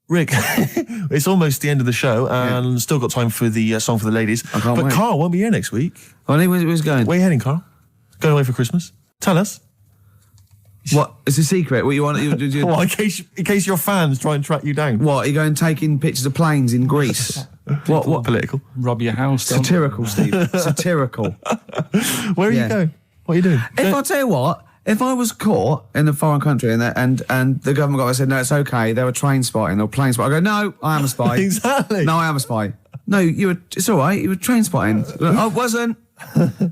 Rick, it's almost the end of the show, and still got time for the song for the ladies. I can't wait. Karl won't be here next week. Oh, where's going? Where are you heading, Karl? Going away for Christmas? Tell us. What? It's a secret. What you want? Well, in case your fans try and track you down. What? Are you going taking pictures of planes in Greece? What? Political? Rob your house. Satirical, Steve. Satirical. Where are you going? What are you doing? I'll tell you what. If I was caught in a foreign country and the government got said, no, it's okay, they were train spotting or plane spotting, I go, no, I am a spy. Exactly. No, I am a spy. No, it's all right, you were train spotting. I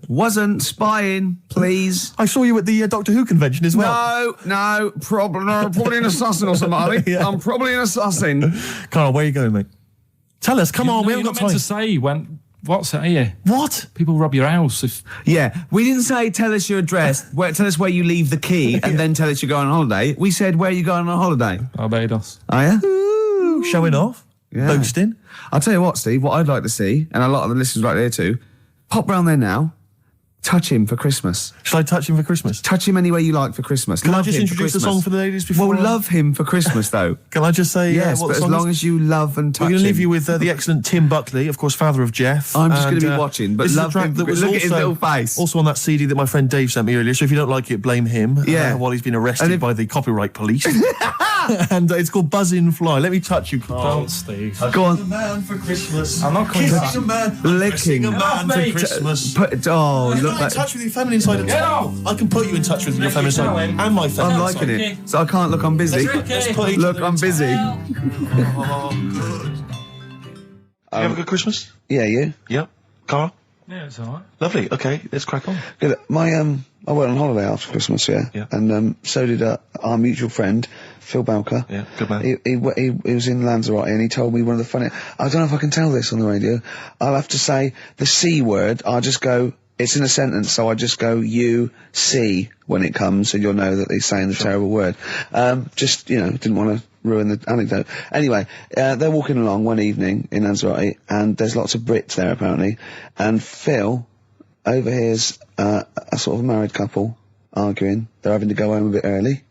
wasn't spying, please. I saw you at the Doctor Who convention as well. No, probably an assassin or something. Yeah. I'm probably an assassin. Karl, where are you going, mate? Tell us, come on, we haven't got time. To say when... What's that here? What? People rob your house if... Yeah, we didn't say tell us your address, tell us where you leave the key, and then tell us you're going on holiday. We said where you going on holiday. Barbados. Are you? Ooh, showing off. Yeah. Boasting. I'll tell you what, Steve, what I'd like to see, and a lot of the listeners right there too, pop round there now, touch him for Christmas. Shall I touch him for Christmas? Touch him any way you like for Christmas. Can I just introduce the song for the ladies before? Well, love him for Christmas, though. Can I just say yes, what but the song as long is? as you love and touch him. We're going to leave you with the excellent Tim Buckley, of course, father of Jeff. I'm just going to be watching, but love him. Look at his little face. Also on that CD that my friend Dave sent me earlier, so if you don't like it, blame him. While he's been arrested by the copyright police. And it's called Buzzin' Fly. Let me touch you, Karl. Don't, Steve. Go on. A man for Christmas. I'm not coming back. Kissing a man. Licking a man for Christmas. Look, You're in touch with your feminine side of town. I can put you in touch with your feminine side and my feminine I'm liking it. So I can't look, I'm busy. Look, I'm busy. You have a good Christmas? Yeah, you? Yep. Karl? Yeah, it's all right. Lovely. Okay, let's crack on. Good. I went on holiday after Christmas, and so did our mutual friend Phil Balker. Yeah, good man. He was in Lanzarote and he told me one of the funny. I don't know if I can tell this on the radio. I'll have to say the C word. I'll just go. It's in a sentence, so I just go you see when it comes, and you'll know that he's saying the terrible word. Just didn't want to ruin the anecdote. Anyway, they're walking along one evening in Lanzarote, and there's lots of Brits there apparently, and Phil overhears a sort of married couple arguing. They're having to go home a bit early,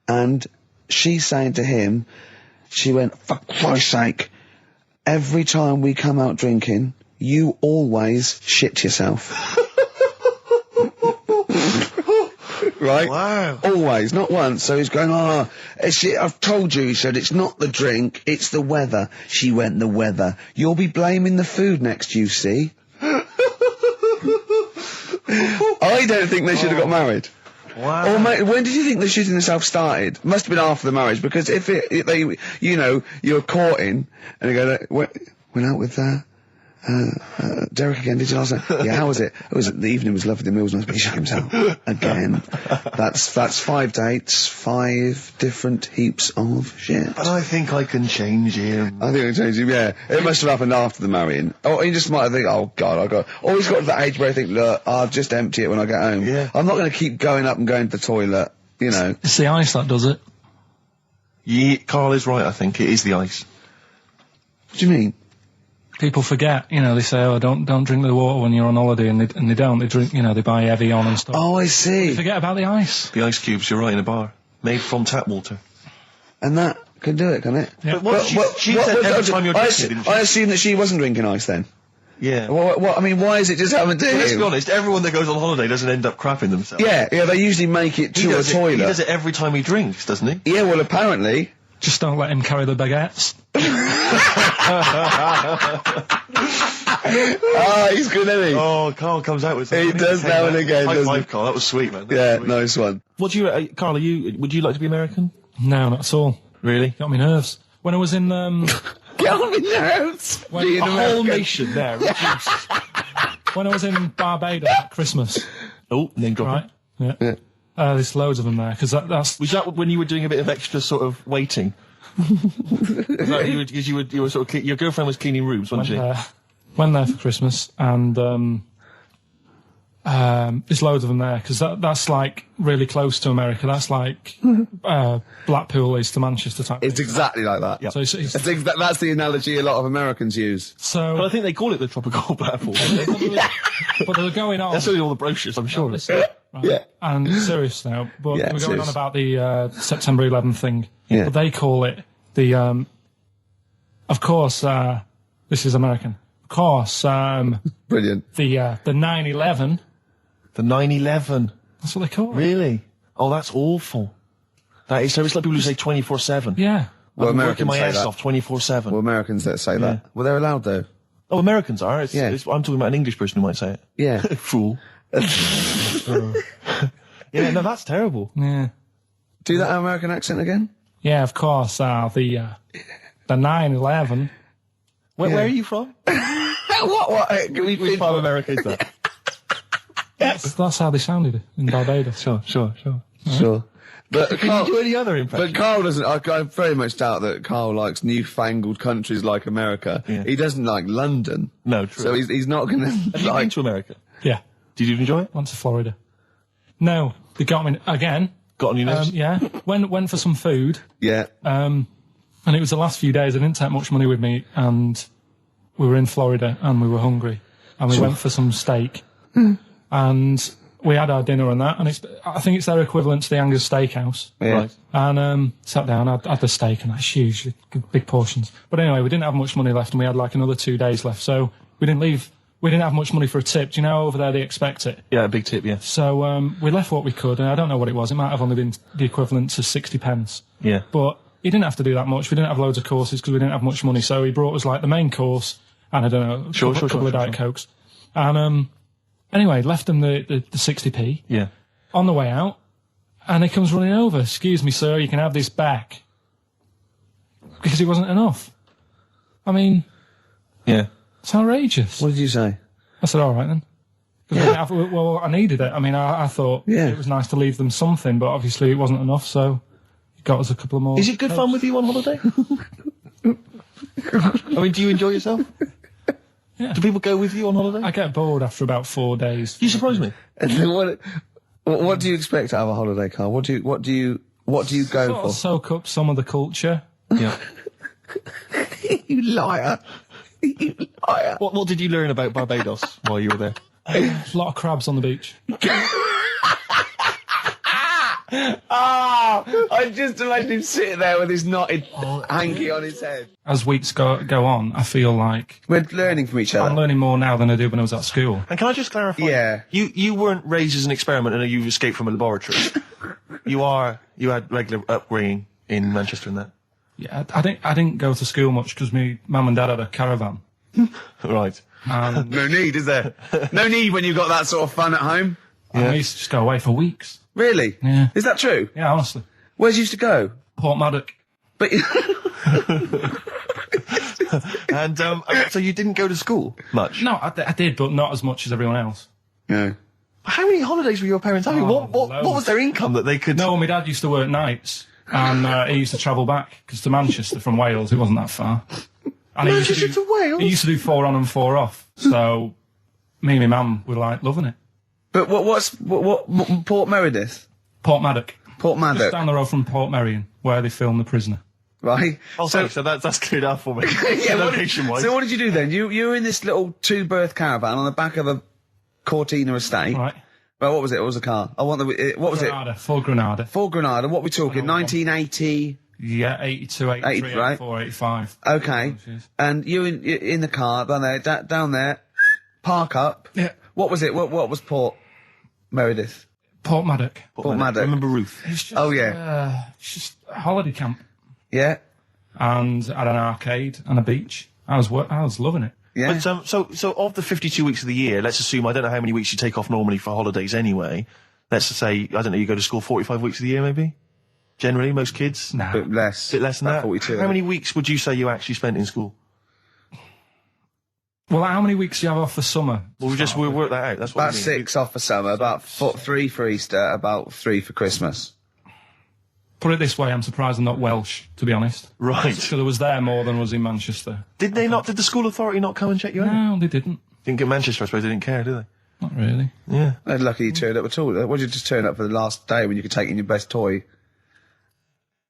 and she's saying to him, she went, "For Christ's sake, every time we come out drinking, you always shit yourself." Right? Wow. Always, not once. So he's going, I've told you, he said, it's not the drink, it's the weather. She went, the weather. You'll be blaming the food next, you see. I don't think they should have got married. Wow. Or when did you think the shitting itself started? Must have been after the marriage, because if you're courting, and you go, went out with Derek again, did you last night? Yeah, how was it? The evening was lovely, the meal was nice, but he shot himself. Again. That's 5 dates, 5 different heaps of shit. But I think I can change him. I think I can change him, yeah. It must have happened after the marrying. Or he just might have think, oh God, or he's got to that age where I think, look, I'll just empty it when I get home. Yeah. I'm not going to keep going up and going to the toilet, It's the ice that does it. Yeah, Karl is right, I think. It is the ice. What do you mean? People forget, they say, oh, don't drink the water when you're on holiday, and they don't. They drink, they buy Evian and stuff. Oh, I see. They forget about the ice. The ice cubes, you're right, in a bar. Made from tap water. And that can do it, can it? Yeah. But she said every time you're drinking, didn't she? I assume that she wasn't drinking ice then. Yeah. What, I mean, why is it just happened to him? Let's be honest, everyone that goes on holiday doesn't end up crapping themselves. Yeah, they usually make it to a toilet. He does it every time he drinks, doesn't he? Yeah, well, apparently. Just don't let him carry the baguettes. He's good, isn't he? Oh, Karl comes out with something. He does now and again, High doesn't five, he? Karl. That was sweet, man. Yeah, sweet. nice one. What do you, Karl, would you like to be American? No, not at all. Really? Got me nerves. When I was in, Get on my nerves! when Being a American. whole nation there, reduced. When I was in Barbados at Christmas, Oh, name dropping. right? Yeah. There's loads of them there, because that's... Was that when you were doing a bit of extra sort of waiting? Was that you were sort of, your girlfriend was cleaning rooms, wasn't she? Went there for Christmas, and there's loads of them there, because that's like really close to America. That's like Blackpool is to Manchester type. It's exactly like that. So it's That's the analogy a lot of Americans use. But I so, think they call it the tropical Blackpool. but they're going on. That's only all the brochures, I'm sure. Right. Yeah. And serious now, but Yeah, we're going serious. on about the September 11th thing. Yeah. But they call it the Of course, this is American. Of course, Brilliant. the 9/11. The 9/11. That's what they call it. Really? Oh, that's awful. That is, so it's like people who say 24/7. Yeah. Well, I'm working Americans my say ass that. off 24/7. Well, Americans that say that. Well, they're allowed though. Oh, Americans are. I'm talking about an English person who might say it. Yeah. Fool. Yeah, no, that's terrible. Yeah. Do that American accent again. Yeah, of course, the 9/11. Where are you from? What? Which part of America is that? That's how they sounded in Barbados. Sure. Sure. But Can you do any other impression? But Karl doesn't. I very much doubt that Karl likes newfangled countries like America. Yeah. He doesn't like London. No, true. So he's not going to Have you been to America? Yeah. Did you enjoy it? Went to Florida. No, they got me again. Got on your nerves? Yeah. Went for some food. Yeah. And it was the last few days. I didn't take much money with me, and we were in Florida, and we were hungry, and we went for some steak, and we had our dinner and that, and I think it's their equivalent to the Angus Steakhouse. Yeah. Right. And sat down, had the steak, and that's huge, big portions. But anyway, we didn't have much money left, and we had like another 2 days left, so we didn't leave. We didn't have much money for a tip. Do you know over there they expect it? Yeah, a big tip, yeah. So we left what we could, and I don't know what it was. It might have only been the equivalent to 60 pence. Yeah. But he didn't have to do that much. We didn't have loads of courses because we didn't have much money. So he brought us like the main course and I don't know, a couple of Diet Cokes. And anyway, left him the 60p Yeah. on the way out, and he comes running over. "Excuse me, sir, you can have this back." Because it wasn't enough. I mean, Yeah. it's outrageous. What did you say? I said, all right then. 'Cause I didn't have- well, I needed it. I mean, I thought it was nice to leave them something, but obviously it wasn't enough, so he got us a couple of more. Is it good fun with you on holiday? I mean, do you enjoy yourself? Yeah. Do people go with you on holiday? I get bored after about 4 days. You surprise me. And then what do you expect out of a holiday, Karl? What do you go Sort for? of soak up some of the culture. Yeah. You liar. You liar. What did you learn about Barbados while you were there? A lot of crabs on the beach. I just imagine him sitting there with his knotted hanky on his head. As weeks go on, I feel like We're learning from each I'm other. learning more now than I did when I was at school. And can I just clarify? Yeah. You weren't raised as an experiment and you escaped from a laboratory. You had regular upbringing in Manchester and that. Yeah, I didn't go to school much because my mum and dad had a caravan. Right. And No need, is there? No need when you've got that sort of fun at home. I used to just go away for weeks. Really? Yeah. Is that true? Yeah, honestly. Where's you used to go? Port Maddock. But And so you didn't go to school much? No, I did, but not as much as everyone else. no. How many holidays were your parents having? What loads. was their income that they could... No, my dad used to work nights, and he used to travel back, because to Manchester from Wales, it wasn't that far. And he used Manchester to Wales? He used to do 4 on and 4 off, so me and my mum were like loving it. But what Port Meredith? Port Maddock. Port Just Maddock, down the road from Port Merion, where they filmed The Prisoner. right? Oh, so that's cleared up for me. Location-wise. So what did you do then? You were in this little 2-berth caravan on the back of a Cortina estate. Right. Well, what was it? What was the car? I want the. What was Granada, full Granada. it? Ford Granada. What we talking? 1980. Yeah, 82, 83, 80, right? 84, 85. Okay. Jeez. And you in the car down there, park up. Yeah. What was it? What was Port Meredith? Port Maddock. Port Maddock. Remember Ruth? It's just, Oh, yeah. it's just a holiday camp. Yeah. And had an arcade and a beach. I was loving it. Yeah. But so of the 52 weeks of the year, let's assume, I don't know how many weeks you take off normally for holidays anyway. Let's just say, I don't know, you go to school 45 weeks of the year maybe? Generally, most kids? Nah. Bit less. Bit less than About that? 42. How many weeks would you say you actually spent in school? Well, how many weeks do you have off for summer? We'll work that out. That's what About I mean. 6 off for summer, about 3 for Easter, about 3 for Christmas. Put it this way, I'm surprised I'm not Welsh, to be honest. Right. Because I was there more than was in Manchester. Did the school authority not come and check you out? No, they didn't. Didn't get Manchester, I suppose they didn't care, do they? Not really. Yeah. They're lucky you turned up at all. What did you just turn up for the last day when you could take in your best toy?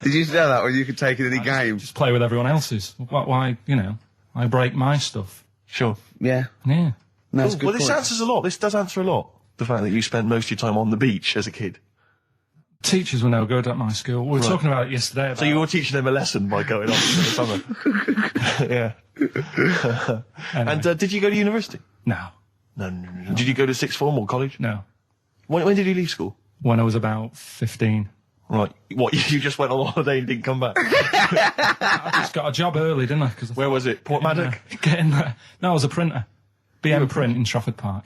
Did you know that when you could take in any game? Just play with everyone else's. Why, I break my stuff. Sure. Yeah. Yeah. No, that's a good Well, this point. answers a lot. This does answer a lot. The fact that you spent most of your time on the beach as a kid. Teachers were no good at my school. We were talking about it yesterday. About So you were teaching them a lesson by going off for the summer. Yeah. Anyway. And did you go to university? No. No. Did you go to sixth form or college? No. When did you leave school? When I was about 15. Right. What, you just went on holiday and didn't come back? I just got a job early, didn't I? Where was it? Port Maddock? Get in there. No, I was a printer. BM Print in Trafford Park.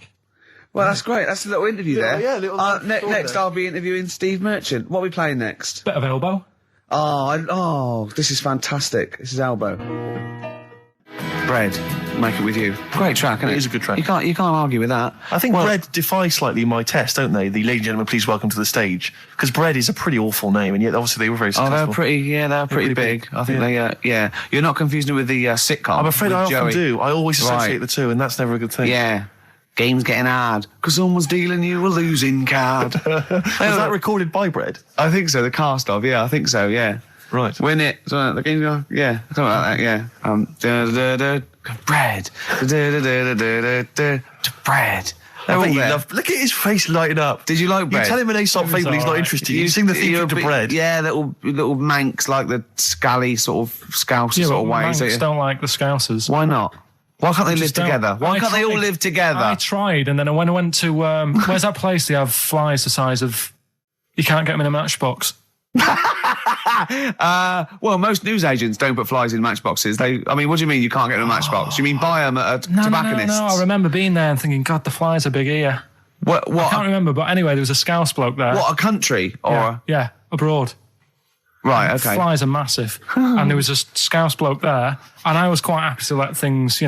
Well, that's great. That's a little interview there. Yeah, little next, I'll be interviewing Steve Merchant. What are we playing next? Bit of elbow. Oh, this is fantastic. This is Elbow. Bread. Make it with you. Great track, isn't it? It is a good track. You can't argue with that. I think Bread defy slightly my test, don't they? The ladies and gentlemen, please welcome to the stage. Because Bread is a pretty awful name, and yet obviously they were very successful. Oh, they're pretty big. I think they. You're not confusing it with the sitcom. I'm afraid I often Joey. do. I always associate Right. the two, and that's never a good thing. Yeah. Game's getting hard because someone's dealing you a losing card. Was that recorded by Bread? I think so. The cast of, I think so. Yeah. Right. Win it. So the game's going. Yeah. Something like that. Yeah. Bread. Bread. I bet you love. Look at his face lighting up. Did you like You Bread? tell him an Aesop It was fable, he's not alright. interested. You sing the theme to Bread. Yeah, little manx like the scally sort of scouse Yeah, sort but of ways. Manx don't like the Scousers. Why not? Why can't they live Just don't. together? Why I can't they all tried. live together? I tried, and then when I went to where's that place? They have flies the size of you can't get them in a matchbox. Well, most newsagents don't put flies in matchboxes. What do you mean you can't get in a matchbox? You mean buy them at a tobacconist's? No. I remember being there and thinking, God, the flies are big here. What? I can't remember, but anyway, there was a Scouse bloke there. What, a country? Or Yeah, abroad. Right, okay. Flies are massive. And there was a Scouse bloke there, and I was quite happy to let things, we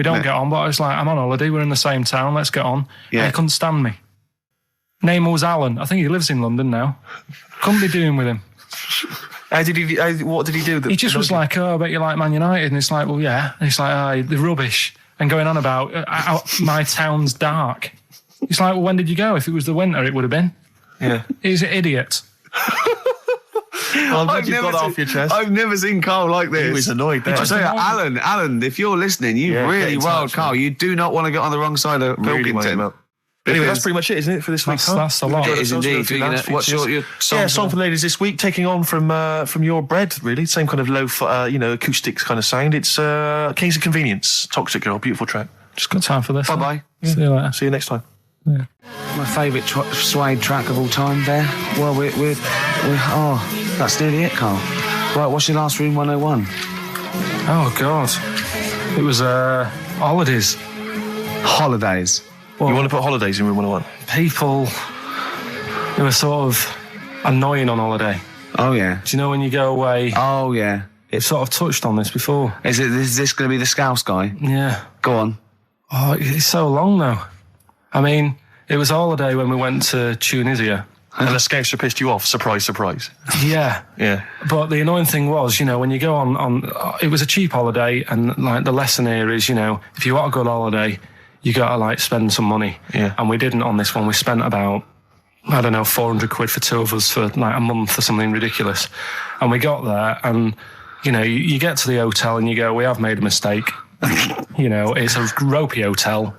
don't get on, but I was like, I'm on holiday, we're in the same town, let's get on. Yeah. And he couldn't stand me. Name was Alan. I think he lives in London now. Couldn't be doing with him. What did he do? He just was like, I bet you like Man United. And it's like, well, yeah. And he's like, they're rubbish. And going on about my town's dark. He's like, well, when did you go? If it was the winter, it would have been. Yeah. He's an idiot. I'm glad you got that off your chest. I've never seen Carl like this. He was annoyed there. I tell you, Alan, if you're listening, you Yeah, really get in wild touch, Carl. man. You do not want to get on the wrong side of Really wind him Pilkington. up. Anyway, that's Because- pretty much it, isn't it, for this week? That's a lot. It is indeed. What's your song? Yeah, song for the ladies this week, taking on from your Bread, really. Same kind of low, acoustics kind of sound. It's Kings of Convenience, Toxic Girl, beautiful track. Just got time for this. Bye-bye. See you later. See you next time. Yeah. My favourite suede track of all time there. Well, we're that's nearly it, Carl. Right, what's your last Room 101? Oh, God. It was holidays. Holidays. You want to put holidays in Room 101? People who are sort of annoying on holiday. Oh, yeah. Do you know when you go away? Oh, yeah. It's sort of touched on this before. Is this going to be the Scouse guy? Yeah. Go on. Oh, it's so long though. I mean, it was a holiday when we went to Tunisia. And the Scouser pissed you off, surprise, surprise. Yeah. Yeah. But the annoying thing was, when you go on, it was a cheap holiday, and like the lesson here is, if you want a good holiday, you got to spend some money. Yeah. And we didn't on this one. We spent about, I don't know, 400 quid for two of us for a month or something ridiculous. And we got there and, you get to the hotel and you go, we have made a mistake. It's a ropey hotel.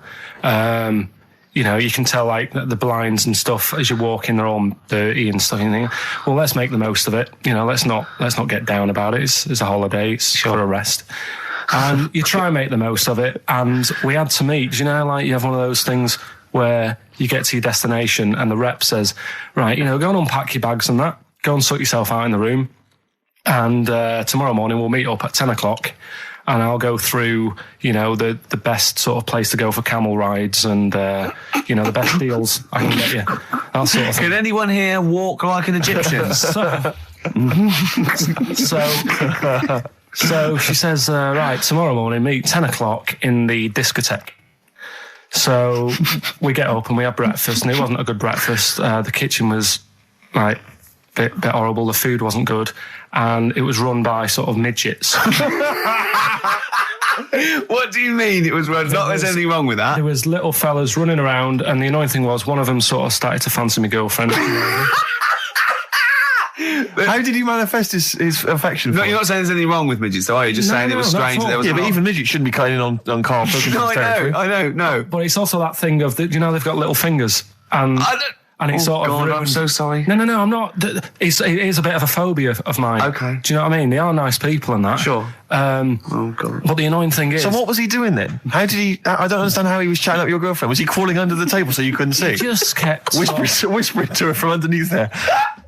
You can tell the blinds and stuff as you walk in, they're all dirty and stuff. And you think, well, let's make the most of it. Let's not get down about it. It's a holiday. It's got a rest. And you try and make the most of it. And we had to meet. You have one of those things where you get to your destination and the rep says, right, go and unpack your bags and that. Go and sort yourself out in the room. And tomorrow morning we'll meet up at 10 o'clock. And I'll go through, the best sort of place to go for camel rides and, the best deals I can get you. That sort of thing. Can anyone here walk like an Egyptian? So she says, right, tomorrow morning, meet 10 o'clock in the discotheque. So we get up and we have breakfast, and it wasn't a good breakfast. The kitchen was, bit horrible. The food wasn't good. And it was run by sort of midgets. What do you mean it was run? Not there's anything wrong with that. There was little fellas running around, and the annoying thing was one of them sort of started to fancy my girlfriend. How did he manifest his affection for No, you're not saying there's anything wrong with midgets, though, are you? Just saying it was strange that there was. Yeah, but even midgets shouldn't be cutting in on Karl Pilkington's territory. I know. But it's also that thing of, they've got little fingers. And And it sort of God, ruined... I'm so sorry. No, I'm not. It is a bit of a phobia of mine. Okay. Do you know what I mean? They are nice people and that. Sure. Oh, God. But the annoying thing is... So what was he doing then? How did he... I don't understand how he was chatting up your girlfriend. Was he crawling under the table so you couldn't see? He just kept... Whispering to her from underneath there.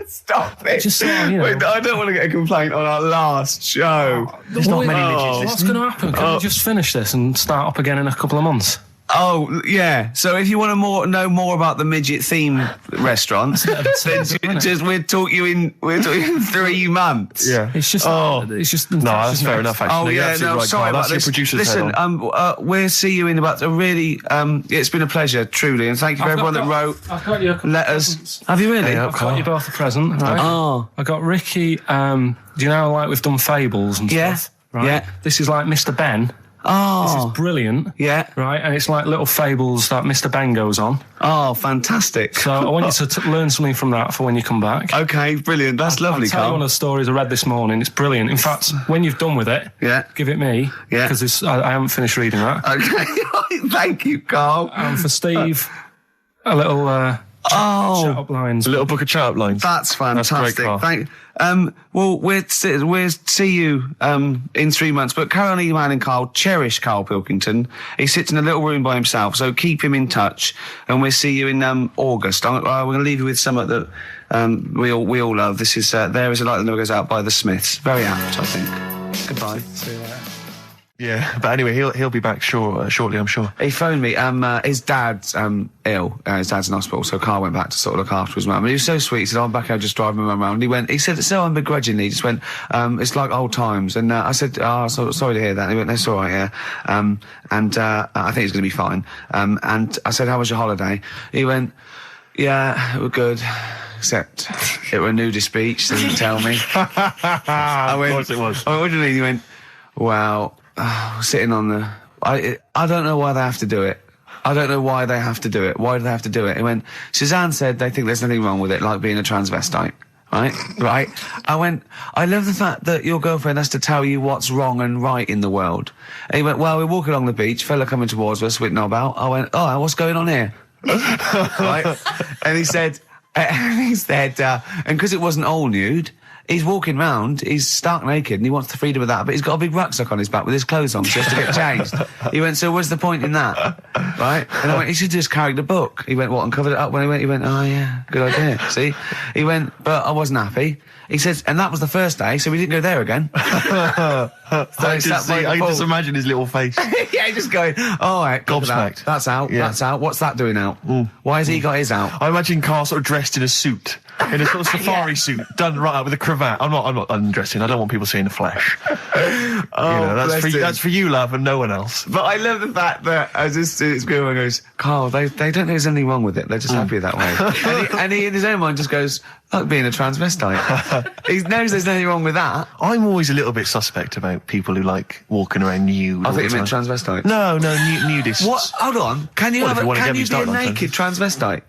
Stop it. Just, you know... Wait, I don't want to get a complaint on our last show. There's not many midgets What's going to happen? Can we just finish this and start up again in a couple of months? Oh, yeah. So if you want to know more about the midget theme restaurant, then we'll talk you in 3 months. Yeah. It's just... It's just... No, that's fair enough, actually. Oh, You're yeah, absolutely no, right, sorry Karl. about That's your this. producer's head Listen, on. we'll see you in about a really... it's been a pleasure, truly, and thank you for everyone that wrote I've got you letters. Have you really? Yeah, I've got you both a present, right? Oh. I got Ricky, do you know, like we've done fables and Yeah. stuff, right? Yeah. This is like Mr. Ben. Oh. This is brilliant. Yeah. Right, and it's like little fables that Mr. Ben goes on. Oh, fantastic. So I want you to learn something from that for when you come back. Okay, brilliant. That's lovely, I'll tell you Karl. one of the stories I read this morning. It's brilliant. In fact, when you've done with it, Yeah. give it me. Yeah. Because I haven't finished reading that. Okay, thank you, Karl. And for Steve, a little shut up lines. A little book of chat-up lines. That's fantastic. great, Karl. Well, we'll see you in 3 months. But carry on emailing Karl. Cherish Karl Pilkington. He sits in a little room by himself, so keep him in touch. And we'll see you in August. We're going to leave you with something that we all love. This is There Is a Light That Never Goes Out by the Smiths. Very apt, I think. Goodbye. See you later. Yeah, but anyway, he'll be back shortly, I'm sure. He phoned me. His dad's ill. His dad's in hospital, so Karl went back to sort of look after his mum. And he was so sweet. He said, "I'm back here just driving my mum around." And he said, so unbegrudgingly, he just went, "It's like old times." And I said, sorry to hear that. And he went, "That's all right, yeah." I think he's going to be fine. And I said, "How was your holiday?" He went, "Yeah, it was good. Except it were a nudist beach, so he didn't tell me." Of course it was. I went, "What do you mean?" He went, "Well, sitting on the... I don't know why they have to do it. I don't know why they have to do it. Why do they have to do it?" He went, "Suzanne said they think there's nothing wrong with it, like being a transvestite." Right? I went, "I love the fact that your girlfriend has to tell you what's wrong and right in the world." And he went, "Well, we're walking along the beach, fella coming towards us with knob out." I went, "Oh, what's going on here?" Right? And he said, and because it wasn't all nude, he's walking round, he's stark naked, and he wants the freedom of that, but he's got a big rucksack on his back with his clothes on, so he has to get changed. He went, "So what's the point in that?" Right? And I went, "He should just carried a book." He went, "What, and covered it up?" When he went, "Oh yeah, good idea." See? He went, "But I wasn't happy." He says, "And that was the first day, so we didn't go there again." I can just imagine his little face. Yeah, just going, "All right, Gobsmacked. That's out, Yeah. that's out. What's that doing out? Why has he got his out?" I imagine Karl sort of dressed in a suit, in a sort of safari suit, done right up with a cravat. I'm not undressing. I don't want people seeing the flesh. That's for you, love, and no one else. But I love the fact that it's good when he goes, "Karl, they don't think there's anything wrong with it. They're just happy that way." and he in his own mind just goes, "Like being a transvestite." He knows there's nothing wrong with that. I'm always a little bit suspect about people who like walking around nude. I all think the you meant time. transvestites. No, nudists. What? Hold on. Can you Well, if you wanna get me be a started on naked transvestite?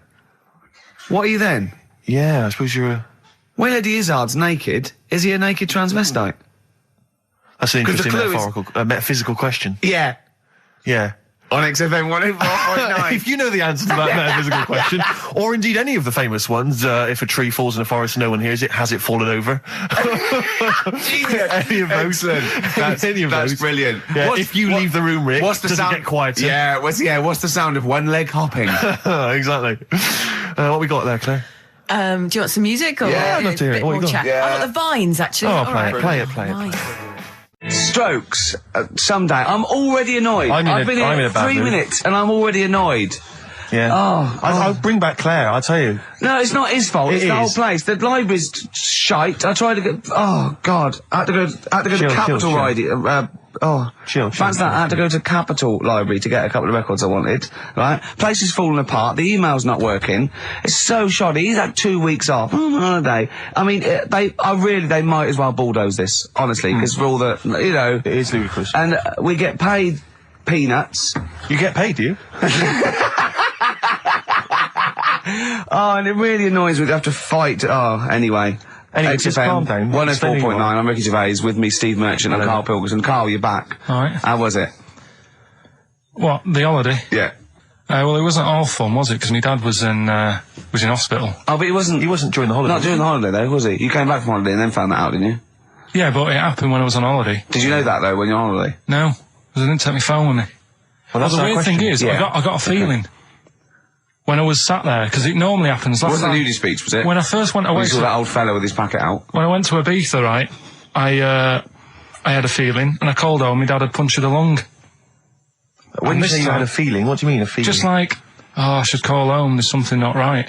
What are you then? Yeah, I suppose you're a... When Eddie Izzard's naked, is he a naked transvestite? That's an 'Cause the interesting clue is- metaphysical question. Yeah. Yeah. On XFM 104.9. If you know the answer to that metaphysical question, or indeed any of the famous ones, if a tree falls in a forest and no one hears it, has it fallen over? Any of those. Excellent. Any of That's those. brilliant. Yeah, if you leave the room, Rick, what's the does sound? it get quieter? Yeah, what's the sound of one leg hopping? Exactly. What we got there, Claire? Do you want some music or Yeah, I'd love to hear a it. bit What you more got? chat? Yeah. I've got the Vines, actually. Oh, All play right. it, play it, play it. Nice. Strokes. Someday. I'm already annoyed. I've been I'm in here a bad 3 mood. minutes and I'm already annoyed. Yeah. I'll bring back Claire, I'll tell you. No, it's not his fault. It It's the whole is. place. The library's shite. I tried to get... Oh, God. I had to go Chill, to Capital chill. Library. Chill, Fancy that. I had to go to Capital Library to get a couple of records I wanted. Right? Place is falling apart. The email's not working. It's so shoddy. He's had 2 weeks off. On holiday. I mean, they might as well bulldoze this, honestly, because for all the, you know... It is ludicrous. And we get paid peanuts. You get paid, do you? Oh, and it really annoys me to have to fight. Oh, anyway. Anyway, just calm down. 104.9, I'm Ricky Gervais, with me, Steve Merchant and Karl Pilkington. Karl, you're back. All right. How was it? What, the holiday? Yeah. Well, it wasn't all fun, was it? Because my dad was in hospital. Oh, but he wasn't during the holiday. Not during the holiday, though, was he? You came back from holiday and then found that out, didn't you? Yeah, but it happened when I was on holiday. Did you know that, though, when you're on holiday? No, because I didn't take my phone with me. Well, that's the our weird question. thing is, Yeah. I got a feeling when I was sat there, because it normally happens. It wasn't a nudie speech, was it? When I first went away, You saw that old fella with his packet out. when I went to Ibiza, right, I had a feeling, and I called home. My dad had punctured a lung. When And you this say you had time- a feeling, what do you mean a feeling? Just like, I should call home. There's something not right.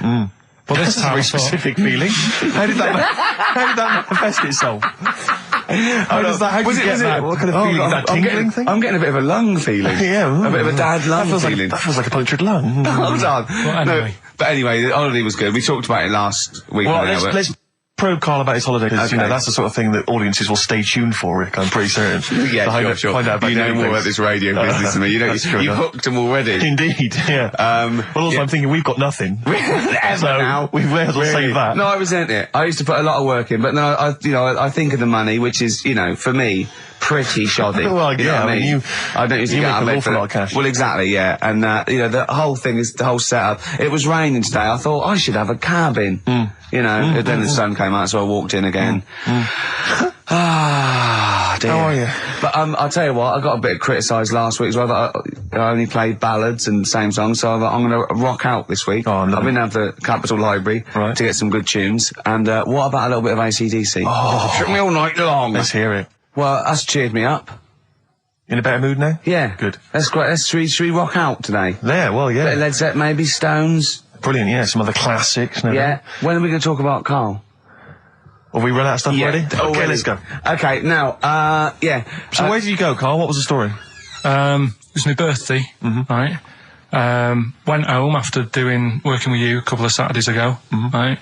But this time, very I thought, specific feeling. How did that manifest itself? How did you get that? What kind of feeling? Is that tingling thing? I'm getting a bit of a lung feeling. Yeah, A bit of a dad lung feeling. That feels like a punctured lung. Hold on. anyway. But anyway, the holiday was good. We talked about it last week. Well, now, but- let's probe Karl about his holiday, because Okay. that's the sort of thing that audiences will stay tuned for, Rick, I'm pretty certain. Yeah, To sure. Find out about You know daily more things. about this radio business than me. You know, That's true you've enough. hooked them already. Indeed, yeah. Well, also, yeah. I'm thinking we've got nothing. Ever So, now. we may as well save that. No, I resent it. I used to put a lot of work in, but no, I think of the money, which is, for me, pretty shoddy. Well, You know yeah, what I mean, I don't usually you get make out of an bed awful for lot of cash. Well, exactly, yeah. And, the whole thing is, the whole setup. It was raining today. I thought, I should have a cabin. And then the sun came out, so I walked in again. Ah, dear. How are you? But I'll tell you what, I got a bit criticised last week as well that I only played ballads and same songs, so I'm going to rock out this week. Oh, I'm I've loving been down to the Capitol Library Right. to get some good tunes. And what about a little bit of AC/DC? Oh. Took me all night long. Let's hear it. Well, that's cheered me up. In a better mood now? Yeah. Good. That's great. Should we rock out today? Yeah, well, Bit of yeah. Led Zeppelin, maybe Stones. Brilliant, yeah. Some other classics. and Yeah. everything. When are we going to talk about Carl? Have we run out of stuff already? Okay, already. let's go. Okay, now, yeah. So where did you go, Karl? What was the story? it was my birthday, right? Went home after working with you a couple of Saturdays ago, right?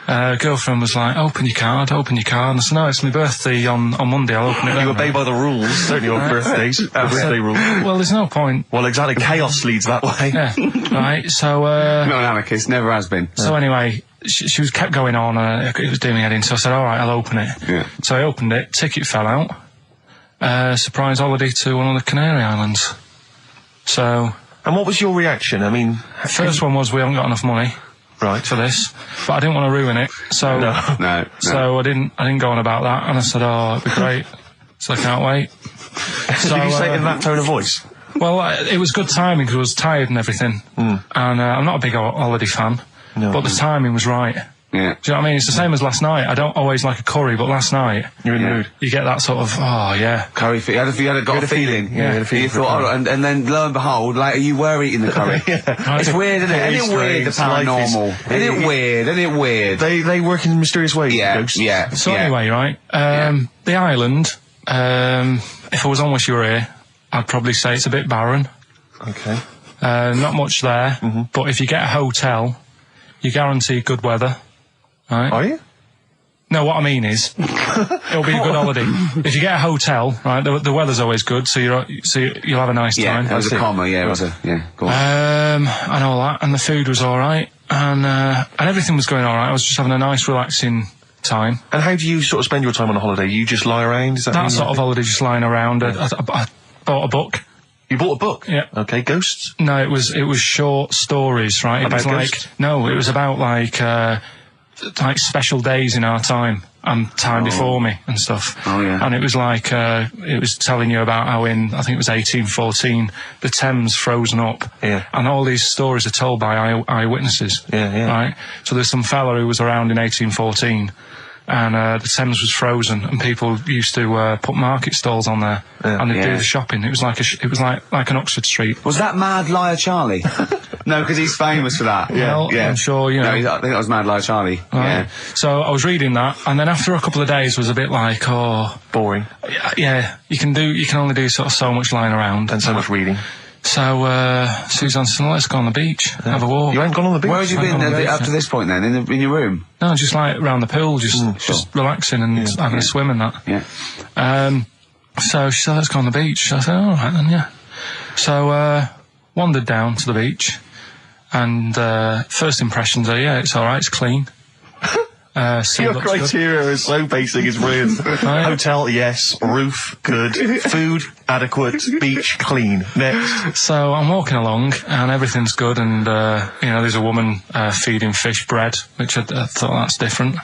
Girlfriend was like, open your card. And I said, no, it's my birthday on Monday, I'll open it then. You obey by the rules, certainly on birthdays. Birthday rules. Well, there's no point. Well, exactly. Chaos leads that way. Yeah, right, so, Not an anarchist, never has been. so anyway, she was kept going on, it was doing me head in, so I said, alright, I'll open it. Yeah. So I opened it, ticket fell out, surprise holiday to one of the Canary Islands. So, And what was your reaction? I mean, first one was we haven't got enough money right. for this, but I didn't want to ruin it, so, No. so I didn't go on about that, and I said, oh, it'd be great, so I can't wait. So, Did you say it in that tone of voice? well, it was good timing because I was tired and everything, and I'm not a big holiday fan, No. but the timing was right. Yeah. Do you know what I mean? It's the same as last night. I don't always like a curry, but last night You're in the Yeah. mood. you get that sort of, oh yeah. Curry, you had a feeling. Yeah, you had a feeling You for thought, curry. and then lo and behold, later you were eating the curry. It's weird, isn't it? Very Isn't it weird, the strange. Life is- paranormal? Isn't it weird? Isn't it weird? They work in mysterious ways. Yeah, ghosts. yeah. So yeah. anyway, right, the island, if I was on Wish You Were Here, I'd probably say it's a bit barren. Okay. Not much there, but if you get a hotel, you guarantee good weather. Right? Are you? No, what I mean is, it'll be a good holiday. If you get a hotel, right, the weather's always good, so you'll have a nice Yeah, time. that was a see. comma, yeah, it was a, yeah, go on. And all that, and the food was alright, and everything was going alright. I was just having a nice, relaxing time. And how do you sort of spend your time on a holiday? You just lie around? Is that That sort of holiday, just lying around. I bought a book. You bought a book? Yeah. Okay, ghosts? No, it was short stories, right? It About was like ghosts? no, it was about like special days in our time and time before me and stuff. Oh, yeah. And it was like it was telling you about how I think it was 1814 the Thames frozen up. Yeah. And all these stories are told by eyewitnesses. Yeah. Right. So there's some fella who was around in 1814. And the Thames was frozen, and people used to put market stalls on there, and they'd do the shopping. It was like like an Oxford Street. Was that Mad Liar Charlie? No, because he's famous for that. Well, I'm sure, you know. No, I think that was Mad Liar Charlie. Yeah. Right. So I was reading that, and then after a couple of days was a bit like, oh, Boring. yeah, you can only do sort of so much lying around. And so much reading. So Suzanne said, let's go on the beach, have a walk. You ain't gone on the beach? Where had you been up to this point then? In your room? No, just like around the pool, just relaxing and having a swim and that. Yeah. So she said, let's go on the beach. I said, all right then, yeah. So wandered down to the beach, and first impressions are, yeah, it's all right, it's clean. Sea Your looks good. criteria is so basic, it's brilliant. Hotel, yes. Roof, good. Food, adequate. Beach, clean. Next. So I'm walking along and everything's good, and there's a woman feeding fish bread, which I thought that's different.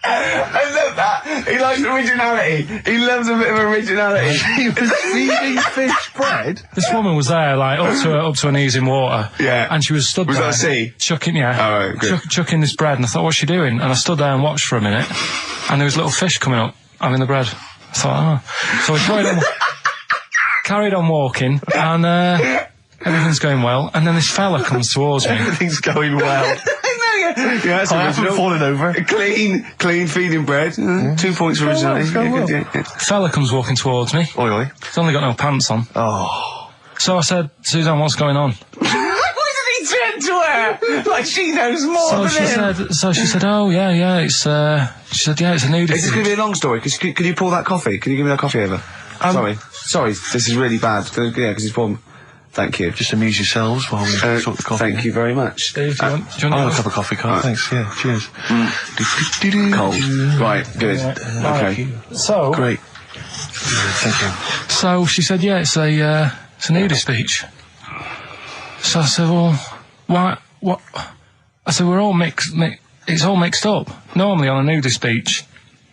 I love that. He likes originality. He loves a bit of originality. He was feeding fish bread. This woman was there, like up to her knees in water. Yeah. And she was stood Was there. that a sea? Chucking, yeah. Oh, right, good. Chucking this bread, and I thought, what's she doing? And I stood there and watched for a minute, and there was little fish coming up, having the bread. I thought, So we carried on walking, and everything's going well, and then this fella comes towards me. Everything's going well. Yeah, that's I haven't original. fallen over. Clean feeding bread. 2 points for originality. well, Yeah, well. good, yeah. Fella comes walking towards me. Oi, oi. He's only got no pants on. Oh. So I said, Suzanne, what's going on? Why did he turn to her? Like she knows more So than she him. said, oh, yeah, it's, she said, yeah, it's a nudity. Is this going to be a long story? Could you pour that coffee? Can you give me that coffee over? Sorry, this is really bad. Yeah, because it's poured. Thank you. Just amuse yourselves while we sort the coffee. Thank you very much. Dave, do you want I'll have a to cup of coffee, Karl. Thanks, yeah, cheers. Cold. Right, good. Okay. So, Great. Thank you. so she said, yeah, it's a nudist beach. So I said, well, why, what? I said, we're all it's all mixed up. Normally on a nudist beach,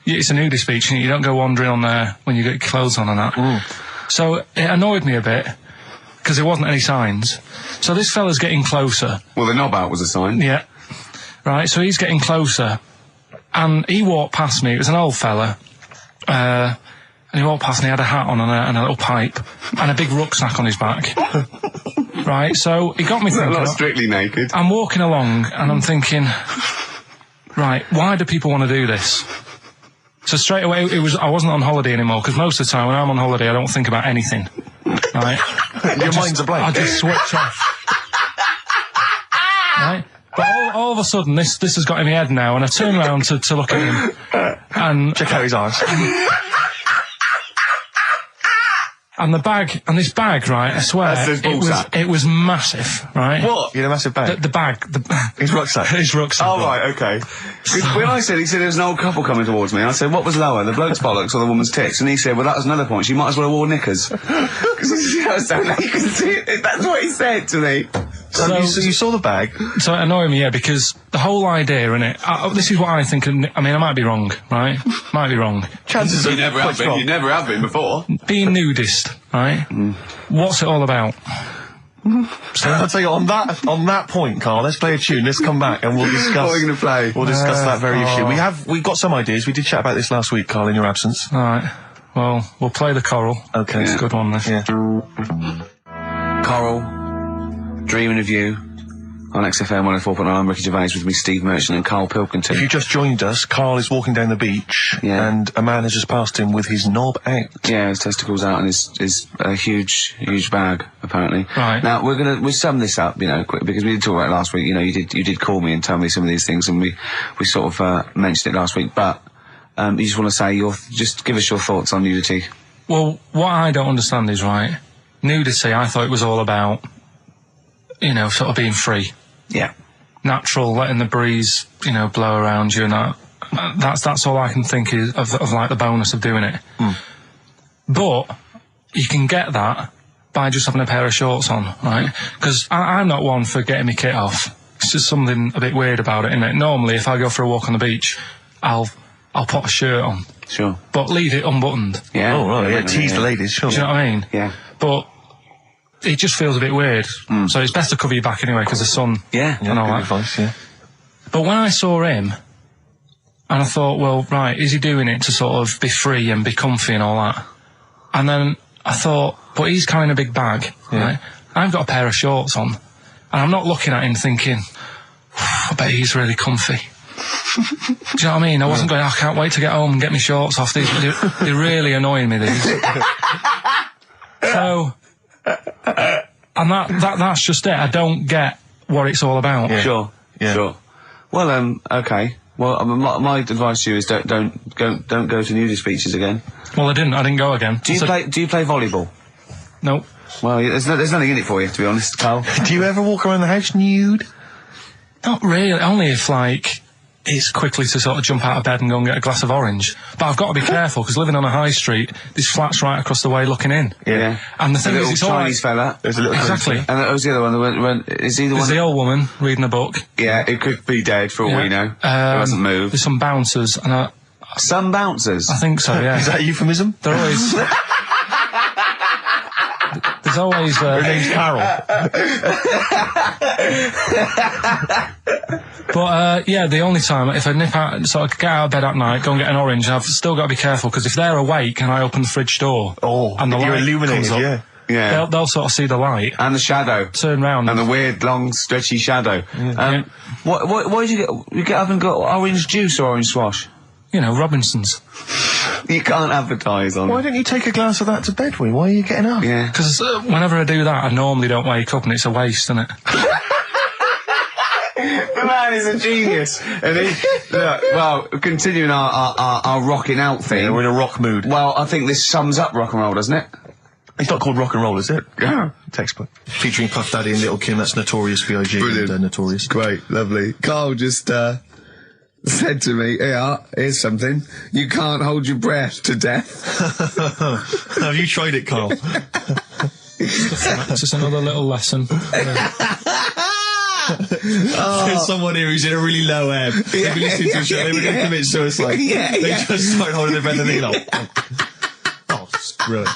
it's a nudist beach and you don't go wandering on there when you get your clothes on and that. So it annoyed me a bit, because there wasn't any signs. So this fella's getting closer. Well, the knob out was a sign. Yeah. Right, so he's getting closer. And he walked past me. It was an old fella. And he walked past me, he had a hat on and a little pipe. And a big rucksack on his back. Right, so he got me thinking. Not strictly naked. I'm walking along and I'm thinking, right, why do people want to do this? So straight away, I wasn't on holiday anymore, because most of the time when I'm on holiday, I don't think about anything. Right? Your mind's a blank. I just switch off. Right? But all of a sudden, this has got in my head now, and I turn around to look at him, and Check out his arse. and this bag, right? I swear, That's his ballsack. it was massive, right? What? You had a massive bag? The bag, His rucksack. his rucksack. Oh, right, okay. When he said there was an old couple coming towards me, I said, what was lower, the bloke's bollocks or the woman's tits? And he said, well, that was another point. She might as well have worn knickers. Because you know, so you can see it. That's what he said to me. So you saw the bag. So it annoyed me, yeah, because the whole idea in it, this is what I think, I mean, I might be wrong, right? Might be wrong. Chances You are never have quite been. You never have been before. Being nudist, right? What's it all about? So I'll tell you, on that point, Karl, let's play a tune, let's come back and we'll discuss. What are we going to play? We'll discuss that very issue. We've got some ideas. We did chat about this last week, Karl, in your absence. Alright, well, we'll play the choral. Okay. It's a good one, this. Yeah. Coral, Dreaming of You, on XFM 104.9. I'm Ricky Gervais, with me Steve Merchant and Karl Pilkington. If you just joined us, Karl is walking down the beach, and a man has just passed him with his knob out. Yeah, his testicles out and his huge bag, apparently. Right. Now, we'll sum this up, quick, because we did talk about it last week. You did call me and tell me some of these things, and we sort of mentioned it last week, but you just want to say just give us your thoughts on nudity. Well, what I don't understand is, right, nudity, I thought it was all about, sort of being free. Yeah. Natural, letting the breeze, blow around you and that. That's all I can think is of like the bonus of doing it. But you can get that by just having a pair of shorts on, right? Because I'm not one for getting my kit off. It's just something a bit weird about it, isn't it? Normally, if I go for a walk on the beach, I'll put a shirt on. Sure. But leave it unbuttoned. Yeah. Oh, right, yeah, tease the ladies, sure. Do you know what I mean? Yeah. But it just feels a bit weird. So it's best to cover your back anyway, because the sun Yeah. and all Good that. advice, yeah. But when I saw him, and I thought, well, right, is he doing it to sort of be free and be comfy and all that? And then I thought, but he's carrying a big bag, right? I've got a pair of shorts on, and I'm not looking at him thinking, I bet he's really comfy. Do you know what I mean? I wasn't going, I can't wait to get home and get my shorts off. They're really annoying me, these. So, and that's just it. I don't get what it's all about. Yeah. Sure. Yeah. Sure. Well, okay. Well, my advice to you is don't go to nudist beaches again. Well, I didn't go again. Do you play volleyball? No. Well, there's nothing in it for you, to be honest, Karl. Do you ever walk around the house nude? Not really. Only if, like, it's quickly to sort of jump out of bed and go and get a glass of orange. But I've got to be careful, because living on a high street, there's flats right across the way looking in. Yeah. And the thing is, little it's Chinese fella. There's a little Exactly. And that was the other one. Is he the There's one? the old woman reading a book. Yeah, it could be dead for all we know. It hasn't moved. There's some bouncers, and Some bouncers. I think so, yeah. Is that a euphemism? They're always... There's always... Her name's Karl. But, yeah, the only time, if I nip out, so I get out of bed at night, go and get an orange, I've still got to be careful, because if they're awake and I open the fridge door... and the you're light illuminated, comes up, yeah. Yeah. they'll sort of see the light, And the shadow. turn round... And the weird, long, stretchy shadow. Why did you get up and got orange juice or orange swash? You know, Robinson's. You can't advertise on. Why don't you take a glass of that to bed with? Why are you getting up? Yeah. Because whenever I do that, I normally don't wake up, and it's a waste, isn't it? The man is a genius. And well, continuing our rocking out thing. Yeah, we're in a rock mood. Well, I think this sums up rock and roll, doesn't it? It's not called rock and roll, is it? Yeah. Textbook. Featuring Puff Daddy and Little Kim, that's Notorious B.I.G. Brilliant. and Notorious. Great, lovely. Karl just said to me, here's something. You can't hold your breath to death. Have you tried it, Karl? It's just another little lesson. There's someone here who's in a really low ebb. They've been listening to the show, they were going to commit suicide. They just started holding their breath and they're like... Oh, screw it.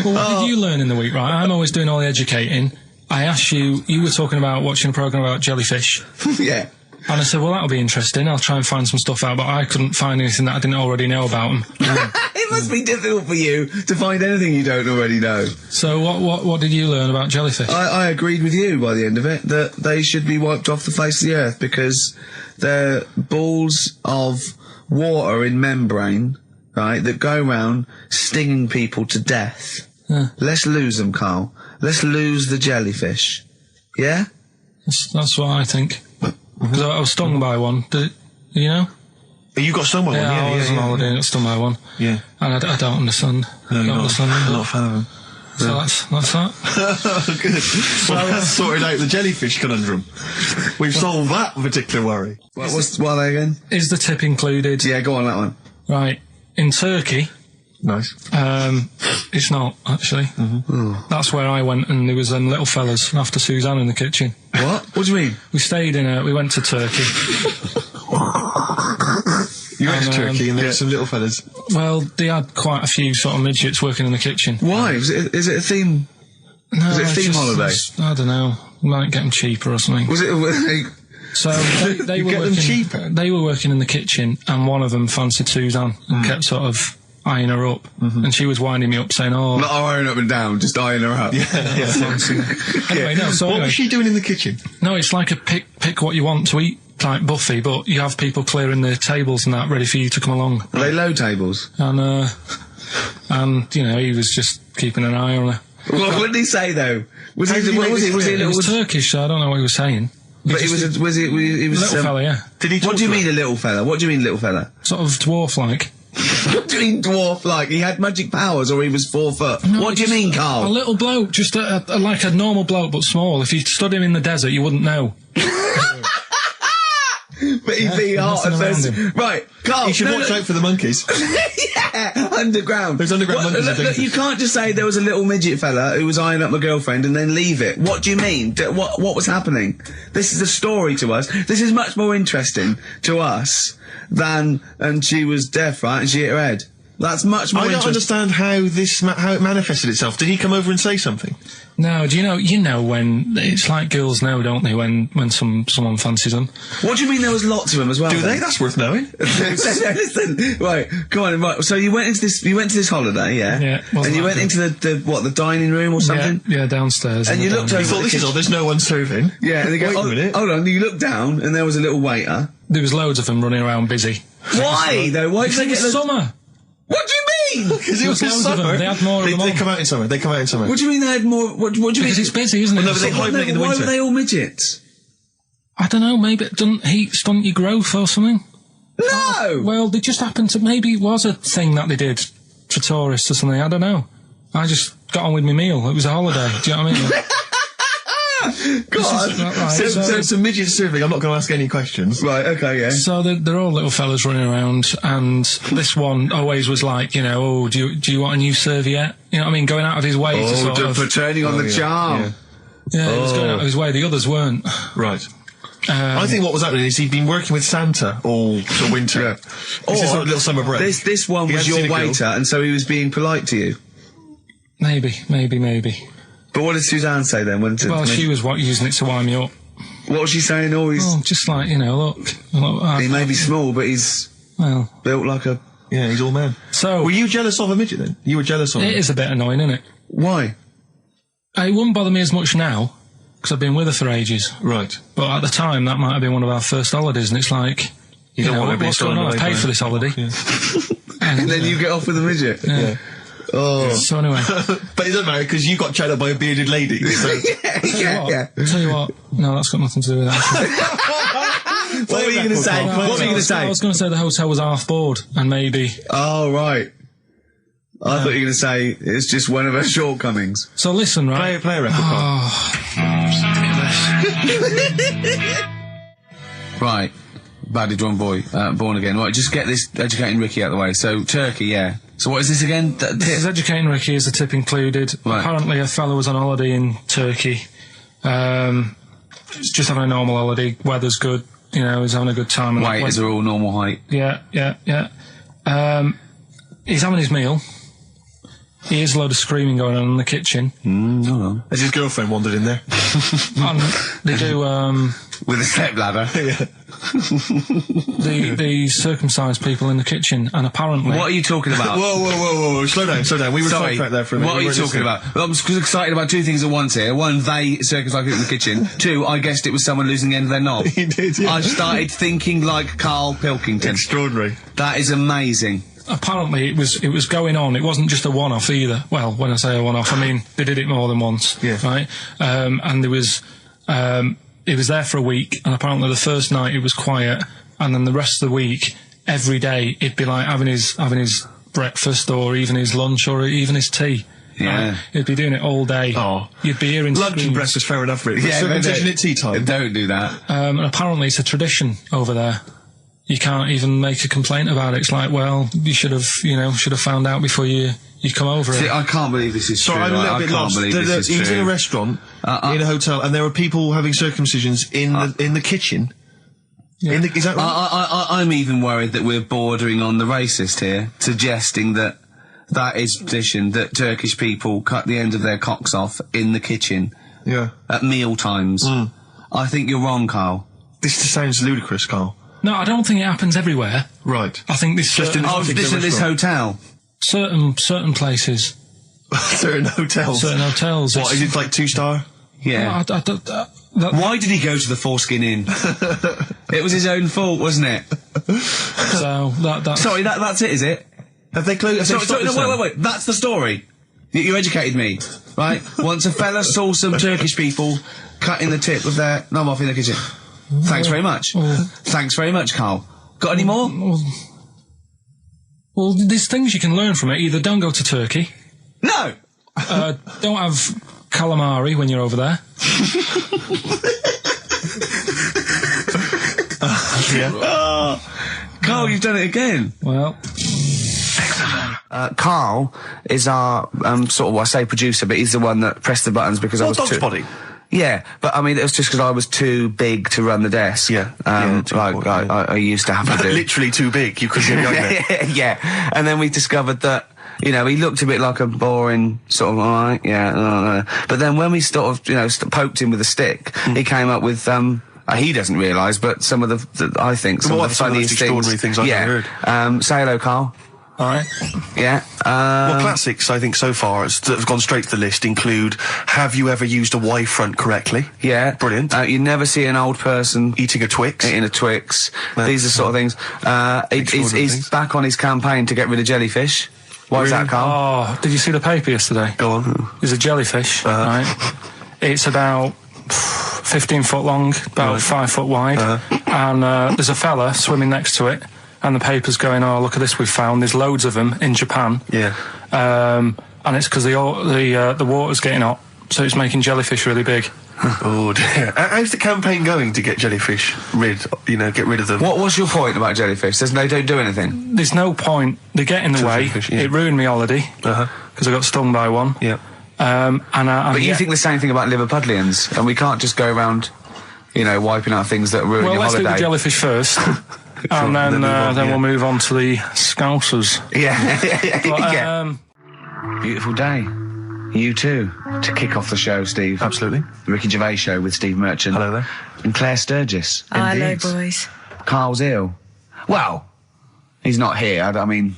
Well, what did you learn in the week, right? I'm always doing all the educating. I asked you were talking about watching a programme about jellyfish. Yeah. And I said, well, that'll be interesting. I'll try and find some stuff out, but I couldn't find anything that I didn't already know about them. It must be difficult for you to find anything you don't already know. So what did you learn about jellyfish? I agreed with you by the end of it that they should be wiped off the face of the earth because they're balls of water in membrane, right, that go around stinging people to death. Yeah. Let's lose them, Karl. Let's lose the jellyfish. Yeah? That's what I think. Because I was stung by one. You know? You got stung by one? Yeah, I was on holiday and got stung by one. Yeah. And I don't understand. No, I you're don't understand not. them. I'm not a fan of them. So that's that. Oh, good. Well, that's sorted out the jellyfish conundrum. We've solved that particular worry. What are they again? Is the tip included? Yeah, go on, that one. Right. In Turkey, Nice. it's not, actually. That's where I went, and there was them little fellas after Suzanne in the kitchen. What? What do you mean? We went to Turkey. You went to And, Turkey and there were some little fellas. Well, they had quite a few sort of midgets working in the kitchen. Why? Is it a theme? No, Was it a it's theme holiday? I don't know. Might get them cheaper or something. Was it... So they You were get them working, cheaper? They were working in the kitchen, and one of them fancied Suzanne and kept sort of eyeing her up, and she was winding me up saying, "Oh, Not eyeing up and down, just eyeing her up. fancy." Anyway, no. So What anyway, was she doing in the kitchen? no, it's like a pick what you want to eat type buffet, but you have people clearing the tables and that ready for you to come along. Are they low tables? And you know, he was just keeping an eye on her. What did he say though? Was How he? did he What make was this he? Was he? clear? It was Turkish, so I don't know what he was saying. But he was. He was. Little fella, yeah, Did he talk What do you to her? mean a little fella? What do you mean little fella? sort of dwarf-like. What do you mean dwarf like? He had magic powers or he was 4 foot? No, What do you just mean, A Karl? little bloke, just like a normal bloke, but small. If you stood him in the desert, you wouldn't know. But he'd be hot nothing and around says, him. right, Karl. You should no, watch no, out for the monkeys. Yeah, underground. Those underground monkeys are Look, dangerous. you can't just say there was a little midget fella who was eyeing up my girlfriend and then leave it. What do you mean? What was happening? This is a story to us. This is much more interesting to us than, and she was deaf, right, and she hit her head. That's much more I don't interesting. understand how it manifested itself. Did he come over and say something? No, do you know when it's like girls know, don't they? When someone fancies them. What do you mean there was lots of them as well? Do then? they? That's worth knowing. Listen, right, come on, right. So you went to this holiday, yeah? Yeah, wasn't And you that went good? into the dining room or something? Yeah, downstairs. And in you the looked dining You over room. thought, this is odd, there's no one serving. Yeah, and they go, Wait a minute. hold on, you looked down and there was a little waiter. There was loads of them running around busy. Why, though? Why did Because they it get was the... summer. What do you mean? Because it was in Loads of them. summer. They had more of them They on. come out in summer. They come out in summer. What do you mean they had more... What do you mean? Because it's busy, isn't it? Well, no, but they Summer. hibernate in the Why winter. were they all midgets? I don't know, maybe it doesn't heat stunt your growth or something. No! Well, they just happened to, maybe it was a thing that they did for tourists or something, I don't know. I just got on with my meal. It was a holiday, do you know what I mean? God. Right, So it's a midget surfing. I'm not going to ask any questions. Right, okay, yeah. So they're all little fellas running around, and this one always was like, you know, oh, do you want a new serviette? You know what I mean? Going out of his way to sort of... for turning on the charm. Yeah, he was going out of his way. The others weren't. Right. I think what was happening is he'd been working with Santa all sort of winter. Yeah. This is sort of little summer break. This one He was hadn't seen your a girl. waiter, and so he was being polite to you. Maybe. But what did Suzanne say then? Well, she was using it to wind me up. What was she saying? Oh, he's... Oh, just like, you know, look he may be small, but he's well, built like a... Yeah, he's all man. so Were you jealous of a midget then? You were jealous of it him? is a bit annoying, isn't it? Why? It wouldn't bother me as much now, because I've been with her for ages. Right. But at the time, that might have been one of our first holidays, and it's like, you don't know, want to be what's going on? I stolen away paid by for this holiday. Yeah. And then you get off with a midget? Yeah. Oh. So anyway, But it doesn't matter because you got chatted up by a bearded lady. So. yeah. tell you what, no, that's got nothing to do with that. What were you going to say? What were you going to say? I was going to say the hotel was half board, and maybe. Oh, right. I thought you were going to say it's just one of her shortcomings. So listen, right? Play a record. Right. Badly drawn boy, born again. Right, just get this educating Ricky out of the way. So, Turkey, yeah. So what is this again? This is educating Ricky. Is the tip included? Right. Apparently, a fellow was on holiday in Turkey. He's just having a normal holiday. Weather's good. You know, he's having a good time. And Waiters are all normal height. Yeah. He's having his meal. He hears a load of screaming going on in the kitchen. Hold on. Has his girlfriend wandered in there? And they do, With a step ladder. Yeah. the circumcised people in the kitchen, and apparently... What are you talking about? Whoa. Slow down. We were Sorry, sidetracked there for a minute. what are you talking about? I'm excited about two things at once here. One, they circumcised people in the kitchen. Two, I guessed it was someone losing the end of their knob. He did, yeah. I started thinking like Karl Pilkington. Extraordinary. That is amazing. Apparently it was going on. It wasn't just a one-off either. Well, when I say a one-off, I mean they did it more than once. Yeah. Right? And there was... it was there for a week, and apparently the first night it was quiet, and then the rest of the week, every day, it'd be like having his breakfast, or even his lunch, or even his tea. Yeah. Right? He'd be doing it all day. Oh. You'd be hearing Lunch and screams. breakfast, fair enough, really. Yeah, Circumcision at tea time. Don't do that. And apparently it's a tradition over there. You can't even make a complaint about it. It's like, well, you should have found out before you come over See, it. I can't believe this is Sorry, true. I'm a little I bit can't lost. believe this is He was true. in a restaurant, in a hotel, and there were people having circumcisions in the kitchen. Yeah. Is that right? I'm even worried that we're bordering on the racist here, suggesting that is tradition, that Turkish people cut the end of their cocks off in the kitchen Yeah. at meal times. I think you're wrong, Karl. This just sounds ludicrous, Carl. No, I don't think it happens everywhere. Right. I think this Just in Oh, particular this at this restaurant. hotel. certain places, Certain hotels. certain hotels. What, is it like 2-star? Yeah. Why did he go to the Foreskin Inn? It was his own fault, wasn't it? So that's Sorry, that's it, is it? Have they closed? Sorry, no, wait. That's the story. You educated me, right? Once a fella saw some Turkish people cutting the tip of their knob off in the kitchen. Thanks very much. Thanks very much, Karl. Got any more? Well, there's things you can learn from it. Either don't go to Turkey, No! don't have calamari when you're over there. Karl, you've done it again. Well, Karl is our, sort of, I say producer, but he's the one that pressed the buttons because I was Dog's too... body. Yeah, but I mean, it was just because I was too big to run the desk. Yeah. Too like important, I used to have to do. Literally too big. You couldn't get behind it. Yeah, and then we discovered that, you know, he looked a bit like a boring sort of, alright, yeah, but then when we sort of, you know, poked him with a stick, he came up with, he doesn't realise, but some of the I think, some Well, of the some of the funniest extraordinary things I've ever heard. Say hello, Karl. alright. Yeah. Well, classics, I think, so far, that have gone straight to the list include, have you ever used a Y front correctly? Yeah. Brilliant. You never see an old person Eating a Twix? eating a Twix. That's, These are sort of things. extraordinary He's things. back on his campaign to get rid of jellyfish. Why is that, Karl? Oh, did you see the paper yesterday? Go on. There's a jellyfish, right? It's about 15 foot long, about 5 foot wide, and there's a fella swimming next to it, and the paper's going, "Oh, look at this, we've found there's loads of them in Japan." Yeah. And it's because the water's getting hot, so it's making jellyfish really big. Oh dear. How's the campaign going to get jellyfish get rid of them? What was your point about jellyfish? They don't do anything. There's no point. They get in the way. Jellyfish, yeah. It ruined me holiday because I got stung by one. Yeah. But you think the same thing about Liverpudlians, and we can't just go around, wiping out things that ruin Well, your let's do holiday. the jellyfish first, and then we'll move on to the Scousers. Yeah. But, yeah. Beautiful day. You too. To kick off the show, Steve. Absolutely. The Ricky Gervais Show with Steve Merchant. Hello there. And Claire Sturgis. Hello, Indeed. boys. Carl's ill. Well, he's not here. I mean,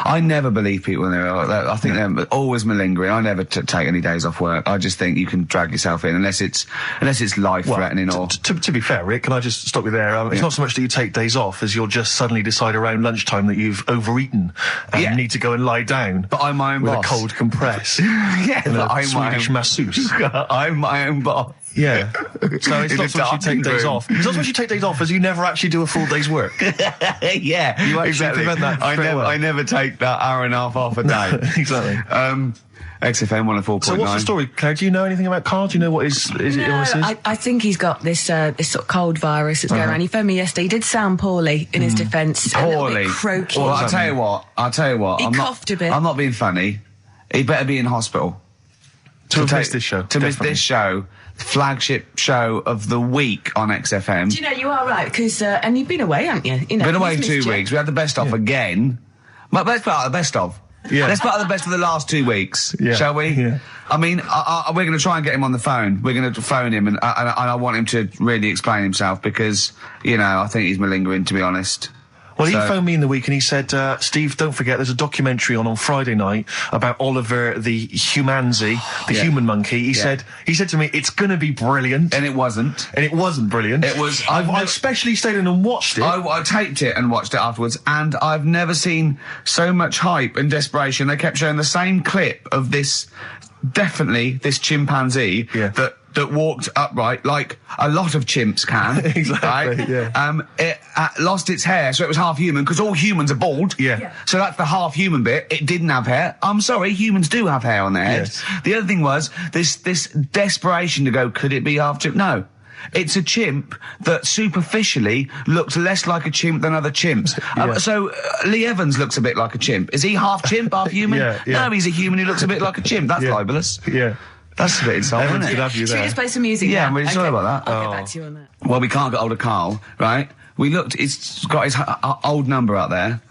I never believe people when they're ill. I think they're always malingering. I never take any days off work. I just think you can drag yourself in unless it's life-threatening or... To be fair, Rick, can I just stop you there? It's not so much that you take days off as you'll just suddenly decide around lunchtime that you've overeaten and need to go and lie down. But I'm my own with boss. a cold compress. Yeah, and but a I'm my Swedish own... masseuse. I'm my own boss. Yeah. So it's In not a so much you take darkened days room. off. It's not so much you take days off as you never actually do a full day's work. Yeah, You actually exactly. prevent that I straight away. never take that hour and a half off a day. Exactly. XFM 104.9. So what's the story, Claire? Do you know anything about Karl? Do you know what his illness is? I think he's got this this sort of cold virus that's going around. He phoned me yesterday. He did sound poorly in his defence. A little Poorly. bit croaky. Well, I'll tell you what. He coughed a bit. I'm not being funny. He better be in hospital. To miss this show. To miss definitely. this show. Flagship show of the week on XFM. Do you know, you are right, because, and you've been away, haven't you? Been away he's 2 missed you. weeks. We had the best of again. But let's put out the best of. Yeah. Let's put out the best of the last 2 weeks, Yeah. shall we? Yeah. I mean, we're going to try and get him on the phone. We're going to phone him, and I want him to really explain himself because, I think he's malingering, to be honest. Well, he So- phoned me in the week and he said, Steve, don't forget, there's a documentary on Friday night about Oliver the humanzi, the human monkey. He said to me, it's going to be brilliant. And it wasn't. And it wasn't brilliant. It was- I especially stayed in and watched it. I taped it and watched it afterwards, and I've never seen so much hype and desperation. They kept showing the same clip of this chimpanzee that walked upright like a lot of chimps can. Exactly, right? yeah. It lost its hair, so it was half human, because all humans are bald. Yeah. So that's the half human bit. It didn't have hair. I'm sorry, humans do have hair on their heads. Yes. The other thing was this desperation to go, could it be half chimp? No. It's a chimp that superficially looked less like a chimp than other chimps. So Lee Evans looks a bit like a chimp. Is he half chimp, half human? Yeah. No, he's a human who looks a bit like a chimp. That's libelous. Yeah. That's a bit insulting, Evans isn't could it? have you Should we there. just play some music Yeah, now? I'm really sorry about that. I'll get back to you on that. Well, we can't get hold of Karl, right? We looked, it's got his old number out there.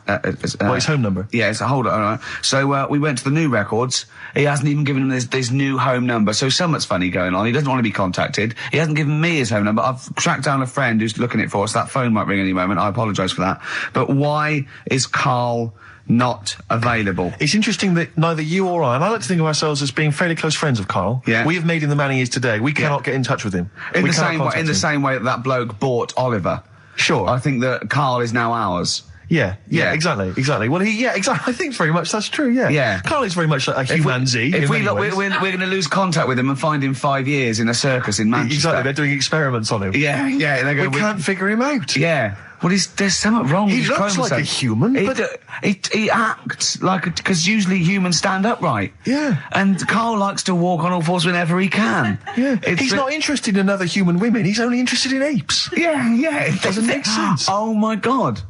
His home number? Yeah, it's a hold on. So we went to the new records. He hasn't even given him this new home number. So something's funny going on. He doesn't want to be contacted. He hasn't given me his home number. I've tracked down a friend who's looking at it for us. That phone might ring any moment. I apologise for that. But why is Karl not available? It's interesting that neither you or I, and I like to think of ourselves as being fairly close friends of Karl. Yeah. We have made him the man he is today. We cannot get in touch with him. In We the cannot same way, contact in the him. same way that bloke bought Oliver. Sure. I think that Karl is now ours. Yeah, Yeah. exactly. Well, exactly. I think very much that's true. Yeah, Yeah. Karl is very much like a humanzi. If in we many look, ways. we're going to lose contact with him and find him 5 years in a circus in Manchester. Exactly, they're doing experiments on him. Yeah. They're We going. can't figure him out. Yeah. Well, there's something wrong with He his looks like chromosome. a human, but- He acts like because usually humans stand upright. Yeah. And Karl likes to walk on all fours whenever he can. Yeah, It's he's not interested in other human women. He's only interested in apes. Yeah. It doesn't make sense. Oh my God.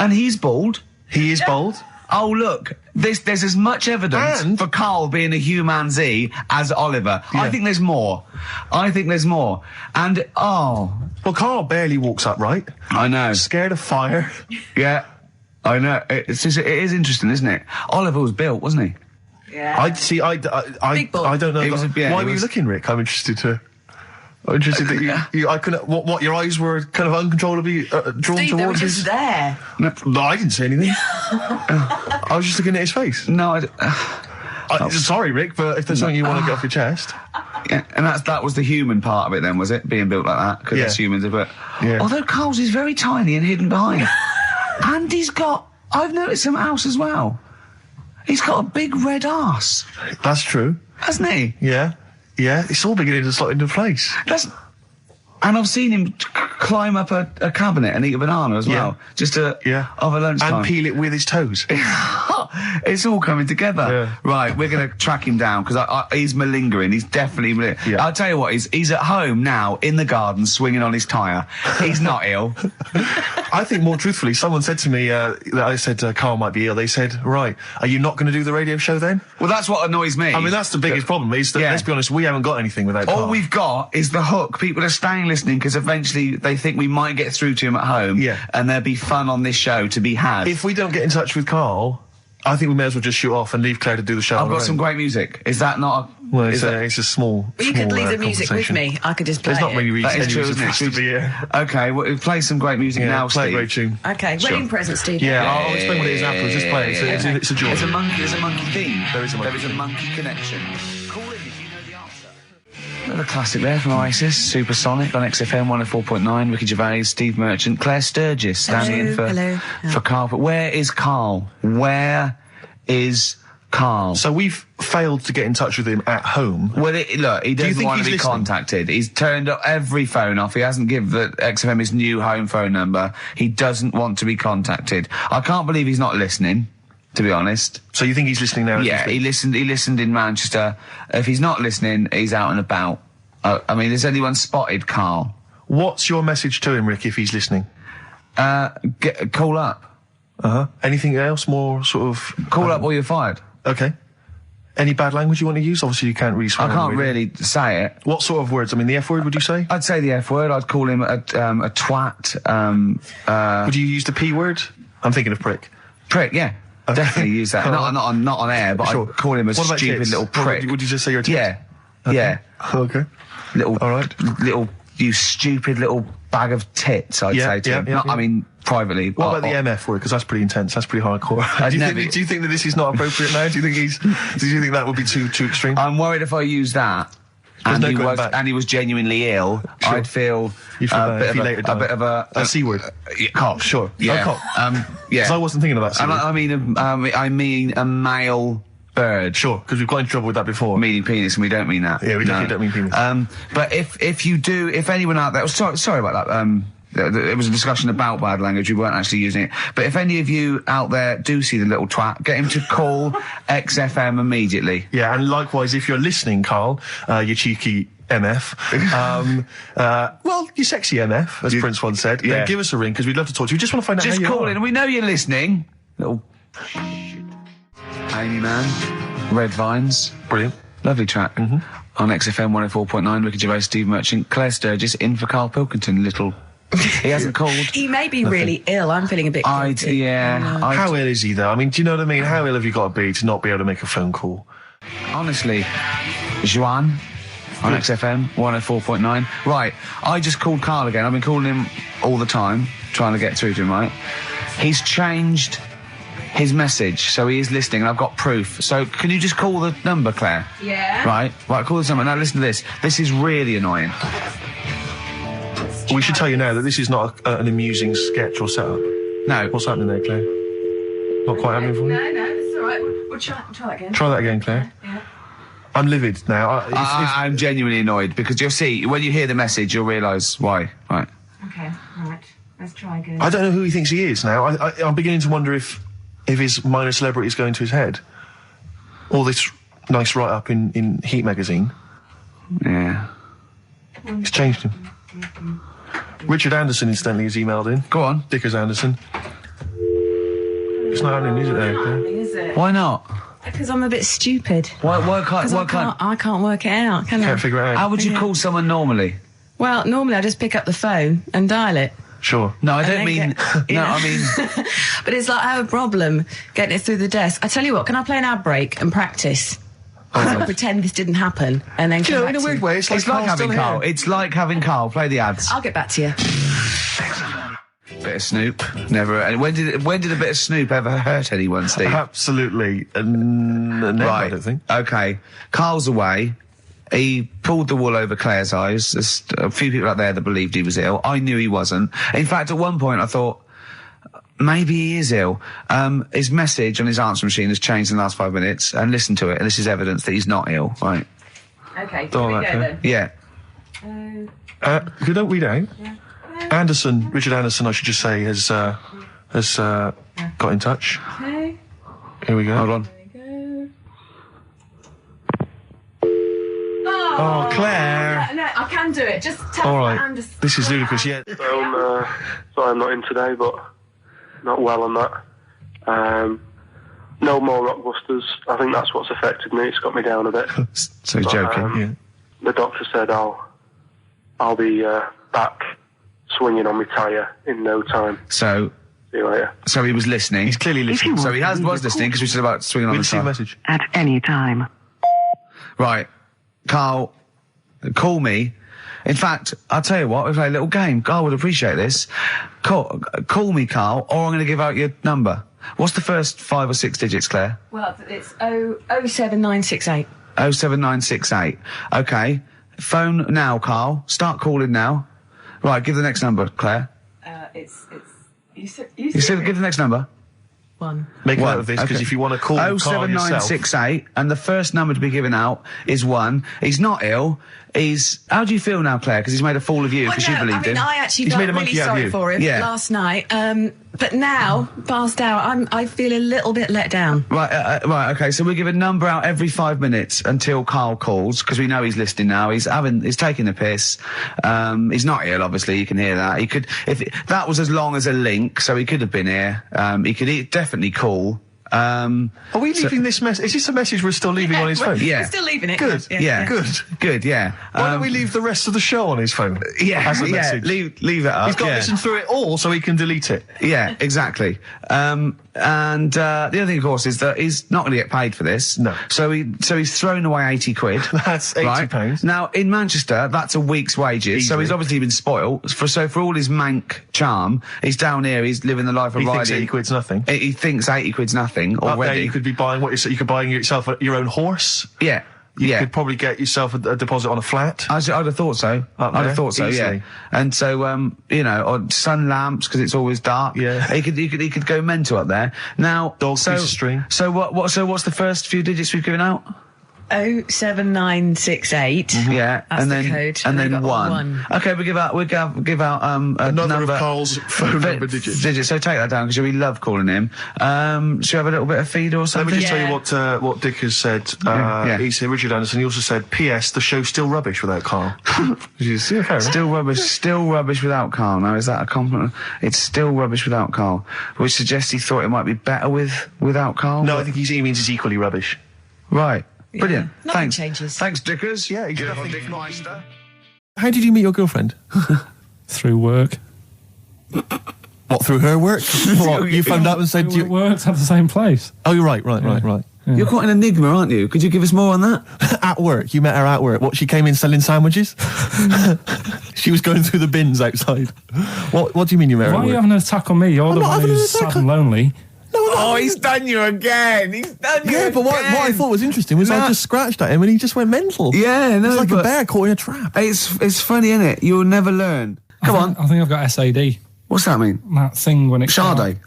And he's bald. He is bold. Oh look, there's as much evidence And- for Karl being a humanzi as Oliver. Yeah. I think there's more. And Well, Karl barely walks upright. I know. Scared of fire. Yeah, I know. It is interesting, isn't it? Oliver was built, wasn't he? Yeah. I see. I Big boy. don't know. It was a- yeah, Why it were you was- looking, Rick? I'm interested that you. I couldn't. What? Your eyes were kind of uncontrollably drawn Steve, they were towards just his. there. No, I didn't say anything. I was just looking at his face. No, Sorry, Rick, but if there's something you want to get off your chest. yeah, and that was the human part of it then, was it? Being built like that, because Yeah. that's humans, but... Yeah. Although Karl's is very tiny and hidden behind. And I've noticed something else as well. He's got a big red arse, That's true. hasn't he? Yeah. Yeah, it's all beginning to slot into place. And I've seen him climb up a cabinet and eat a banana as well. Just over lunchtime. And peel it with his toes. It's all coming together. Yeah. Right, we're going to track him down because he's malingering. He's definitely malingering. Yeah. I'll tell you what, he's at home now in the garden swinging on his tyre. He's not ill. I think more truthfully, someone said to me that I said Karl might be ill. They said, right, are you not going to do the radio show then? Well, that's what annoys me. I mean, that's the biggest problem is that, let's be honest, we haven't got anything without Karl. All we've got is the hook. People are staying listening because eventually they think we might get through to him at home. Yeah. And there'll be fun on this show to be had. If we don't get in touch with Karl, I think we may as well just shoot off and leave Claire to do the show. I've got some great music. Is that not Well, it's a small. Well, you could leave the music with me. I could just play There's not many reasons. That is true, isn't it? Okay, well, play some great music now, play Steve. a great tune. Okay, wedding present, Steve. Yeah, I'll explain what it is afterwards. Just play it. It's a joy. There's a monkey theme. There is a monkey. There is a monkey connection. Call in if you know the answer. Another classic there from Oasis, Supersonic on XFM 104.9. Ricky Gervais, Steve Merchant, Claire Sturgis standing in for Karl. But where is Karl? Where is Karl? So we've failed to get in touch with him at home. Well, look, he doesn't want to be contacted. He's turned every phone off. He hasn't given the XFM his new home phone number. He doesn't want to be contacted. I can't believe he's not listening, to be honest. So you think he's listening now? Yeah, he listened in Manchester. If he's not listening, he's out and about. I mean, has anyone spotted Karl? What's your message to him, Rick, if he's listening? Call up. Anything else more sort of... Call up or you're fired. Okay. Any bad language you want to use? Obviously, you can't really swear. I can't really say it. What sort of words? I mean, the F word, would you say? I'd say the F word. I'd call him a twat. Would you use the P word? I'm thinking of prick. Prick, yeah. Definitely use that. not on air, but Sure. I'd call him a What about stupid tits? little prick. Would you just say you're a tit? Yeah. Okay. Yeah. Okay. All right. You stupid little bag of tits, I'd say to him. I mean, privately. What about the MF word? Because that's pretty intense. That's pretty hardcore. Do you think that this is not appropriate now? Do you think that would be too extreme? I'm worried if I use that and he was genuinely ill, Sure. I'd feel a bit of a C word. Cock, sure. Yeah. Cock. Yeah. Because I wasn't thinking of that. And I mean a male bird. Sure, because we've got into trouble with that before. Meaning penis, and we don't mean that. Yeah, we definitely don't mean penis. But if anyone out there, sorry about that. There was a discussion about bad language. We weren't actually using it. But if any of you out there do see the little twat, get him to call XFM immediately. Yeah, and likewise, if you're listening, Karl, you cheeky MF, well, you sexy MF, as Prince once said, then give us a ring, because we'd love to talk to you. We just want to find out how you are. Just call in, and we know you're listening. Little Amy Mann, Red Vines. Brilliant. Lovely track. On XFM 104.9, Ricky Gervais, Steve Merchant, Claire Sturgis, in for Karl Pilkington, little... He hasn't called. He may be really ill. I'm feeling a bit guilty. How ill is he, though? I mean, do you know what I mean? How ill have you got to be to not be able to make a phone call? Honestly, Juan on XFM 104.9. Right, I just called Karl again. I've been calling him all the time, trying to get through to him, right? He's changed his message, so he is listening, and I've got proof. So can you just call the number, Claire? Yeah. Right, call this number. Now listen to this. This is really annoying. We should tell you now that this is not an amusing sketch or setup. No. What's happening there, Claire? Not quite happening for you? No, it's all right. We'll try that again. Try that again, Claire. Yeah. I'm livid now. I'm genuinely annoyed, because you'll see, when you hear the message, you'll realise why. Right. Okay, right. Let's try again. I don't know who he thinks he is now. I'm beginning to wonder if his minor celebrity is going to his head. All this nice write-up in Heat magazine. Yeah. It's changed him. Richard Anderson, incidentally, has emailed in. Go on. Dickers Anderson. It's not happening, is it, there? Is it? Why not? Because I'm a bit stupid. Why I can't work it out, can I? Can't figure it out. How would you call someone normally? Well, normally I just pick up the phone and dial it. Sure. No, I don't mean... I mean... But it's like I have a problem getting it through the desk. I tell you what, can I play an ad break and practice? I'll pretend this didn't happen and then come back in a weird way, it's like having Karl. Here. It's like having Karl. Play the ads. I'll get back to you. Bit of Snoop. Never... And when did a bit of Snoop ever hurt anyone, Steve? Absolutely. Never, right. I don't think. Okay. Karl's away. He pulled the wool over Claire's eyes. There's a few people out there that believed he was ill. I knew he wasn't. In fact, at one point I thought, maybe he is ill. His message on his answer machine has changed in the last 5 minutes, and listen to it, and this is evidence that he's not ill, right? Okay, Oh, here we okay. go then. Yeah. If you don't read out, Richard Anderson, I should just say, has got in touch. Okay. Here we go. Hold on. There we go. Oh, Claire. No, I can do it. Just tell All me right. Anderson. This is ludicrous, yeah. Sorry I'm not in today, but not well on that. No more Rockbusters. I think that's what's affected me. It's got me down a bit. So he's joking. Yeah. The doctor said I'll be back swinging on my tyre in no time. So See you later. he was listening. He's clearly listening. So he was listening because we said about swinging on We'll the see a side. message. At any time. Right. Carl, call me. In fact, I'll tell you what, we'll play a little game. Carl would appreciate this. Call me, Carl, or I'm going to give out your number. What's the first 5 or 6 digits, Claire? Well, it's 07968. 07968. Okay. Phone now, Carl. Start calling now. Right, give the next number, Claire. You said You said give the next number. 1. Make a One. note of this, because Okay. if you want to call Carl yourself... 07968, and the first number to be given out is 1. He's not ill. How do you feel now, Claire? Because he's made a fool of you, because you believed him. I actually He's felt made a really monkey out of sorry you. for him Yeah. last night. But now, passed out, I feel a little bit let down. Right, okay, so we give a number out every 5 minutes until Carl calls, because we know he's listening now. He's taking the piss. He's not ill, obviously, you can hear that. That was as long as a link, so he could have been here. He could definitely call. Are we leaving this message? Is this a message we're still leaving on his phone? Yeah. We're still leaving it. Good. Yeah. Good, yeah. Why don't we leave the rest of the show on his phone? As a message? Leave it up. He's got to yeah. listen through it all so he can delete it. Yeah, exactly. And the other thing, of course, is that he's not going to get paid for this. No. So he's thrown away 80 quid. That's 80 right? pounds. Now, in Manchester, that's a week's wages. So Easily. he's obviously been spoilt. For all his mank charm, he's down here, he's living the life of He riding. thinks 80 quid's nothing. He thinks 80 quid's nothing Up there, already. you could be buying you could buy yourself your own horse. Yeah. You yeah. could probably get yourself a deposit on a flat. I'd have thought so. Up I'd have there, thought so, easily. yeah. And so, or sun lamps because it's always dark. Yeah. He could go mental up there. Now, Dog piece of string. So what's the first few digits we've given out? 07968. Yeah, That's and the then code. and then we've got 1. Okay, we give out a Another number of Carl's phone number digits. So take that down because we love calling him. Should we have a little bit of feed or Let something? me just Yeah. tell you what Dick has said. Yeah. He said, Richard Anderson, he also said, P.S. the show's still rubbish without Carl. Which is, yeah, fair enough. Still rubbish without Karl. Now, is that a compliment? It's still rubbish without Karl, which suggests he thought it might be better without Karl. No, I think he means it's equally rubbish. Right. Brilliant. Nothing Thanks. changes. Thanks, Dickers. Yeah, he's Good nothing- old Dick Meister. How did you meet your girlfriend? Through work. What, through her work? What, you phoned up and said We worked at the same place. Oh, you're right. You're quite an enigma, aren't you? Could you give us more on that? At work, you met her at work. What, she came in selling sandwiches? She was going through the bins outside. What do you mean you met her Why at are you work? having an attack on me? You're the not one having an who's attack sad and on- lonely. Oh, he's done you again. He's done you Yeah, but what I thought was interesting was I No. just scratched at him and he just went mental. Yeah, no, It's like a but bear caught in a trap. It's funny, isn't it? You'll never learn. Come on. I think I've got SAD. What's that mean? That thing when it's Sade.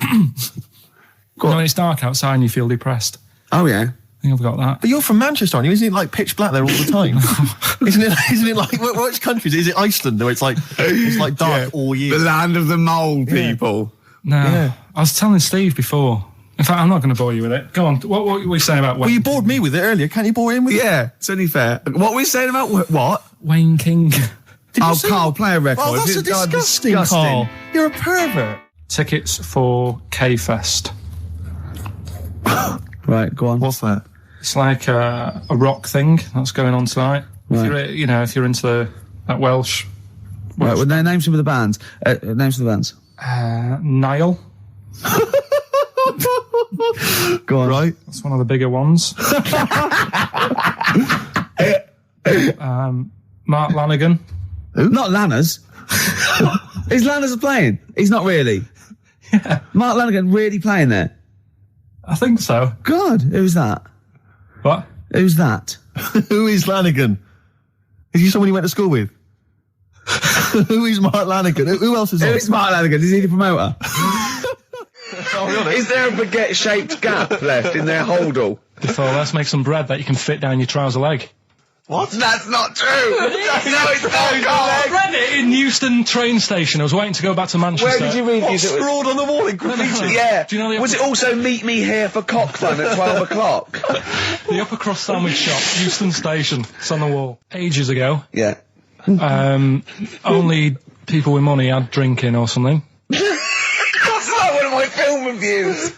Go on. When it's dark outside and you feel depressed. Oh yeah. I think I've got that. But you're from Manchester, aren't you? Isn't it like pitch black there all the time? Isn't it like which countries? Is it Iceland where it's like dark all year? The land of the mole people. No. Yeah. I was telling Steve before. In fact, I'm not going to bore you with it. Go on. What were we saying about Well, you bored me with it earlier. Can't you bore him with it? Yeah, it's only fair. What were we saying about what? Wayne King? Did you Oh, say- Carl, play a record. Oh, that's a God, disgusting, Carl. You're a pervert. Tickets for K-Fest. Right, go on. What's that? It's like a rock thing that's going on tonight. Right. If you're into that Welsh. Right, well, name some of the bands. Names of the bands. Niall. Go on. Right. That's one of the bigger ones. Mark Lanigan. Who? Not Lanners. Is Lanners playing? He's not really. Yeah. Mark Lanigan really playing there? I think so. God, who's that? What? Who's that? Who is Lanigan? Is he someone you went to school with? Who is Mark Lanigan? Who else is on? Who's Mark Lanigan? Is he the promoter? Is there a baguette-shaped gap left in their holdall? So let's make some bread that you can fit down your trouser leg. What? That's not true! No, it's not, I Karl! read it in Euston train station. I was waiting to go back to Manchester. Where did you read What, these? scrawled on the wall in graffiti? Yeah. Do you know the Was it also meet me here for cock fun at 12 o'clock? The upper crust sandwich shop, Euston station. It's on the wall. Ages ago. Yeah. Only people with money had drinking or something. That's like one of my film reviews.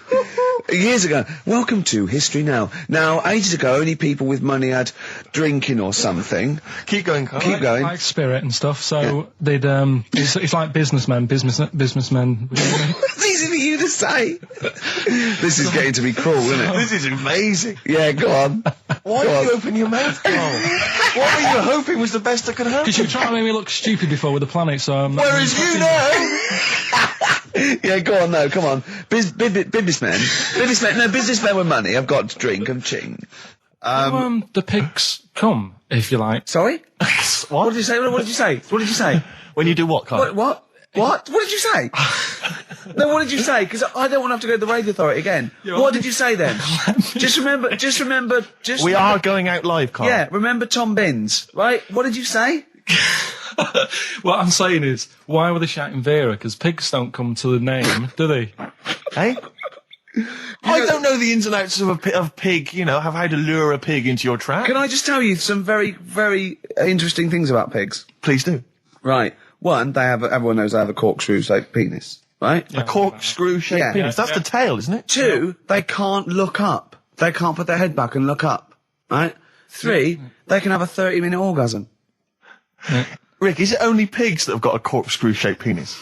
Years ago. Welcome to History Now. Now, ages ago, only people with money had drinking or something. Keep going, Karl. Keep going. Like spirit and stuff. So they'd it's like businessmen. It's easy for you to say. This is getting to be cruel, isn't it? This is amazing. Yeah, go on. Why did you open your mouth, Karl? What were you hoping was the best that could happen? Because you were trying to make me look stupid before with the planet, so I'm not Whereas you know... Yeah, go on, no, come on. Businessmen. Businessmen with money. I've got to drink and ching. the pigs come, if you like. Sorry? What did you say? What did you say? What did you say? When you do what, Karl? What? What did you say? No, what did you say? Because I don't want to have to go to the radio authority again. What did you say then? Just remember. We are going out live, Karl. Yeah, remember Tom Binns, right? What did you say? What I'm saying is, why were they shouting Vera? Because pigs don't come to the name, do they? Hey? I don't know the ins and outs of pig, you know, how to lure a pig into your trap. Can I just tell you some very, very interesting things about pigs? Please do. Right. One, everyone knows they have a corkscrew-shaped penis, right? A corkscrew-shaped Yeah. penis. That's the tail, isn't it? Two, they can't look up. They can't put their head back and look up, right? Three, they can have a 30-minute orgasm. Rick, is it only pigs that have got a corkscrew-shaped penis?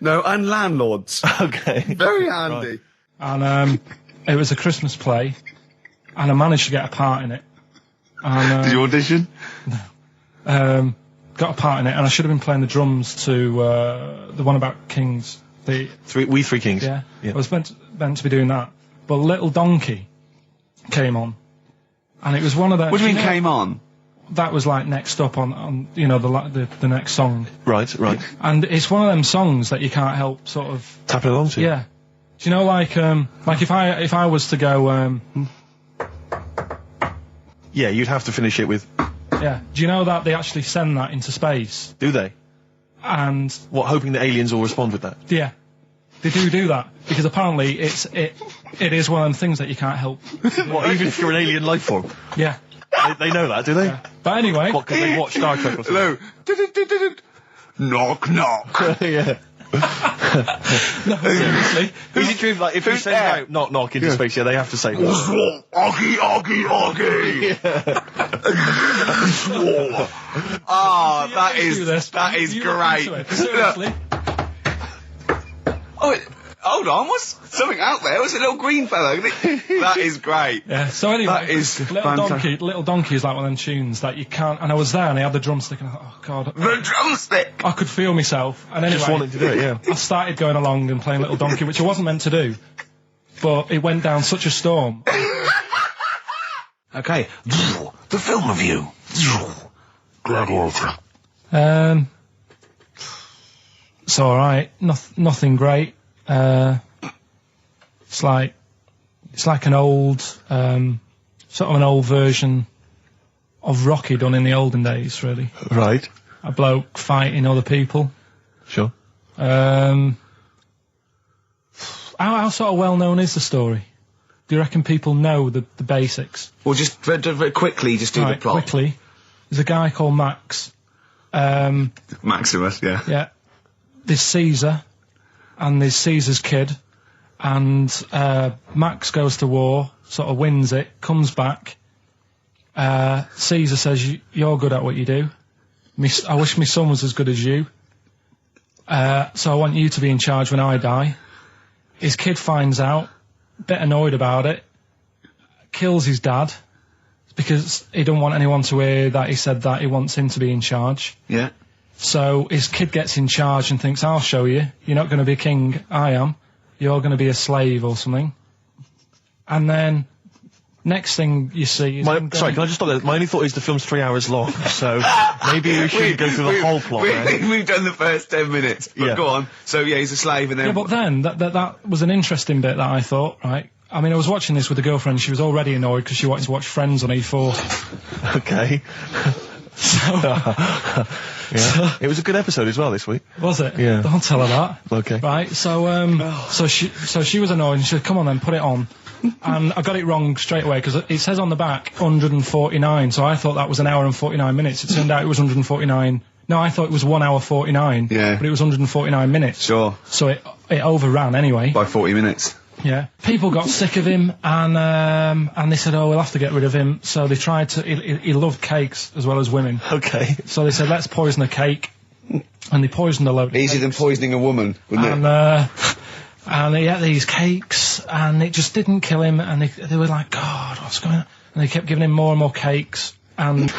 No, and landlords. Okay. Very handy. And it was a Christmas play, and I managed to get a part in it. And, Did you audition? got a part in it, and I should have been playing the drums to the one about kings. We Three Kings. I was meant to be doing that, but Little Donkey came on, and it was one of the. What do you mean came on? That was like next up on you know the next song, Right. and it's one of them songs that you can't help sort of Tap it along to. yeah. Do you know like if I was to go Yeah, you'd have to finish it with... yeah. Do you know that they actually send that into space? Do they? And What, hoping that aliens will respond with that? yeah, they do that because apparently it is one of them things that you can't help. What, even if you're an alien life form? Yeah. They know that, do they? But anyway, What, because they watch Star Trek or something? Hello. Knock, knock. Yeah. no, seriously. Is it true, like, if you send out knock knock into space, yeah, they have to say... Oggy, oggy. Ah, that is You great. look into it. Seriously. Oh, hold on, what's something out there? Was it a little green fellow? That is great. Yeah, so anyway, That is Little Donkey is like one of them tunes that you can't, and I was there and I had the drumstick and I thought, oh god. The drumstick! I could feel myself, and anyway, Just wanted to do it, yeah. I started going along and playing Little Donkey, which I wasn't meant to do, but it went down such a storm. Okay, the film review. Gladiator. It's alright, nothing great. It's like an old, sort of an old version of Rocky done in the olden days, really. Right. A bloke fighting other people. Sure. How sort of well known is the story? Do you reckon people know the basics? Well, just very quickly, just do the plot. Quickly. There's a guy called Max. Maximus, yeah. Yeah. There's Caesar, and there's Caesar's kid, and Max goes to war, sort of wins it, comes back. Caesar says, "You're good at what you do. I wish my son was as good as you. So I want you to be in charge when I die." His kid finds out, a bit annoyed about it, kills his dad, because he don't want anyone to hear that he said that he wants him to be in charge. Yeah. So his kid gets in charge and thinks, I'll show you. You're not going to be king, I am. You're going to be a slave or something. And then, next thing you see is... Sorry, can I just stop there? My only thought is the film's 3 hours long, so maybe we shouldn't go through the whole plot, right? We've done the first 10 minutes, but Yeah. go on. So, yeah, he's a slave and then... Yeah, but then, that was an interesting bit that I thought, right? I mean, I was watching this with a girlfriend. She was already annoyed because she wanted to watch Friends on E4. Okay. Yeah. It was a good episode as well this week. Was it? Yeah. Don't tell her that. Okay. Right. So she was annoyed and she said, "Come on then, put it on." And I got it wrong straight away because it says on the back 149. So I thought that was an hour and 49 minutes. It turned out it was 149. No, I thought it was 1 hour 49. Yeah. But it was 149 minutes. Sure. So it overran anyway. By 40 minutes. Yeah. People got sick of him and they said, "Oh, we'll have to get rid of him." So they tried to. He loved cakes as well as women. Okay. So they said, "Let's poison a cake," and they poisoned a load. Of Easier than cakes. poisoning a woman, wouldn't it? And he ate these cakes, and it just didn't kill him. And they were like, "God, what's going on?" And they kept giving him more and more cakes, and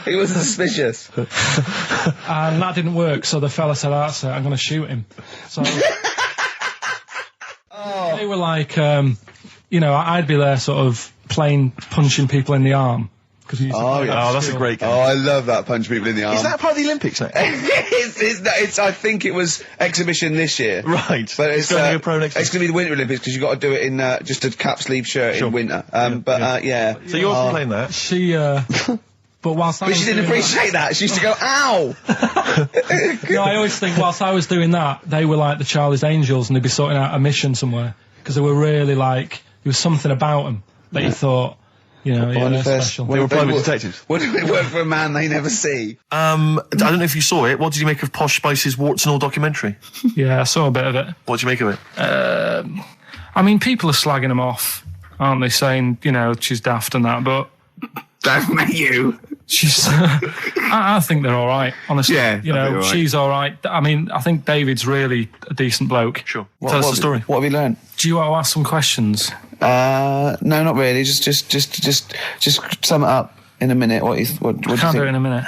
He was suspicious. and that didn't work. So the fella said, "That's it. I'm going to shoot him." So they were like, I'd be there, sort of punching people in the arm. Oh, yeah. Oh, that's a great game. Oh, I love that. Punch people in the arm. Is that part of the Olympics now? it's I think it was exhibition this year. Right. But It's going to be a pro next year. It's going to be the Winter Olympics because you've got to do it in just a cap sleeve shirt Sure. in winter. Yeah. So you're playing that? She, but whilst I But was she didn't doing appreciate that. She used to go, ow! No, I always think whilst I was doing that, they were like the Charlie's Angels and they'd be sorting out a mission somewhere. Because they were really like, there was something about them that you thought, they're special. They were private detectives. What if it work for a man they never see? I don't know if you saw it. What did you make of Posh Spice's Warts and All documentary? Yeah, I saw a bit of it. What did you make of it? I mean, people are slagging them off, aren't they? Saying, she's daft and that, but Don't you? she's, I think they're alright, honestly. Yeah, I think they're all right. She's alright. I mean, I think David's really a decent bloke. Sure. Tell us the story. What have you learned? Do you want to ask some questions? No, not really. Just sum it up in a minute. What do you Can't do it think? in a minute.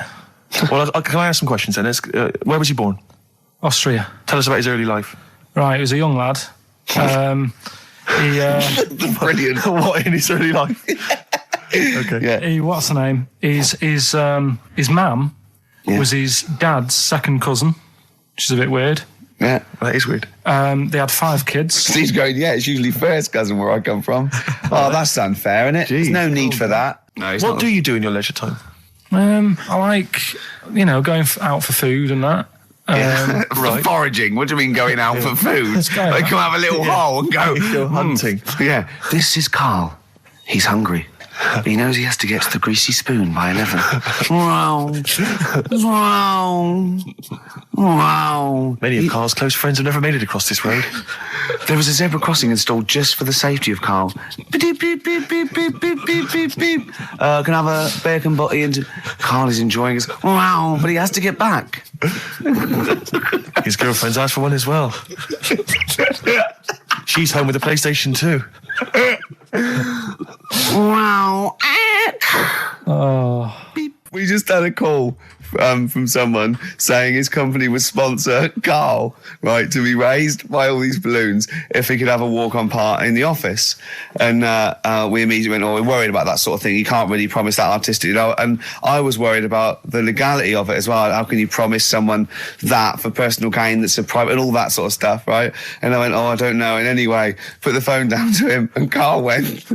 Well, can I ask some questions then? Where was he born? Austria. Tell us about his early life. Right, he was a young lad. Brilliant. What in his early life? Okay. Yeah. What's the name? His mum was his dad's second cousin, which is a bit weird. Yeah. That is weird. They had 5 kids. Steve's going, yeah, it's usually first cousin where I come from. Oh, that's unfair, isn't it? There's no need for that. No, he's What not. do you do in your leisure time? I like, going out for food and that. For foraging. What do you mean going out for food? Let's go. They come have a little hole and go Go hunting. Yeah. This is Karl. He's hungry. He knows he has to get to the greasy spoon by 11. Wow. Wow. Wow. Many of Carl's close friends have never made it across this road. There was a zebra crossing installed just for the safety of Karl. Beep, beep, beep, beep, beep, beep, beep, beep, beep. Can I have a bacon butty? And Karl is enjoying his wow, but he has to get back. His girlfriend's asked for one as well. She's home with a PlayStation 2. Wow. We just had a call from someone saying his company would sponsor Karl, right, to be raised by all these balloons if he could have a walk-on part in the office. And we immediately went, we're worried about that sort of thing. You can't really promise that artistic, And I was worried about the legality of it as well. How can you promise someone that for personal gain that's a private and all that sort of stuff, right? And I went, I don't know. And anyway, put the phone down to him and Karl went...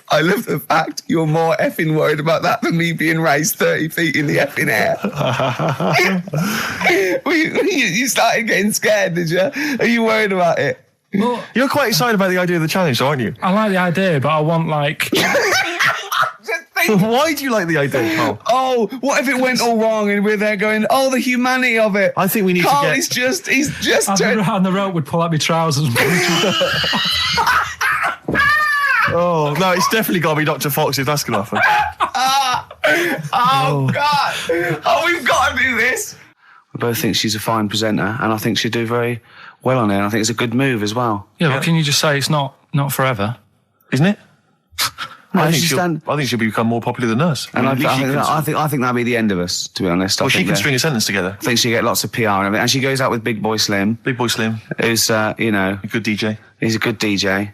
I love the fact you're more effing worried about that than me being raised 30 feet in the effing air. You started getting scared, did you? Are you worried about it? Well, You're quite excited about the idea of the challenge, aren't you? I like the idea, but I want like... Why do you like the idea, Carl? Oh, what if it went all wrong and we're there going, the humanity of it. I think we need Karl to get... is just, he's just and the rope would pull out my trousers. Oh, no, it's definitely got to be Dr. Fox if that's going to happen. God. Oh, we've got to do this. I both think she's a fine presenter, and I think she'd do very well on it. And I think it's a good move as well. Yeah, but can you just say it's not forever? Isn't it? No, I think she's she'll done- become more popular than us. And at least she can- I think that'd be the end of us, to be honest. Well, she think can that- string a sentence together. I think she'll get lots of PR and everything. And she goes out with Big Boy Slim, Big Boy Slim, who's, a good DJ. he's a good DJ.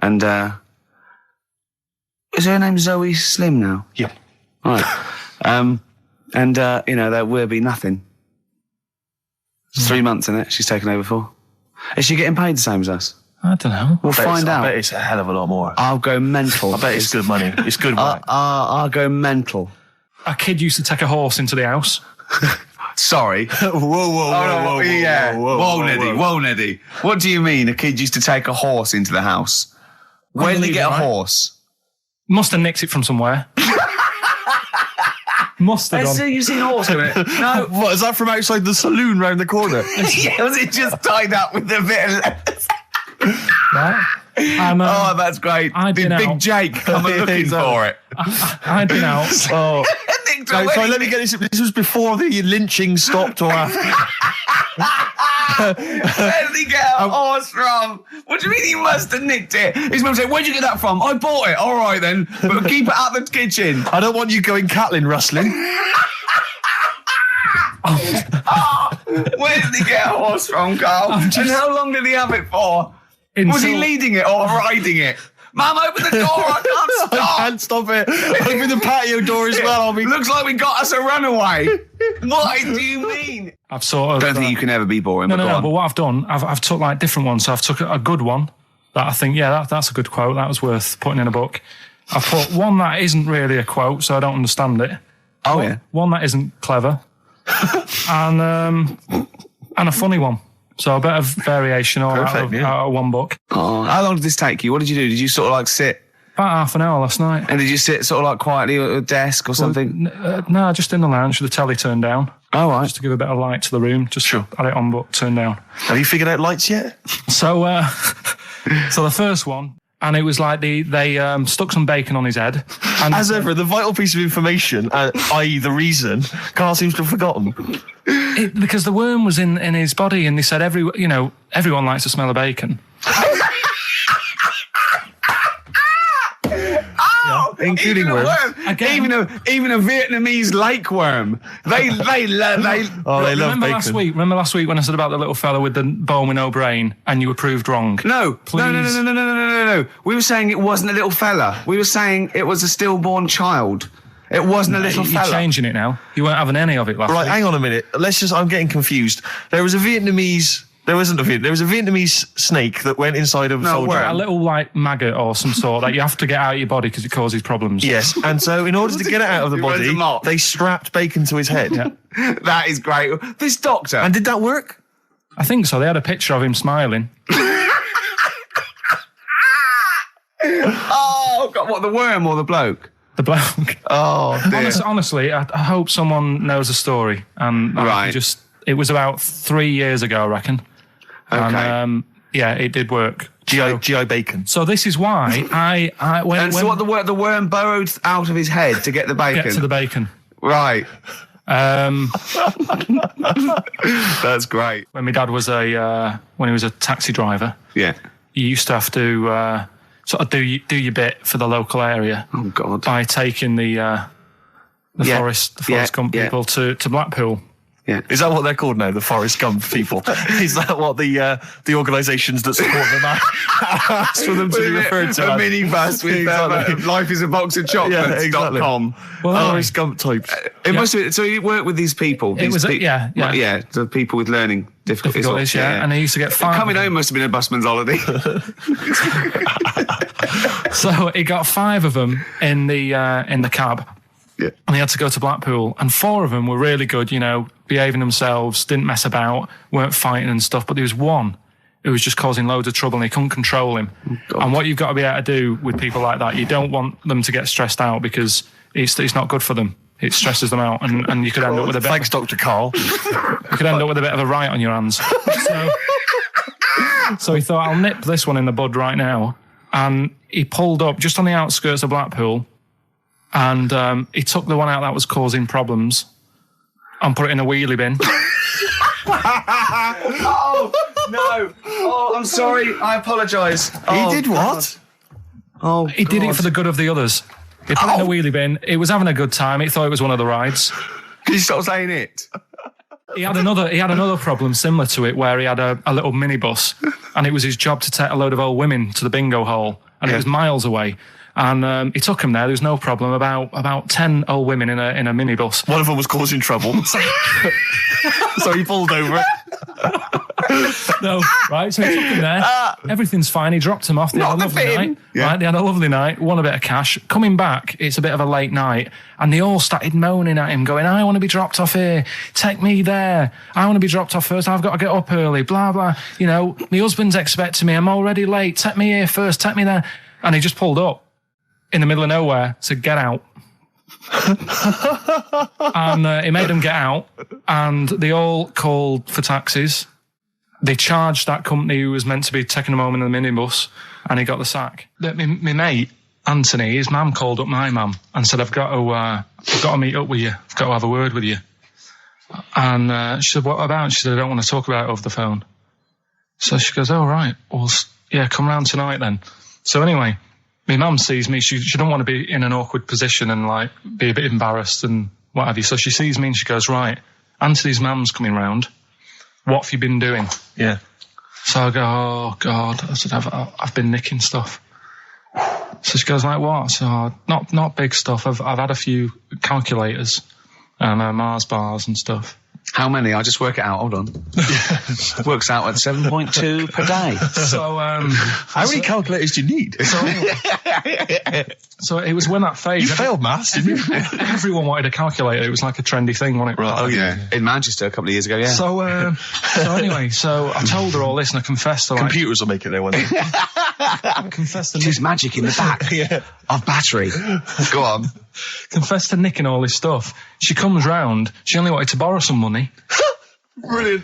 And, is her name Zoe Slim now? Yeah. Right. There will be nothing. It's 3 months in it she's taken over for. Is she getting paid the same as us? I don't know. We'll find I out. bet it's a hell of a lot more. I'll go mental. I bet it's good money. It's good money. I'll go mental. A kid used to take a horse into the house. Sorry. whoa, Yeah. whoa, Neddy. What do you mean a kid used to take a horse into the house? Where did he get a horse? Must have nicked it from somewhere. Must have done. You've seen a horse in it? No. What, is that from outside the saloon round the corner? Yeah, was it just tied up with a bit of lettuce? Right? And, Oh, that's great. I'd Big been out. Jake coming looking for it. I'd been out. Oh. No, sorry, let me get this. This was before the lynching stopped or after? Where did he get a horse from? What do you mean he must have nicked it? His mum said, where'd you get that from? I bought it. All right then, but keep it out the kitchen. I don't want you going cattling rustling. Where did he get a horse from, Carl? And how long did he have it for? Was he leading it or riding it? Mum, open the door, I can't stop. I can't stop it. Open the patio door as well. Looks like we got us a runaway. What do you mean? I've sort of. Don't think you can ever be boring. No, but no, go no. on. But what I've done, I've took like different ones. So I've took a good one that I think, that's a good quote. That was worth putting in a book. I've put one that isn't really a quote, so I don't understand it. Oh yeah. One that isn't clever, and a funny one. So a bit of variation all out of one book. Oh, how long did this take you? What did you do? Did you sort of like sit? About half an hour last night. And did you sit sort of like quietly at a desk or something? No, just in the lounge with the telly turned down. Oh, right. Just to give a bit of light to the room. Just had it on, but turned down. Have you figured out lights yet? So, so the first one, and it was like they stuck some bacon on his head. And As ever, the vital piece of information, i.e. the reason, Karl seems to have forgotten. because the worm was in his body, and they said everyone likes the smell of bacon. Including worms. Again. Even a Vietnamese lake worm. They love Remember bacon. last week when I said about the little fella with the bone with no brain, and you were proved wrong? No. Please. No. We were saying it wasn't a little fella. We were saying it was a stillborn child. It wasn't a little You're fella. changing it now. You weren't having any of it last Right, week. hang on a minute. I'm getting confused. There was a Vietnamese snake that went inside of a soldier. worm. A little like maggot or some sort that you have to get out of your body because it causes problems. Yes, and so in order to get it out of the He runs body, amok. they strapped bacon to his head. Yeah. That is great. This doctor. And did that work? I think so. They had a picture of him smiling. Oh, God, what, the worm or the bloke? The bloke. Oh, dear. Honestly, I hope someone knows the story. And Right. it was about 3 years ago, I reckon. Okay. And it did work. GI bacon. So this is why I when And so what, the worm burrowed out of his head to get the bacon? get to the bacon. Right. That's great. When my dad was when he was a taxi driver, Yeah. you used to have to sort of do your bit for the local area Oh, God. by taking the Forest Gump people to Blackpool. Yeah. Is that what they're called now? The Forrest Gump people? Is that what the organisations that support them asked for them to be referred to? A minibus with Exactly. life is a box of chocolates. exactly. .com. Well, Forrest Gump types. It must have been, so you work with these people. It was these yeah. the people with learning difficulties. And he used to get five. Coming home must have been a busman's holiday. So he got 5 of them in the cab. Yeah. And he had to go to Blackpool, and 4 of them were really good, behaving themselves, didn't mess about, weren't fighting and stuff. But there was one who was just causing loads of trouble, and he couldn't control him. Oh, and what you've got to be able to do with people like that, you don't want them to get stressed out because it's not good for them. It stresses them out, and you could end up with a bit. Thanks, Dr. Karl. You could end up with a bit of a riot on your hands. So he thought, I'll nip this one in the bud right now, and he pulled up just on the outskirts of Blackpool. And he took the one out that was causing problems and put it in a wheelie bin. Oh, no. Oh, I'm sorry. I apologise. He did what? Oh, He did it for the good of the others. He put it in a wheelie bin. He was having a good time. He thought it was one of the rides. Can you stop saying it? He had another problem similar to it where he had a little minibus, and it was his job to take a load of old women to the bingo hall, and it was miles away. And he took him there. There was no problem. About 10 old women in a minibus. One of them was causing trouble. So he pulled over it. No, right, so he took him there. Everything's fine. He dropped him off. They had a lovely night. Yeah. Right, they had a lovely night, won a bit of cash. Coming back, it's a bit of a late night, and they all started moaning at him, going, I want to be dropped off here. Take me there. I want to be dropped off first. I've got to get up early, blah, blah. You know, my husband's expecting me. I'm already late. Take me here first. Take me there. And he just pulled up in the middle of nowhere, said, get out. And he made them get out, and they all called for taxis. They charged that company who was meant to be taking him home in the minibus, and he got the sack. My mate, Anthony, his mum called up my mum and said, I've got to meet up with you. I've got to have a word with you. And she said, what about? She said, I don't want to talk about it over the phone. So she goes, oh, right. Well, yeah, come round tonight then. So anyway, my mum sees me. She don't want to be in an awkward position and, like, be a bit embarrassed and what have you. So she sees me and she goes, right, Anthony's mum's coming round. What have you been doing? Yeah. So I go, oh, God. I said, I've been nicking stuff. So she goes, like, what? So, not big stuff. I've had a few calculators and Mars bars and stuff. How many? I'll just work it out. Hold on. Works out at 7.2 per day. So, how many calculators do you need? So it was when that phase. You failed maths, didn't you? Everyone wanted a calculator. It was like a trendy thing, wasn't it? Right. Oh, yeah. In Manchester a couple of years ago, yeah. So anyway, so I told her all this and I confessed to, like, Computers will make it there one day. I confessed to There's magic in the back of battery. Go on. confessed to nicking all this stuff. She comes round. She only wanted to borrow some money. Brilliant.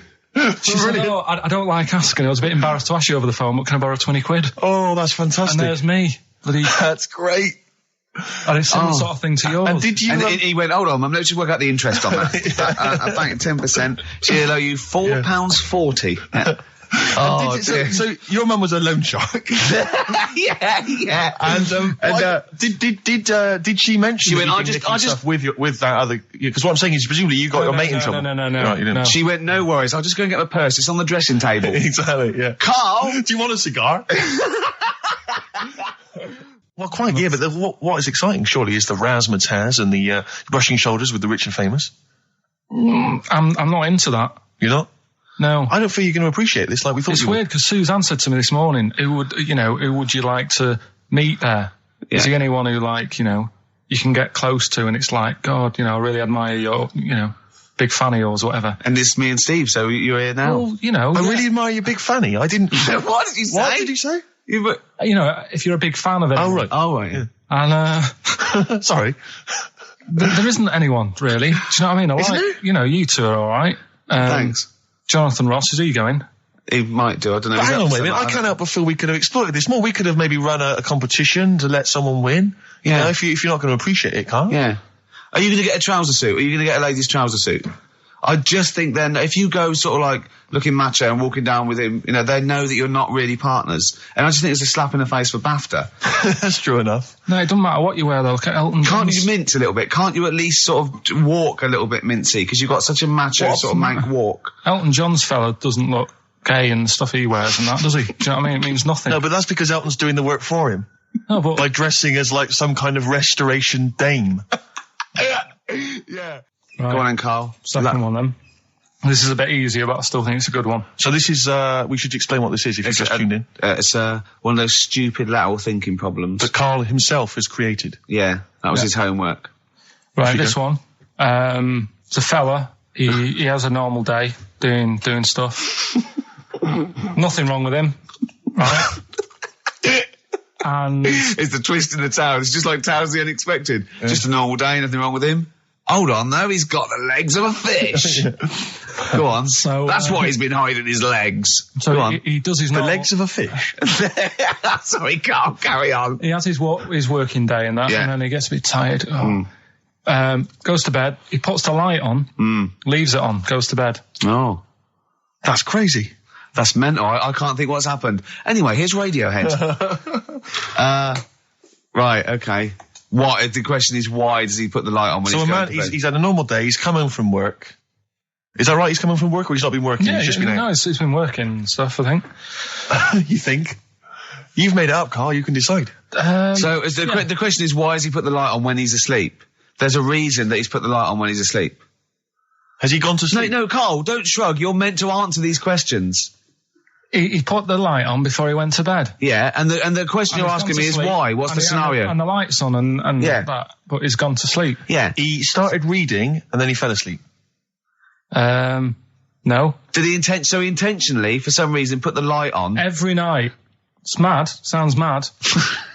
She said, oh, I don't like asking. I was a bit embarrassed to ask you over the phone, but can I borrow 20 quid? Oh, that's fantastic. And there's me. That's great. And it's similar sort of thing to yours. And did you? And he went, hold on, Mum, let's just work out the interest on that. I bank 10%. She'll owe you £4.40. Yeah. Oh, so your mum was a loan shark. yeah. And did she mention? She went, I just with that other, because what I'm saying is presumably you got your mate in trouble. No. Right, you didn't. She went, no worries, I'll just go and get my purse. It's on the dressing table. Exactly. Yeah. Karl, do you want a cigar? Well, quite, yeah, but what is exciting, surely, is the razzmatazz and the brushing shoulders with the rich and famous. I'm not into that. You're not? No. I don't feel you're going to appreciate this like we thought It's you weird because Suzanne said to me this morning, who would you like to meet there? Yeah. Is he anyone who, like, you can get close to and it's like, God, I really admire your, big fan of yours or whatever. and it's me and Steve, so you're here now. Well, I really admire your big fanny. I didn't... What did you say? What did you say? If you're a big fan of it. Oh, right. Oh, right, yeah. And, Sorry. there isn't anyone, really. Do you know what I mean? You two are alright. Thanks. Jonathan Ross, is he going? He might do, I don't know. But hang on, wait a minute. I can't help but feel we could have exploited this more. We could have maybe run a competition to let someone win. Yeah. If you're not going to appreciate it, Karl. Yeah. Are you going to get a trouser suit? Are you going to get a ladies' trouser suit? I just think then, if you go sort of like looking macho and walking down with him, they know that you're not really partners. And I just think it's a slap in the face for BAFTA. That's true enough. No, it doesn't matter what you wear, though. Look at Elton John. Can't you mince a little bit? Can't you at least sort of walk a little bit mincy? Because you've got such a macho sort of mank walk. Elton John's fella doesn't look gay and the stuff he wears and that, does he? Do you know what I mean? It means nothing. No, but that's because Elton's doing the work for him. No, but... By dressing as like some kind of restoration dame. Yeah. Right. Go on then, Karl. Second one, then. This is a bit easier, but I still think it's a good one. So this is, we should explain what this is if you've just tuned in. It's one of those stupid lateral thinking problems. That Karl himself has created. Yeah, that was his homework. Right, this one. It's a fella. He has a normal day doing stuff. Nothing wrong with him. Right? And it's the twist in the tale. It's just like Tales of the Unexpected. Yeah. Just a normal day, nothing wrong with him. Hold on, though, he's got the legs of a fish. Go on. So that's why he's been hiding his legs. So Go on. He does his the legs of a fish. Sorry, can't carry on. He has his working day and that, and then he gets a bit tired. Goes to bed. He puts the light on, leaves it on, goes to bed. Oh, that's crazy. That's mental. I can't think what's happened. Anyway, here's Radiohead. Right, okay. What? The question is, why does he put the light on when he's going to bed? He's had a normal day. He's come home from work. Is that right? He's come home from work, or he's not been working? Yeah, he's just been out? No, he's been working and stuff, I think. You think? You've made it up, Karl. You can decide. So the question is, why has he put the light on when he's asleep? There's a reason that he's put the light on when he's asleep. Has he gone to sleep? No, Carl, don't shrug. You're meant to answer these questions. He put the light on before he went to bed. Yeah, and the question And you're he's asking gone me to is sleep, why? What's the scenario? And the light's on and Yeah. that, but he's gone to sleep. Yeah. He started reading and then he fell asleep. No. Did he he intentionally, for some reason, put the light on? Every night. It's mad. Sounds mad.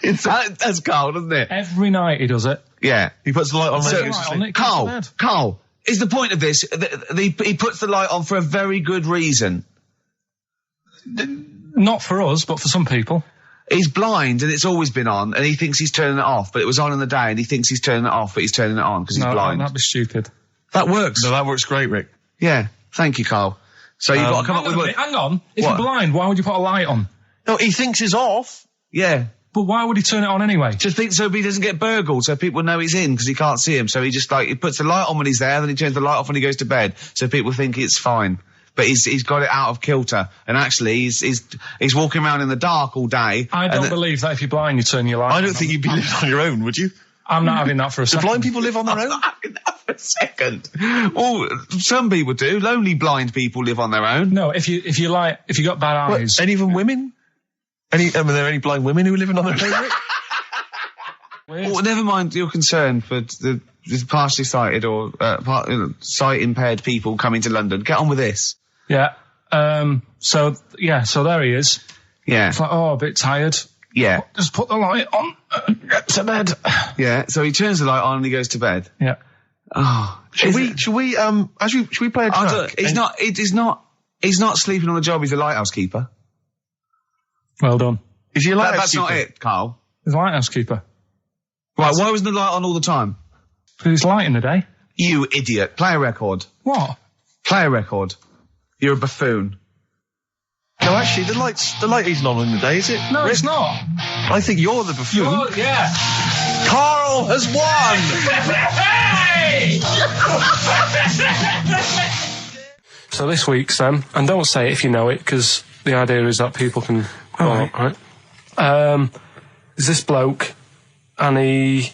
That's Carl, doesn't it? Every night he does it. Yeah. He puts the light on when he goes to Light sleep. on, it goes to bed. Carl, is the point of this, he puts the light on for a very good reason. Not for us, but for some people. He's blind and it's always been on and he thinks he's turning it off, but it was on in the day and he thinks he's turning it off, but he's turning it on because he's blind. That'd be stupid. That works. No, that works great, Rick. Yeah. Thank you, Carl. So you've got to come up with what... Hang on. If What? you're blind, why would you put a light on? No, he thinks it's off. Yeah. But why would he turn it on anyway? Just think so he doesn't get burgled, so people know he's in because he can't see him. So he just he puts the light on when he's there, then he turns the light off when he goes to bed, so people think it's fine. But he's got it out of kilter, and actually he's walking around in the dark all day. I don't believe that if you're blind, you turn your light on. I don't think you'd be living on your own, would you? I'm not having that for a Do second. blind people live on their own? For a second. Well, some people do. Lonely blind people live on their own. No, if you got bad eyes. Any even women? Are there any blind women who are living on their own? Well, never mind your concern for the partially sighted or sight impaired people coming to London. Get on with this. Yeah. So there he is. Yeah. It's like, a bit tired. Yeah. Just put the light on. Get to bed. Yeah. So he turns the light on and he goes to bed. Yeah. Oh. Should we play a track? He's not sleeping on the job. He's a lighthouse keeper. Well done. Is he a lighthouse That's not keeper? it, Carl. He's a lighthouse keeper. Right. Why wasn't the light on all the time? Because it's light in the day. You idiot. Play a record. What? Play a record. You're a buffoon. No, actually, the light isn't on in the day, is it? No, Rick? it's not. I think you're the buffoon. Yeah. Karl has won! So this week's, and don't say it if you know it, because the idea is that people can... Right. There's this bloke, and he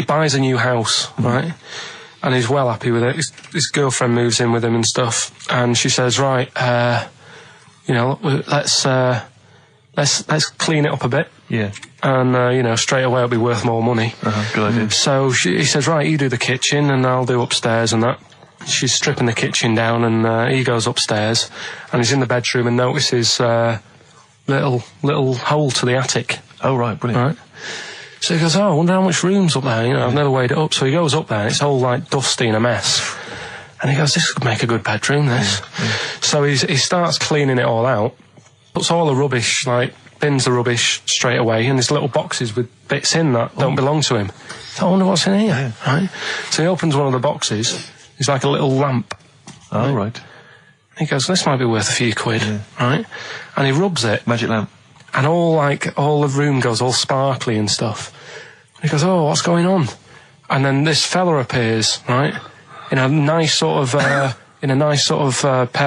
buys a new house, right? And he's well happy with it. His girlfriend moves in with him and stuff, and she says, right, let's clean it up a bit. Yeah. And, straight away it'll be worth more money. Good idea. So he says, right, you do the kitchen and I'll do upstairs and that. She's stripping the kitchen down and he goes upstairs and he's in the bedroom and notices little hole to the attic. Oh, right, brilliant. Right. So he goes, I wonder how much room's up there. I've never weighed it up. So he goes up there and it's all like dusty and a mess. And he goes, this could make a good bedroom, this. Yeah. So he starts cleaning it all out, puts all the rubbish, bins the rubbish straight away, and there's little boxes with bits in that don't belong to him. So I wonder what's in here, right? So he opens one of the boxes, it's like a little lamp. Oh, right. He goes, this might be worth a few quid, right? And he rubs it. Magic lamp. And all the room goes all sparkly and stuff. And he goes, oh, what's going on? And then this fella appears, right? In a nice sort of pair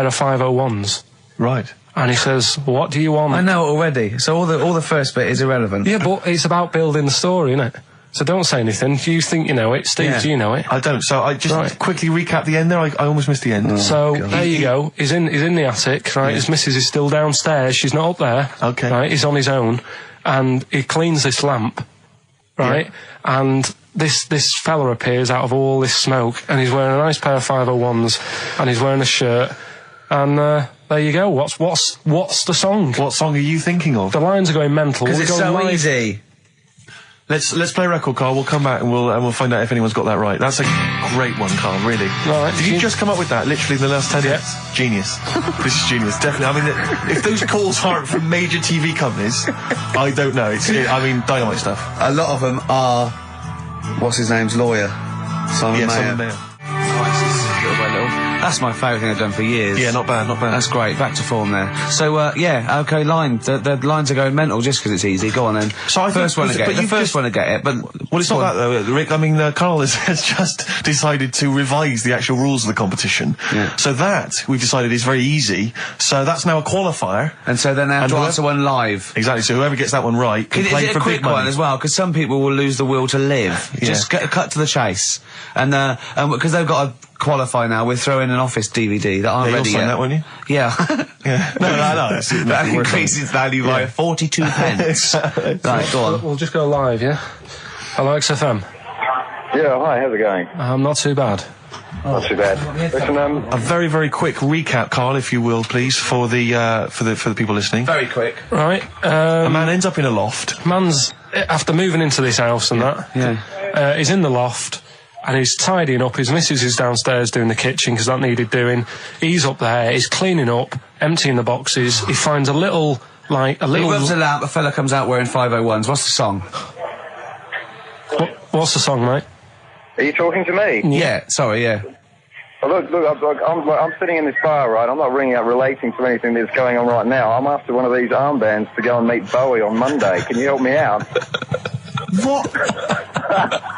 of 501s. Right. And he says, what do you want? I know already. So all the first bit is irrelevant. Yeah, but it's about building the story, isn't it? So don't say anything. If you think you know it, Steve, do you know it? I don't. So I just quickly recap the end there. I almost missed the end. So there you go. He's in the attic, right? His missus is still downstairs. She's not up there. Okay. Right? He's on his own. And he cleans this lamp, right? Yeah. And this fella appears out of all this smoke, and he's wearing a nice pair of 501s, and he's wearing a shirt, and there you go. What's the song? What song are you thinking of? The lines are going mental. Because it's so easy. Let's play a record, Karl. We'll come back and we'll find out if anyone's got that right. That's a great one, Karl. Really. Right. Did you just come up with that? Literally in the last 10 minutes. Genius. This is genius. Definitely. I mean, if those calls aren't from major TV companies, I don't know. Dynamite stuff. A lot of them are, what's his name's lawyer? Simon Mayer. Simon Mayer. That's my favourite thing I've done for years. Yeah, not bad, not bad. That's great. Back to form there. So, okay, line. The lines are going mental just because it's easy. Go on then. So the first one to get it. But well, it's not that though, Rick. I mean, Karl has just decided to revise the actual rules of the competition. Yeah. So that we've decided is very easy. So that's now a qualifier. And so then they have to answer one live. Exactly. So whoever gets that one right can play for big money. Is it a quick one as well? Because some people will lose the will to live. Yeah. Just cut to the chase. And because they've got to qualify now. We're throwing an Office DVD that aren't ready you'll sign yet. that, won't you? Yeah. Yeah. No. That increases value by 42 pence. Right, go on. We'll just go live, yeah? Hello, XFM. Yeah, hi, how's it going? Not too bad. Not too bad. Listen, A very, very quick recap, Karl, if you will, please, for the people listening. Very quick. Right, A man ends up in a loft. man's, after moving into this house and that, he's in the loft, and he's tidying up. His missus is downstairs doing the kitchen, because that needed doing. He's up there, he's cleaning up, emptying the boxes. He finds a little... He rubs a lamp, a fella comes out wearing 501s. What's the song? What's the song, mate? are you talking to me? Yeah, sorry, yeah. Well, look, I'm sitting in this bar, right? I'm not ringing up relating to anything that's going on right now. I'm after one of these armbands to go and meet Bowie on Monday. Can you help me out? What?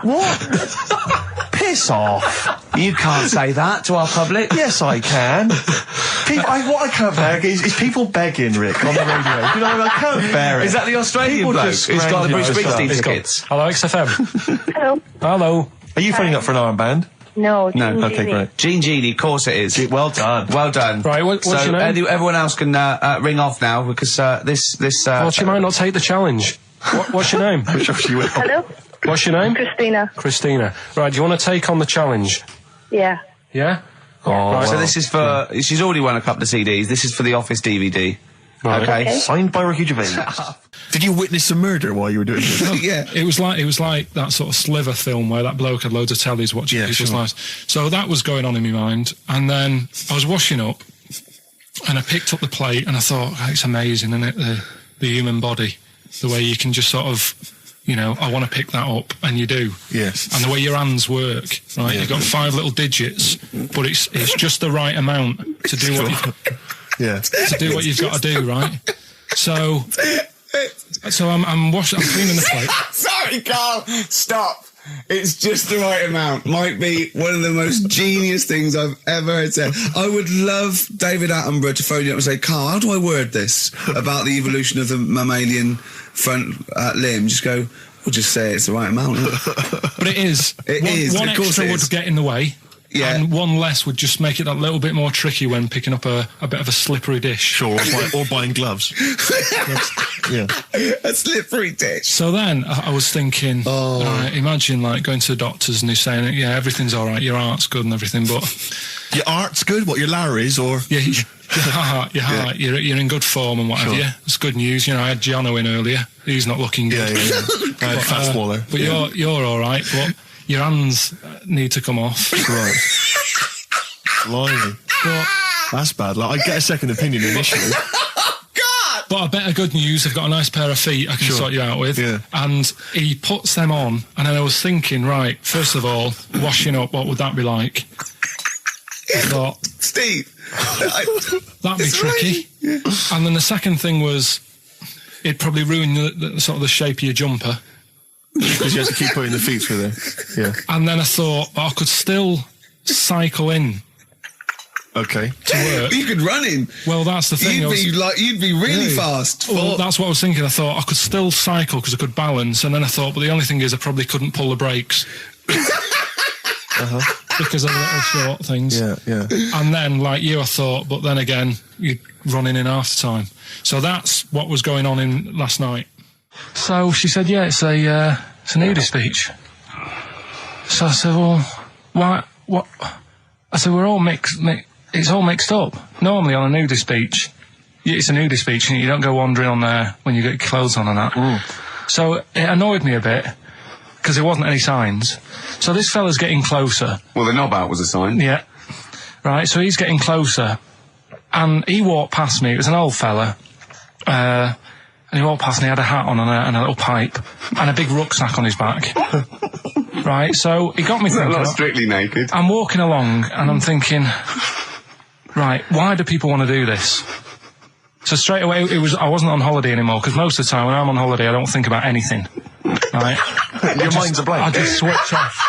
What? Piss off. You can't say that to our public. Yes, I can. What I can't bear is people begging, Rick, on the radio. You know, I can't bear it. Is that the Australian People bloke just who's got the Bruce scrounging Springsteen over tickets? Hello, XFM. Hello. Hello. Are you phoning up for an armband? No. No, Okay, great. Gene Genie, of course it is. Well done. Well done. Right, what's so your name? Everyone else can ring off now, because this. Well, she might not take the challenge. What's your name? Hello. What's your name? Christina. Christina. Right, do you want to take on the challenge? Yeah. Yeah? Oh, So this is for. She's already won a couple of CDs. This is for the Office DVD. Right. Okay. Signed by Ricky Gervais. Did you witness a murder while you were doing this? Yeah, it was like that sort of Sliver film where that bloke had loads of tellies watching people's lives. So that was going on in my mind, and then I was washing up, and I picked up the plate, and I thought, oh, it's amazing, isn't it? The human body, the way you can just sort of, you know, I want to pick that up, and you do. Yes. And the way your hands work, right? You've got 5 little digits, but it's just the right amount to do what you've got to do, right? So I'm cleaning the plate. Sorry, Carl. Stop. It's just the right amount. Might be one of the most genius things I've ever heard said. I would love David Attenborough to phone you up and say, Carl, how do I word this about the evolution of the mammalian front limb? Just go, we'll just say it's the right amount. But it is. One of course extra it would is. get in the way. Yeah. And one less would just make it that little bit more tricky when picking up a bit of a slippery dish. Sure, or buying gloves. Yeah. A slippery dish. So then I was thinking, imagine like going to the doctors and he's saying, yeah, everything's all right, your heart's good and everything, but Your art's good? What, your Larry's, or...? yeah, your heart, you're in good form and what have you. It's good news. You know, I had Giano in earlier. He's not looking good. Yeah. I had fat swaller. But you're all right. But your hands need to come off. Right. Blimey. But That's bad. Like, I'd get a second opinion initially. But I better good news, I've got a nice pair of feet I can sort you out with. Yeah. And he puts them on, and then I was thinking, right, first of all, washing up, what would that be like? I thought, Steve. that'd be tricky. Yeah. And then the second thing was, it'd probably ruin the sort of the shape of your jumper. Because you have to keep putting the feet through there. Yeah. And then I thought, I could still cycle in. Okay. To work. You could run in. Well, that's the thing. You'd be really fast. Well, that's what I was thinking. I thought I could still cycle because I could balance, and then I thought, but the only thing is I probably couldn't pull the brakes. Because of the little short things. Yeah. And then, like you, I thought, but then again, you'd run in half the time. So that's what was going on in last night. So she said, yeah, it's a nudist beach. So I said, well, why, what? I said, we're all it's all mixed up. Normally on a nudist beach, it's a nudist beach and you don't go wandering on there when you get your clothes on and that. So it annoyed me a bit because there wasn't any signs. So this fella's getting closer. Well, the knob out was a sign. Yeah. Right, so he's getting closer. And he walked past me. It was an old fella. And he walked past and he had a hat on and a little pipe and a big rucksack on his back. Right, so he got me thinking. Not strictly naked. I'm walking along and I'm thinking, right, why do people want to do this? So straight away, I wasn't on holiday anymore, because most of the time when I'm on holiday, I don't think about anything. Right? Your mind's a blank. I just switch off.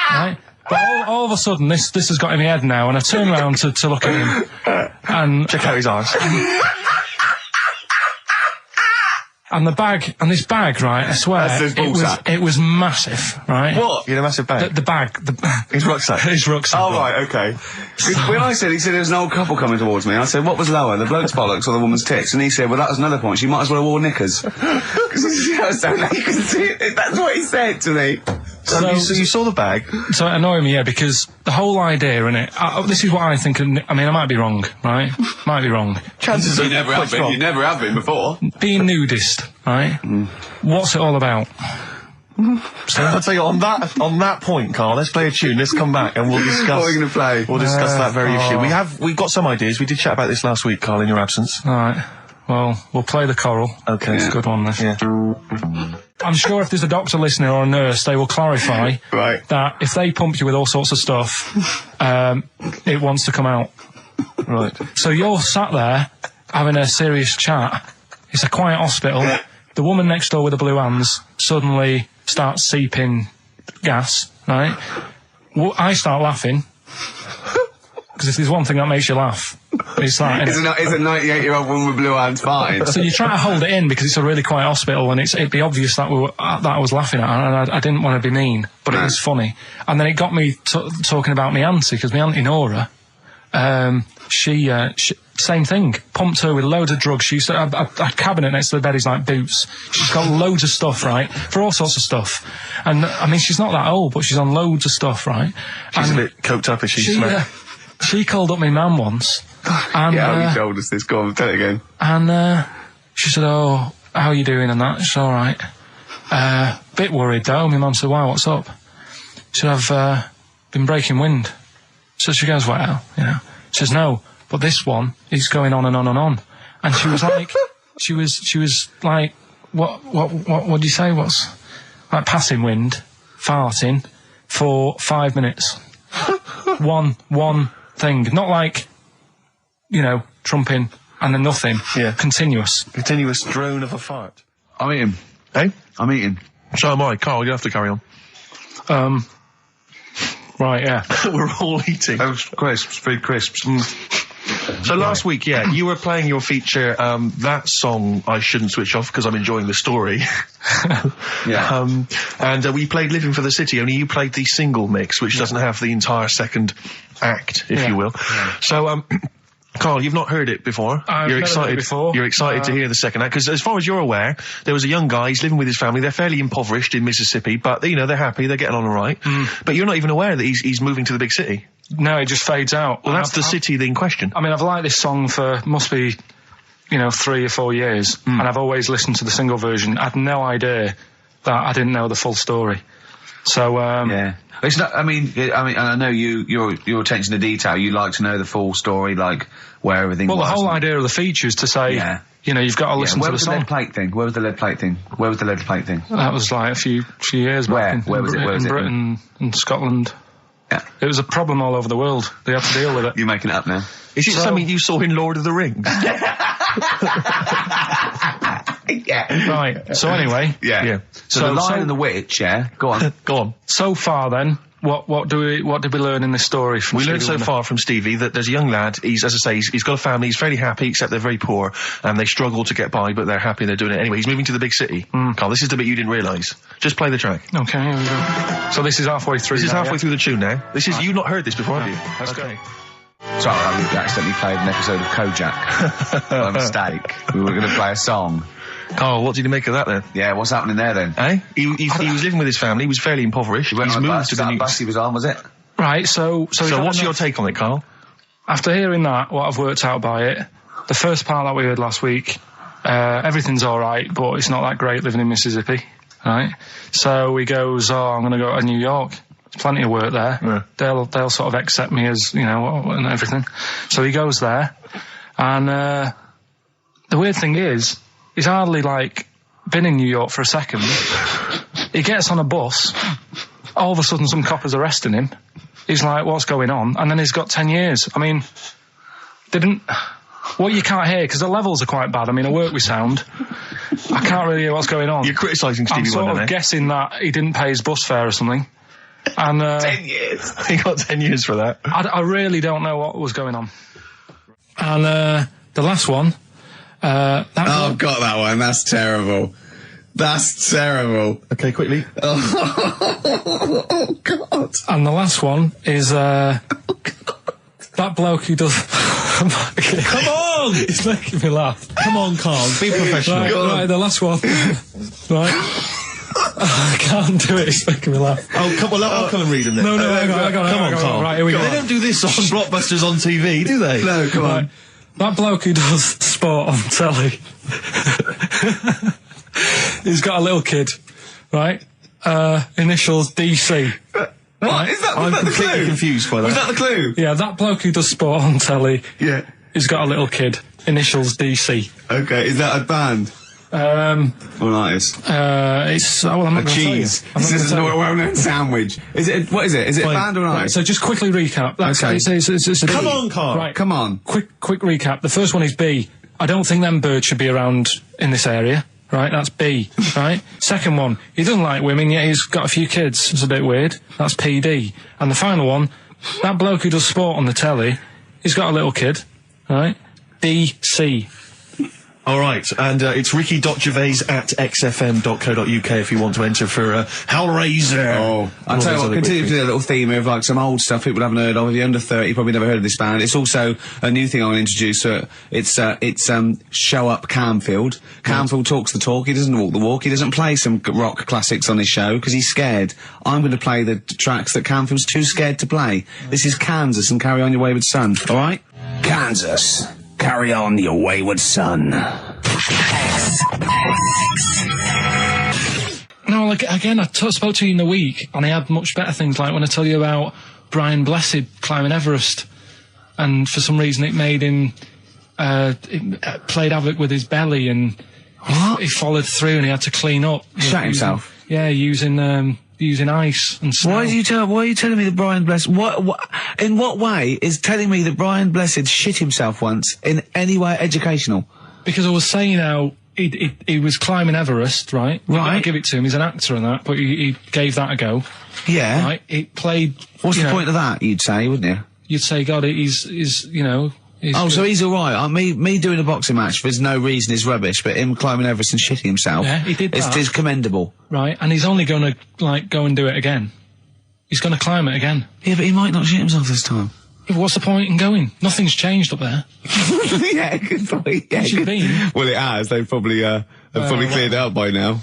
Right? But all of a sudden, this has got in my head now, and I turn around to look at him, and... Check out his arse. And this bag, right, I swear, it was massive, right? What? You had a massive bag? The bag. His rucksack? His rucksack. Oh, right, okay. When he said there was an old couple coming towards me, I said, what was lower, the bloke's bollocks or the woman's tits? And he said, well, that was another point. She might as well have worn knickers. Because you can see it. That's what he said to me. So you saw the bag? So it annoyed me, yeah, because the whole idea in it, this is what I think, I mean, I might be wrong, right? Might be wrong. Chances you never have been. You never have been before. Being nudist, right? What's it all about? So I'll tell you, on that point, Karl, let's play a tune, let's come back and we'll discuss... What are we going to play? We'll discuss that very issue. We've got some ideas, we did chat about this last week, Karl, in your absence. Alright, well, we'll play the choral. Okay. It's a good one, this. Yeah. I'm sure if there's a doctor listening or a nurse, they will clarify that if they pump you with all sorts of stuff, it wants to come out. Right. So you're sat there having a serious chat. It's a quiet hospital. The woman next door with the blue hands suddenly starts seeping gas, right? I start laughing. Because if there's one thing that makes you laugh, it's that. It's a 98-year-old woman with blue hands fine. So you try to hold it in because it's a really quiet hospital and it'd be obvious that that I was laughing at her, and I didn't want to be mean, but it was funny. And then it got me talking about my auntie, because my auntie Nora, she same thing, pumped her with loads of drugs. She used to have a cabinet next to the bed is like boots. She's got loads of stuff, right, for all sorts of stuff. And I mean, she's not that old, but she's on loads of stuff, right? She's a bit coked up, is she? She called up my mum once. And, yeah, you told us this. Go on, tell it again. And she said, "Oh, how are you doing?" And that. It's all right. Bit worried though. My mum said, "Why? What's up?" She said, "I've been breaking wind." So she goes, "Well, you know." She says, "No, but this one is going on and on and on." And she was like, she was like, what do you say? What's like passing wind, farting for 5 minutes. one thing, not like, you know, trumping and then nothing. Yeah. Continuous drone of a fart. I'm eating. Eh? I'm eating. So am I. Karl, you have to carry on. Right, yeah. We're all eating. Crisps, food crisps. So last week, yeah, you were playing your feature, that song, I Shouldn't Switch Off Because I'm Enjoying the Story. Yeah. And we played Living for the City, only you played the single mix, which doesn't have the entire second act, if you will. Yeah. So, Karl, you've not heard it before. You're excited. Before. You're excited to hear the second act, because as far as you're aware, there was a young guy, he's living with his family, they're fairly impoverished in Mississippi, but, you know, they're happy, they're getting on all right. But you're not even aware that he's moving to the big city. No, it just fades out. Well, that's the city in question. I mean, I've liked this song for, must be, you know, 3 or 4 years, and I've always listened to the single version. I had no idea that I didn't know the full story. So, yeah. It's not, I mean, I know your attention to detail, you like to know the full story, like, where everything was. Well, the whole idea of the feature is to say, you know, you've got to listen to the song. Where was the lead plate thing? Where was the lead plate thing? That was like a few years back. Where was it? In Britain and Scotland. Yeah. It was a problem all over the world. They had to deal with it. You're making it up now. Is it something you saw in Lord of the Rings? Yeah. Right. So anyway. Yeah. So the Lion and the Witch, yeah? Go on. Go on. So far then, what did we learn in this story from Stevie? We learned so far from Stevie that there's a young lad, he's, as I say, he's got a family, he's fairly happy, except they're very poor, and they struggle to get by, but they're happy and they're doing it anyway. He's moving to the big city. Karl, this is the bit you didn't realise. Just play the track. Okay, here we go. So this is halfway through. This is halfway through the tune now. This is, you've not heard this before, have you? Let's go. Sorry, I accidentally played an episode of Kojak. By mistake. We were going to play a song. Karl, what did you make of that then? Yeah, what's happening there then? Eh? He was living with his family, he was fairly impoverished. He's moved to the new... bus he was on, was it? Right, so what's your take on it, Karl? After hearing that, what I've worked out by it, the first part that we heard last week, everything's alright, but it's not that great living in Mississippi, right? So he goes, I'm going to go to New York. There's plenty of work there. Yeah. They'll sort of accept me as, you know, and everything. So he goes there, and the weird thing is, he's hardly, like, been in New York for a second. He gets on a bus, all of a sudden some copper's arresting him. He's like, what's going on? And then he's got 10 years. I mean, what you can't hear, because the levels are quite bad. I mean, I work with sound. I can't really hear what's going on. You're criticising Stevie Wonder, I'm sort of guessing that he didn't pay his bus fare or something. And 10 years. He got 10 years for that. I really don't know what was going on. And the last one, I've got that one. That's terrible. That's terrible. Okay, quickly. Oh, God. And the last one is, that bloke who does... Come on! It's making me laugh. Come on, Karl, be professional. Right, the last one. Right. I can't do it, it's making me laugh. Oh, come on, I'll come and read them then. No, hang on, Come on, Karl. Right, here we go. They don't do this on Blockbusters on TV, do they? No, come on. That bloke who does sport on telly. He's got a little kid, right? Initials DC. What? Is that I'm the completely clue? confused by that. Was that the clue? Yeah, that bloke who does sport on telly. Yeah. He's got a little kid. Initials DC. Okay, is that a band? Or an artist? It's I'm not gonna cheese. Tell you. This is a well-known sandwich. Is it? What is it? Is it a band or an Right, artist? so just quickly recap. Okay. It's a Come B. on, Karl. Right, Come on. quick recap. The first one is B. I don't think them birds should be around in this area. Right, that's B. Right. Second one, he doesn't like women, yet he's got a few kids. It's a bit weird. That's PD. And the final one, that bloke who does sport on the telly, he's got a little kid. Right. DC. All right, and it's ricky.gervais@xfm.co.uk if you want to enter for Hellraiser. Oh, I'll tell you what, continue to do a little theme of like some old stuff people haven't heard of. If you're under 30, you probably never heard of this band. It's also a new thing I want to introduce. It's Show Up Camfield. Camfield talks the talk, he doesn't walk the walk, he doesn't play some rock classics on his show because he's scared. I'm going to play the tracks that Camfield's too scared to play. This is Kansas and Carry On Your Wayward Son, alright? Kansas. Carry on your wayward son. No, like, again, I spoke to you in the week, and I had much better things, like when I tell you about Brian Blessed climbing Everest, and for some reason it made him, it played havoc with his belly, and he followed through, and he had to clean up. Shut himself? Yeah, using ice and snow. Why are you telling me that Brian Blessed, in what way is telling me that Brian Blessed shit himself once in any way educational? Because I was saying how he was climbing Everest, right? Right. I give it to him, he's an actor and that, but he gave that a go. Yeah. Right? It played... What's the point of that, you'd say, wouldn't you? You'd say, God, he's you know... Oh, so he's alright. Me doing a boxing match for no reason is rubbish, but him climbing Everest and shitting himself. Yeah, he did that. It's commendable. Right, and he's only gonna, like, go and do it again. He's gonna climb it again. Yeah, but he might not shit himself this time. Yeah, what's the point in going? Nothing's changed up there. Yeah, good point. Yeah, Should be. Well, it has. They've probably cleared it up by now.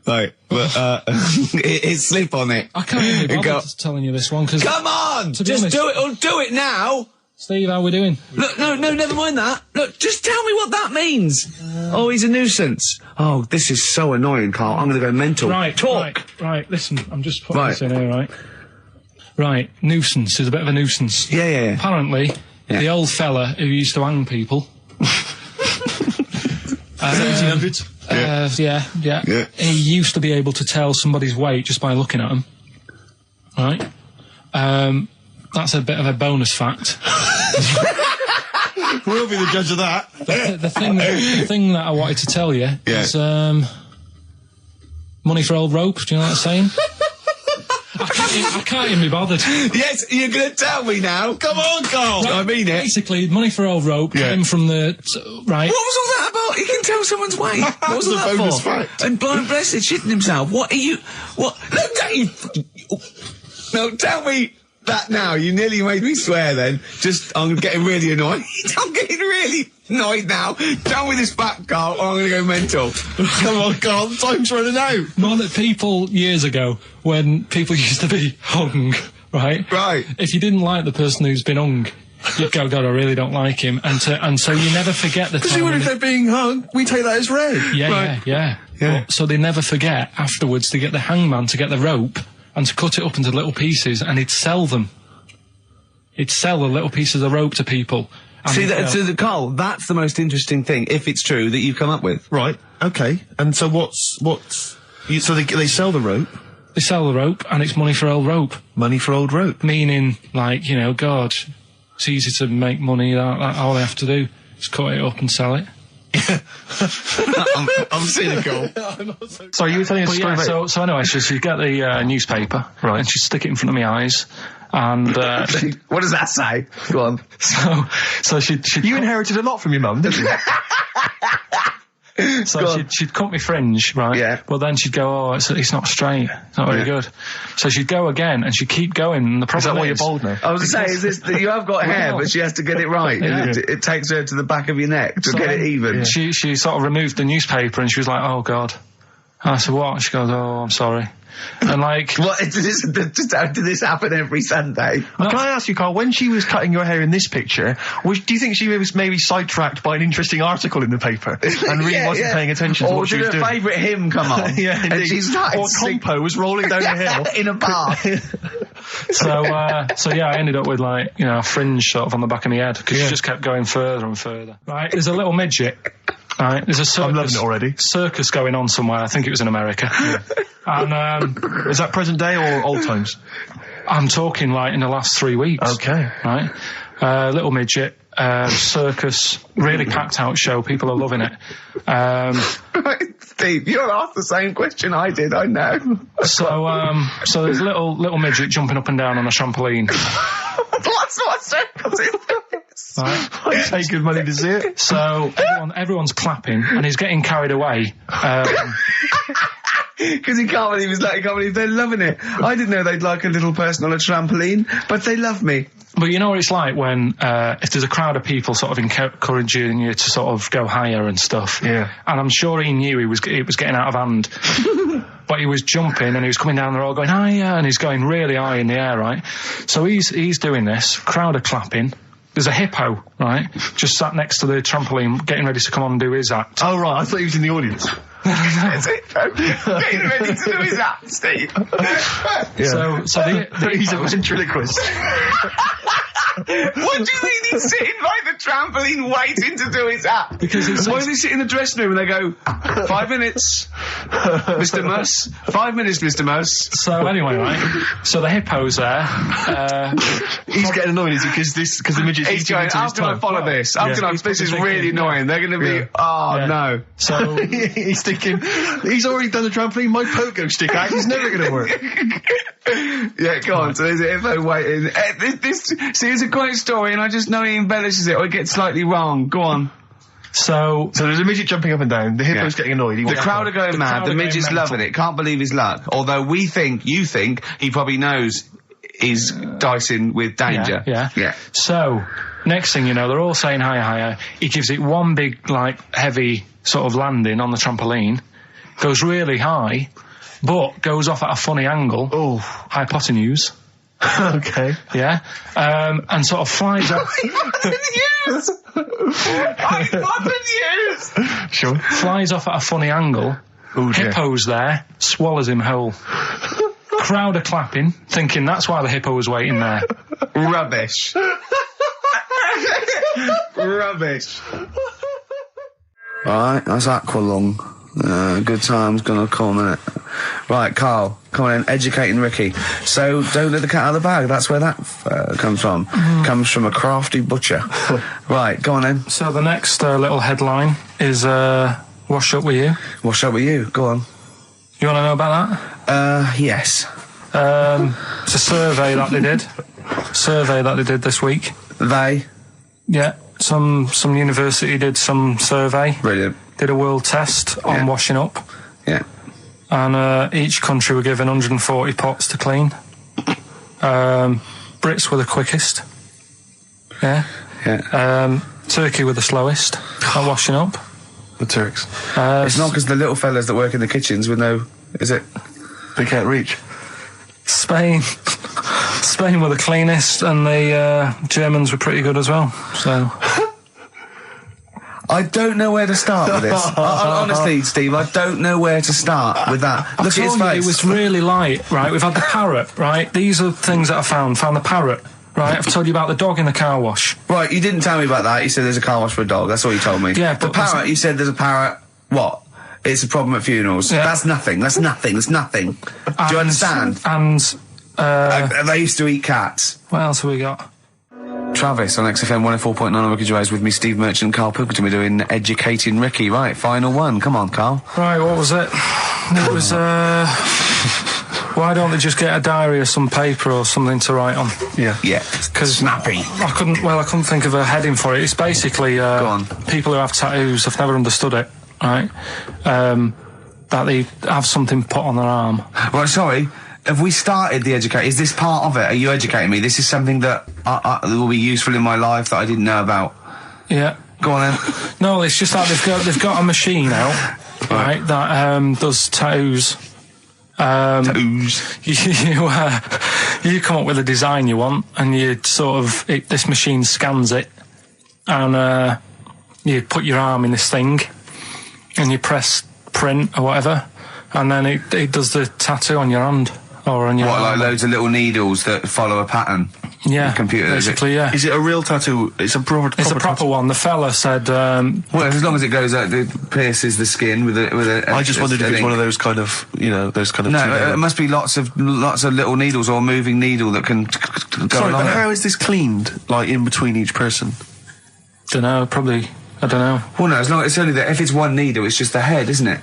Like, but, it's slip on it. I can't even be bothered telling you this one, because... Come on! To be Just honest, do it, or do it now! Steve, how we doing? Look, no, never mind that. Look, just tell me what that means. Oh, he's a nuisance. Oh, this is so annoying, Karl. I'm gonna go mental. Right, talk. Right, listen, I'm just putting this in here, right? Right, nuisance is a bit of a nuisance. Yeah. Apparently, the old fella who used to hang people... 1800s? Yeah. He used to be able to tell somebody's weight just by looking at them. Right? That's a bit of a bonus fact. We'll be the judge of that. The thing that I wanted to tell you is money for old rope. Do you know what I'm saying? I can't even be bothered. Yes, you're going to tell me now. Come on, Karl. Right, I mean it. Basically, money for old rope came from the... Right. What was all that about? You can tell someone's weight. What was all that bonus for? fact. And Brian Blessed shitting himself. What are you... What? Look at you... No, tell me that now. You nearly made me swear then. I'm getting really annoyed. I'm getting really annoyed now. Tell me this back, Karl, or I'm going to go mental. Come on, Karl, time's running out. More that people years ago, when people used to be hung, right? Right. If you didn't like the person who's been hung, you'd go, God, I really don't like him. And so you never forget the time. Because even if they're being hung, we take that as read. Yeah. So they never forget afterwards to get the hangman to get the rope and to cut it up into little pieces, and he'd sell them. He'd sell the little pieces of rope to people. See, Karl, that's the most interesting thing, if it's true, that you've come up with. Right, okay. And so so they sell the rope? They sell the rope, and it's money for old rope. Money for old rope? Meaning, like, you know, God, it's easy to make money, all they have to do is cut it up and sell it. I'm cynical. Sorry, you were telling us a story about... So anyway, so you get the newspaper, right, and she stick it in front of my eyes, and... what does that say? Go on. So she... You inherited a lot from your mum, didn't you? So she'd cut me fringe, right? Yeah. Well, then she'd go, it's not straight. It's not very good. So she'd go again, and she'd keep going. And the problem Is that why you're bald now? I was to say, is this that you have got hair, but she has to get it right. Yeah. It takes her to the back of your neck to get it even. She sort of removed the newspaper, and she was like, "Oh God." And I said, "What?" She goes, "Oh, I'm sorry." And like, What did this happen every Sunday? Can I ask you, Carl, when she was cutting your hair in this picture, do you think she was maybe sidetracked by an interesting article in the paper and really wasn't paying attention to what she was doing? Or did her favourite hymn come on? Yeah, and she started or Compo was rolling down the hill. in a bath. so yeah, I ended up with like, a fringe sort of on the back of my head because she just kept going further and further. Right, there's a little midget. Right, there's a circus. I'm loving it already. Circus going on somewhere. I think it was in America. And is that present day or old times? I'm talking like in the last 3 weeks. Okay. Right, little midget. Circus, really packed out show. People are loving it. Steve, you'll ask the same question I did. I know. So there's a little midget jumping up and down on a trampoline. What circus is this? Right. I pay good money to see it. So everyone's clapping, and he's getting carried away. Because he can't believe they're loving it. I didn't know they'd like a little person on a trampoline, but they love me. But you know what it's like when, if there's a crowd of people sort of encouraging you to sort of go higher and stuff. Yeah. And I'm sure he knew it was getting out of hand. But he was jumping and he was coming down the road going, higher, and he's going really high in the air, right? So he's doing this, crowd are clapping. There's a hippo, right, just sat next to the trampoline getting ready to come on and do his act. Oh, right, I thought he was in the audience. Getting ready to do his act, Steve. Yeah. So he's a ventriloquist. What do you mean he's sitting by the trampoline waiting to do his act? Because why does he sit in the dressing room and they go, 5 minutes, Mr. Muss, 5 minutes, Mr. Muss. So anyway, right, so the hippo's there. He's getting annoyed, is he? Because the midget's He's going, how can I follow this? This is really annoying. They're going to be, no. So he's thinking, he's already done the trampoline, my pogo stick act is never going to work. Yeah, go on. So there's a hippo waiting. See, it's a great story, and I just know he embellishes it, or it gets slightly wrong. Go on. So there's a midget jumping up and down. The hippo's getting annoyed. The crowd are going mad. The midget's loving it. Can't believe his luck. Although you think he probably knows he's dicing with danger. Yeah. So next thing you know, they're all saying higher. He gives it one big, like, heavy sort of landing on the trampoline. Goes really high, but goes off at a funny angle. Oh, hypotenuse. Okay. Yeah. And sort of flies off. Hypotenuse! Sure. Flies off at a funny angle. Oh, dear. Hippo's there, swallows him whole. Crowd are clapping, thinking that's why the hippo was waiting there. Rubbish. Rubbish. Alright, that's Aqualung. Good time's gonna come, innit? Right, Karl, come on in, educating Ricky. So, don't let the cat out of the bag, that's where that comes from. Comes from a crafty butcher. Right, go on then. So the next little headline is, Wash Up With You. Wash Up With You, go on. You want to know about that? Yes. It's a survey that they did. This week. They? Yeah, some university did some survey. Brilliant. Did a world test on washing up. Yeah. And each country were given 140 pots to clean. Brits were the quickest. Yeah. Yeah. Turkey were the slowest at washing up. The Turks. It's not because the little fellas that work in the kitchens with no... Is it? They can't reach. Spain were the cleanest, and the Germans were pretty good as well. So... I don't know where to start with this. Honestly, Steve, I don't know where to start with that. Look at his face. It was really light, right? We've had the parrot, right? These are things that I found. Found the parrot, right? I've told you about the dog in the car wash. Right, you didn't tell me about that. You said there's a car wash for a dog. That's all you told me. Yeah, the parrot, you said there's a parrot. What? It's a problem at funerals. Yeah. That's nothing. Do you understand? And they used to eat cats. What else have we got? Travis on XFM 104.9 on Ricky Gervais with me, Steve Merchant, Karl Pilkington. We're doing Educating Ricky. Right, final one. Come on, Karl. Right, what was it? It was, why don't they just get a diary or some paper or something to write on? Yeah. Because snappy. I couldn't think of a heading for it. It's basically, Go on. people who have tattoos have never understood it. right, that they have something put on their arm. Right, sorry. Have we started the educate? Is this part of it? Are you educating me? This is something that will be useful in my life that I didn't know about. Yeah. Go on then. No, it's just that they've got a machine out, right, that does tattoos. Tattoos. You come up with a design you want, and you sort of this machine scans it, and you put your arm in this thing, and you press print or whatever, and then it does the tattoo on your hand or on your arm. Like loads of little needles that follow a pattern? Yeah, the computer, basically, yeah. Is it a real tattoo? It's a proper proper one. The fella said... well, as long as it goes out, it pierces the skin with a I just wondered if it's one of those kind of, those kind of... No, it must be lots of little needles or a moving needle that can go Sorry, along but it. how is this cleaned, like, in between each person? Dunno, probably... I don't know. Well, no, as long it's only that if it's one needle, it's just the head, isn't it?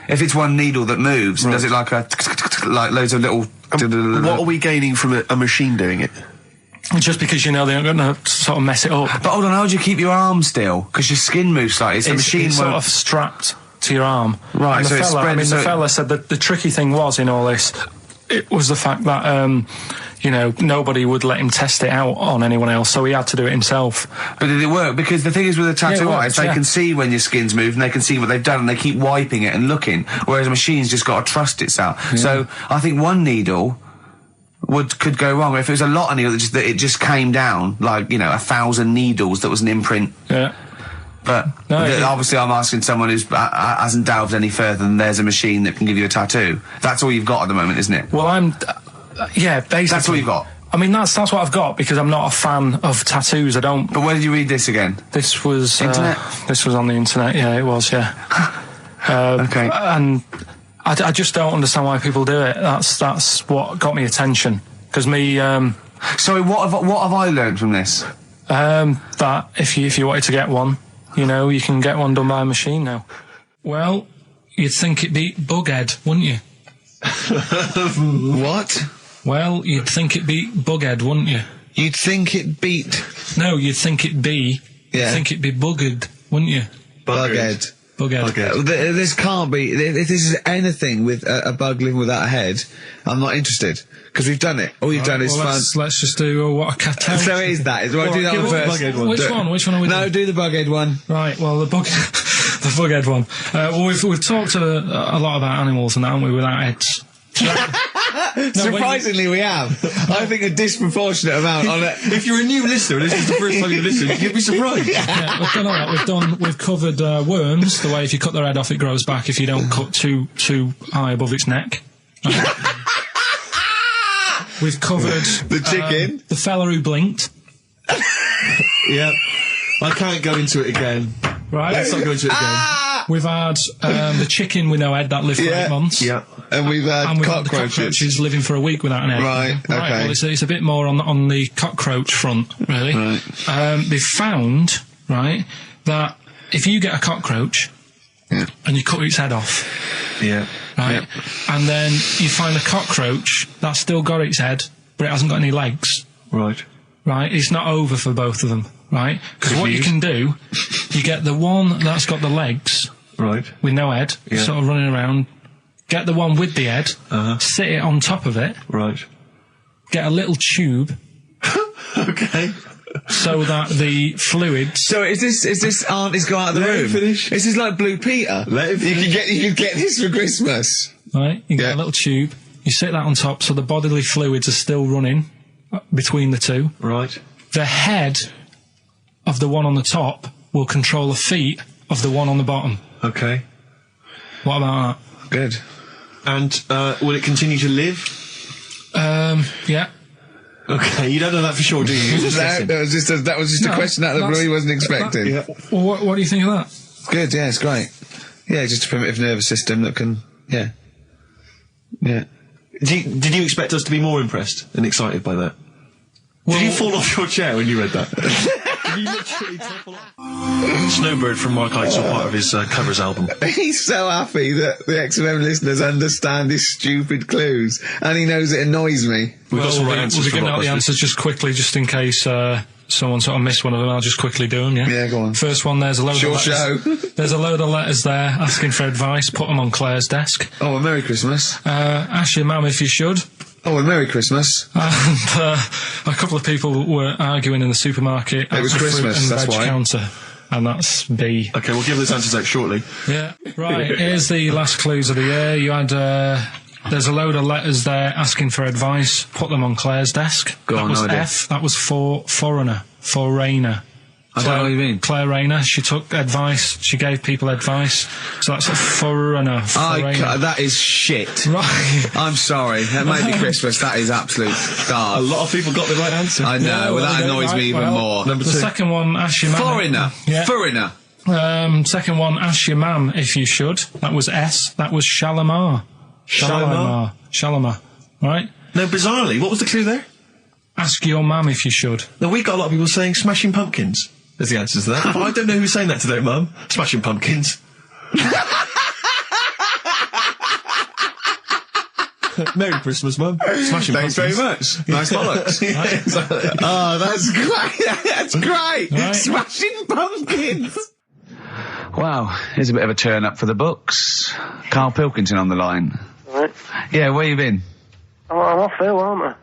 If it's one needle that moves, does it like like loads of little... What are we gaining from a machine doing it? Just because they're not going to sort of mess it up. But hold on, how do you keep your arm still? Because your skin moves slightly. So the machine it's won't... sort of strapped to your arm. Right, and so it's spread... the fella said that the tricky thing was in all this, it was the fact that, nobody would let him test it out on anyone else, so he had to do it himself. But did it work? Because the thing is with a tattoo artist, they can see when your skin's moved and they can see what they've done and they keep wiping it and looking, whereas a machine's just got to trust itself. Yeah. So I think one needle could go wrong. If it was a lot of needles that it just came down, like, 1,000 needles that was an imprint. Yeah. But obviously I'm asking someone who hasn't delved any further than there's a machine that can give you a tattoo. That's all you've got at the moment, isn't it? Well, yeah, basically. That's all you've got? I mean, that's what I've got, because I'm not a fan of tattoos. I don't... But where did you read this again? This was... Internet? This was on the internet, yeah, it was, yeah. Okay. And I just don't understand why people do it. That's what got me attention. Because me... Sorry, what have I learned from this? That if you wanted to get one, you can get one done by a machine now. Well, you'd think it'd be Bughead, wouldn't you? What? Well, you'd think it'd be Bughead, wouldn't you? You'd think it beat... No, you'd think it'd be... Yeah. You'd think it'd be Buggered, wouldn't you? Bughead. Bughead. This can't be... If this is anything with a bug living without a head, I'm not interested. Because we've done it. All you've done is fun. Let's just do what a cat out. So it is that. Well, do that one first. Which one are we doing? No, do the Bughead one. Right, well, the Bughead one. Well, we've talked a lot about animals and that, haven't we, without heads. Surprisingly, we have. I think a disproportionate amount on it. If you're a new listener, this is the first time you've listened, you'd be surprised. Yeah, we've done all that. We've covered worms, the way if you cut their head off, it grows back if you don't cut too high above its neck. We've covered the chicken, the fella who blinked. Yeah, I can't go into it again. Right, let's not go into it again. We've had the chicken with no head that lived for 8 months. Yeah. And we've had cockroaches living for a week without an egg. Right, okay. Well, it's a bit more on the cockroach front, really. Right. They've found, right, that if you get a cockroach and you cut its head off, right, and then you find a cockroach that's still got its head, but it hasn't got any legs. Right. Right, it's not over for both of them, right? Because what you can do, you get the one that's got the legs, right, with no head, sort of running around. Get the one with the head, sit it on top of it, right. Get a little tube, okay, so that the fluids. So is this aunt is go out of the room? Finish. This is like Blue Peter. You can get this for Christmas. Right, you get a little tube. You sit that on top, so the bodily fluids are still running between the two. Right. The head of the one on the top will control the feet of the one on the bottom. Okay. What about that? Good. And will it continue to live? Yeah. Okay, you don't know that for sure, do you? That was just a question out of the blue he wasn't expecting. Well, what do you think of that? Good, yeah, it's great. Yeah, just a primitive nervous system that can, yeah. Did you expect us to be more impressed and excited by that? Did you fall off your chair when you read that? Did you literally topple off? Snowbird from Mark Eitzel, part of his covers album. He's so happy that the XFM listeners understand his stupid clues, and he knows it annoys me. We've got some right answers. We'll be getting out the answers just quickly, just in case someone sort of missed one of them, I'll just quickly do them, yeah? Yeah, go on. First one, there's a load Short of letters. show. There's a load of letters there asking for advice. Put them on Claire's desk. Oh, a Merry Christmas. Ask your mum if you should. Oh, a Merry Christmas. And a couple of people were arguing in the supermarket. It was at the Christmas, fruit and that's veg why. counter. And that's B. Okay, we'll give those answers out shortly. Yeah. Right, here's the last clues of the year. You had, there's a load of letters there asking for advice. Put them on Claire's desk. Go that on, was no idea. F. That was for foreigner. For Rayner. I don't know what you mean. Claire Rayner. She took advice. She gave people advice. So that's a foreigner. That is shit. Right. I'm sorry. That may be Christmas. That is absolute A garbage. lot of people got the right answer. I know. Yeah, well, that okay, annoys right, me even well, more. Number The two. second one, ask your mum. Foreigner. Yeah. Foreigner. Second one, ask your mum if you should. That was S. That was Shalimar. Shalimar? Shalimar. Right? No, bizarrely, what was the clue there? Ask your mum if you should. No, we got a lot of people saying Smashing Pumpkins. There's the answer to that. But I don't know who's saying that today, Mum. Smashing Pumpkins. Merry Christmas, Mum. Smashing Thanks very Pumpkins. much. Nice bollocks. Yeah, exactly. Oh, that's great. That's great. Right. Smashing Pumpkins. Wow, here's a bit of a turn up for the books. Karl Pilkington on the line. Right. Yeah, where you been? I'm off ill, aren't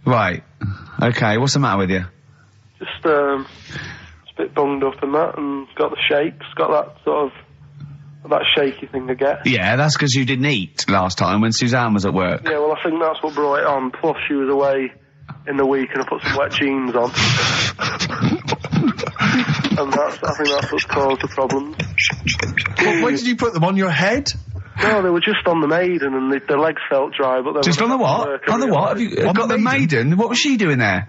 I? Right. Okay, what's the matter with you? Just a bit bunged up and that, and got the shakes, got that sort of, that shaky thing to get. Yeah, that's because you didn't eat last time when Suzanne was at work. Yeah, well, I think that's what brought it on. Plus, she was away in the week, and I put some wet jeans on. And I think that's what's caused the problem. Well, when did you put them on your head? No, they were just on the Maiden, and the legs felt dry, but they Just were on the what? work, On the what? Have you got the Maiden? What was she doing there?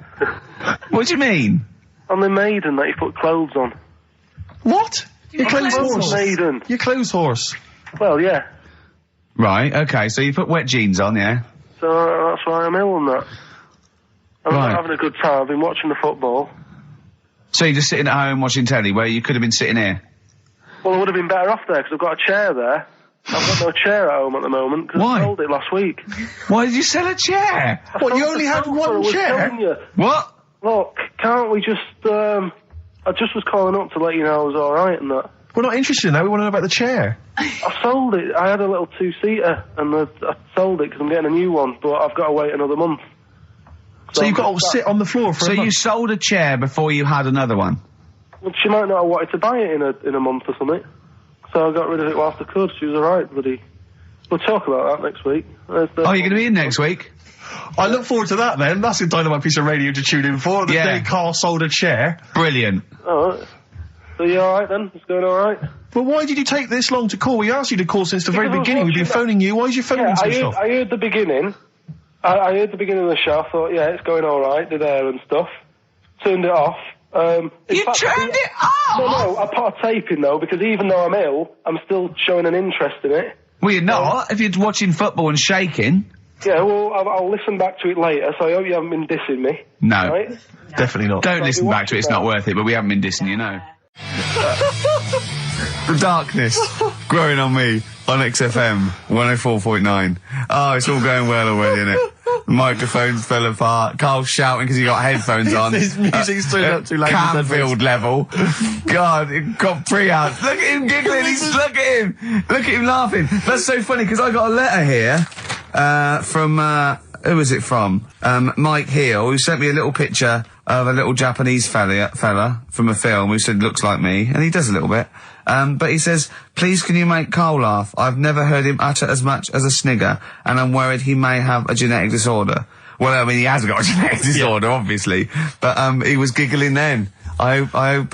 What do you mean? On the Maiden that you put clothes on. What? Your clothes horse. Maiden. Your clothes horse. Well, yeah. Right, okay, so you put wet jeans on, yeah? So that's why I'm ill and that. I'm Right. not having a good time. I've been watching the football. So you're just sitting at home watching telly where you could have been sitting here? Well, I would have been better off there because I've got a chair there. I've got no chair at home at the moment because Why? I sold it last week. Why did you sell a chair? What, you sold only the had sofa, one I was chair? telling you. What? Look, can't we just, I just was calling up to let you know I was alright and that. We're not interested in that, we want to know about the chair. I sold it. I had a little two-seater and I sold it because I'm getting a new one, but I've got to wait another month. So you've got to sit on the floor for So a you month. sold a chair before you had another one? Well, she might not have wanted to buy it in a month or something. So I got rid of it whilst I could. She was alright, buddy. We'll talk about that next week. Oh, you're going to be in next week? I look forward to that then. That's a dynamite piece of radio to tune in for. The Yeah. day Karl sold a chair. Brilliant. Alright. So you alright then? It's going alright? Well, why did you take this long to call? We asked you to call since the very Because I was beginning. We've been watching phoning you. Why is your phone Yeah, switched off? I heard the beginning. I heard the beginning of the show. I thought, yeah, it's going alright, did air and stuff. Turned it off. In You fact, turned it off? No, I put a tape in though, because even though I'm ill, I'm still showing an interest in it. Well, you're not. If you're watching football and shaking. Yeah, well, I'll listen back to it later, so I hope you haven't been dissing me. No. Right? Definitely not. Don't listen be back to it, it's not worth it, but we haven't been dissing you, no. The darkness growing on me on XFM 104.9. Oh, it's all going well already, isn't it? The microphones fell apart. Karl's shouting because he got headphones on. His music's turned up too loud. Canfield level. God, it got pre-out. Look at him giggling. Look at him. Look at him laughing. That's so funny because I got a letter here from who was it from? Mike Heel, who sent me a little picture of a little Japanese fella from a film who said looks like me, and he does a little bit. But he says, please can you make Karl laugh? I've never heard him utter as much as a snigger, and I'm worried he may have a genetic disorder. Well, I mean, he has got a genetic disorder, obviously. But, he was giggling then. I hope,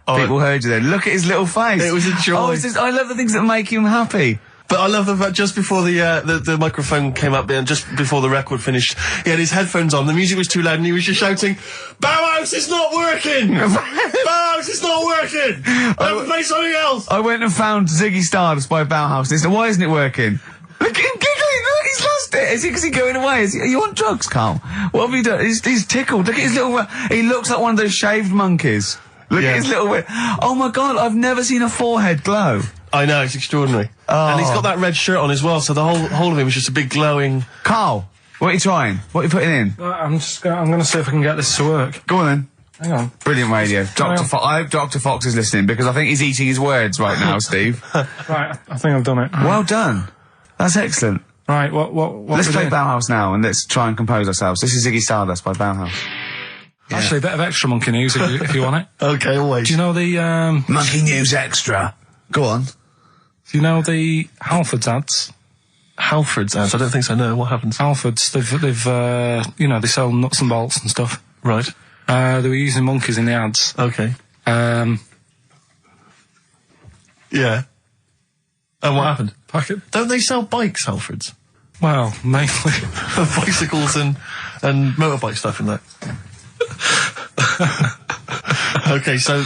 people heard you then. Look at his little face. It was a joy. Oh, I love the things that make him happy. But I love the fact just before the microphone came up and just before the record finished, he had his headphones on, the music was too loud and he was just shouting, Bauhaus is not working! Bauhaus is not working! Play something else! I went and found Ziggy Stardust by Bauhaus and he said, why isn't it working? Look at him giggling, look, he's lost it. Is he going away? Are you on drugs, Karl? What have you done? He's tickled. Look at his little, he looks like one of those shaved monkeys. Look at his little, oh my God, I've never seen a forehead glow. I know, it's extraordinary. Oh. And he's got that red shirt on as well, so the whole of him is just a big glowing... Karl, what are you trying? What are you putting in? I'm going to see if I can get this to work. Go on then. Hang on. Brilliant radio. I hope Dr. Fox is listening because I think he's eating his words right now, Steve. Right, I think I've done it. Well done. That's excellent. Right, what Let's play doing? Bauhaus now and let's try and compose ourselves. This is Ziggy Stardust by Bauhaus. Yeah. Actually, a bit of extra monkey news if you want it. Okay, always. Do you know the, Monkey News Extra. Go on. do you know the Halfords ads? Halford's ads? I don't think so, no. What happens? Halfords, they've you know, they sell nuts and bolts and stuff. Right. They were using monkeys in the ads. Okay. Um, Yeah. And what happened? packet. Don't they sell bikes, Halfords? Well, mainly. Bicycles and motorbike stuff in that. Okay, so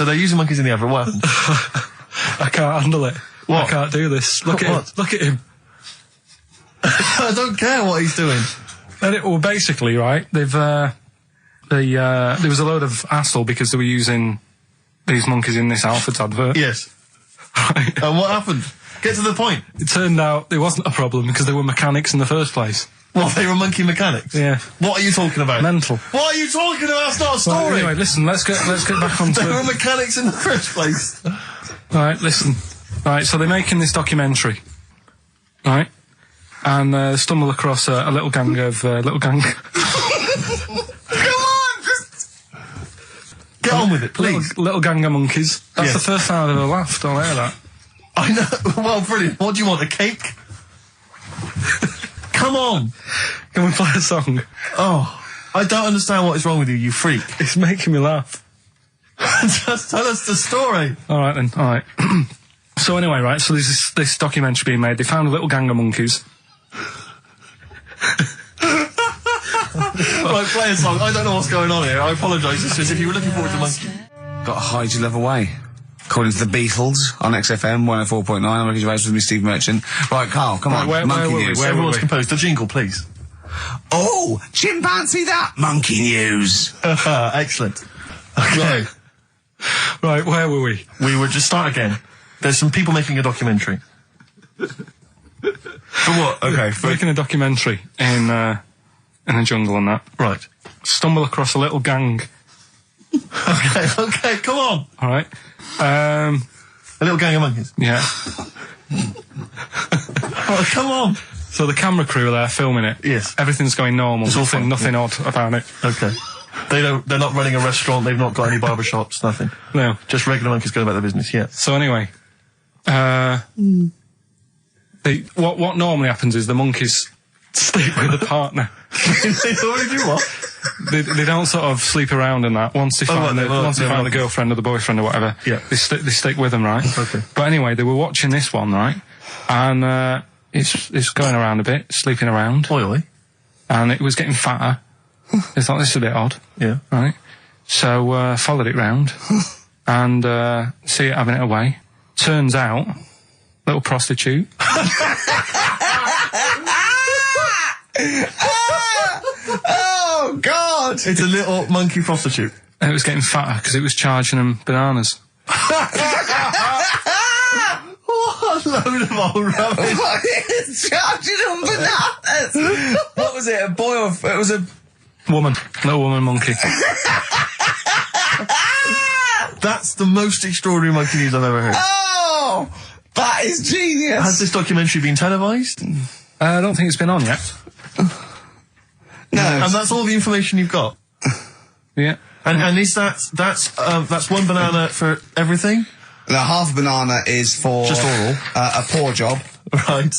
they're using monkeys in the advert. What happened? I can't handle it. What? I can't do this. Look at What? him. Look at him. I don't care what he's doing. Well, basically, right, they've, there was a load of hassle because they were using these monkeys in this Halfords advert. Yes. Right. And what happened? Get to the point. It turned out there wasn't a problem because they were mechanics in the first place. Well, they were monkey mechanics. Yeah. What are you talking about? Mental. What are you talking about? That's not a story. Right, anyway, listen, let's get back on to They were mechanics in the first place. Right, listen. Right, so they're making this documentary. Right? And stumble across a little gang of, Come on! Get on with it, please. Little gang of monkeys. That's Yes. the first time I've ever laughed, I'll hear that. I know. Well, brilliant. What do you want, a cake? Come on. Can we play a song? Oh, I don't understand what is wrong with you, you freak. It's making me laugh. Just tell us the story. Alright then, alright. So anyway, right, so there's this documentary being made. They found a little gang of monkeys. Right, play a song. I don't know what's going on here. I apologise. It's just if you were looking forward to monkey. Got to hide your love away. According to the Beatles on XFM 104.9. I'm Ricky Gervais with me, Steve Merchant. Right, Carl, come on. where Monkey were we? News. Where Everyone's we? composed. The jingle, please. Oh, chimpanzee that. Monkey News. Excellent. Okay. Right, where were we? We would just start again. There's some people making a documentary. For what? Okay. Making a documentary in the jungle and that. Right. Stumble across a little gang. Okay, come on. Alright. A little gang of monkeys. Yeah. Oh, come on. So the camera crew are there filming it. Yes. Everything's going normal. It's all fine. Nothing odd about it. Okay. They're not running a restaurant, they've not got any barber shops, nothing. No. Just regular monkeys going about their business, yeah. So anyway, what normally happens is the monkeys sleep with the partner. They already do what? They don't sort of sleep around and that. Once they find the girlfriend or the boyfriend or whatever, Yeah. they stick with them, right? Okay. But anyway, they were watching this one, right? And it's going around a bit, sleeping around, Oi, oi. and it was getting fatter. They thought this is a bit odd. Yeah. Right. So, followed it round and, see it having it away. Turns out, little prostitute. Oh, God. It's a little monkey prostitute. And it was getting fatter because it was charging them bananas. What a load of old rubbish. It's charging them bananas. What was it? A boy or... It was a... Woman. Little woman monkey. That's the most extraordinary monkey news I've ever heard. Oh! That is genius. Has this documentary been televised? I don't think it's been on yet. No. And that's all the information you've got? Yeah. And is that's one banana for everything? Now, half a banana is for... Just oral. A poor job. Right.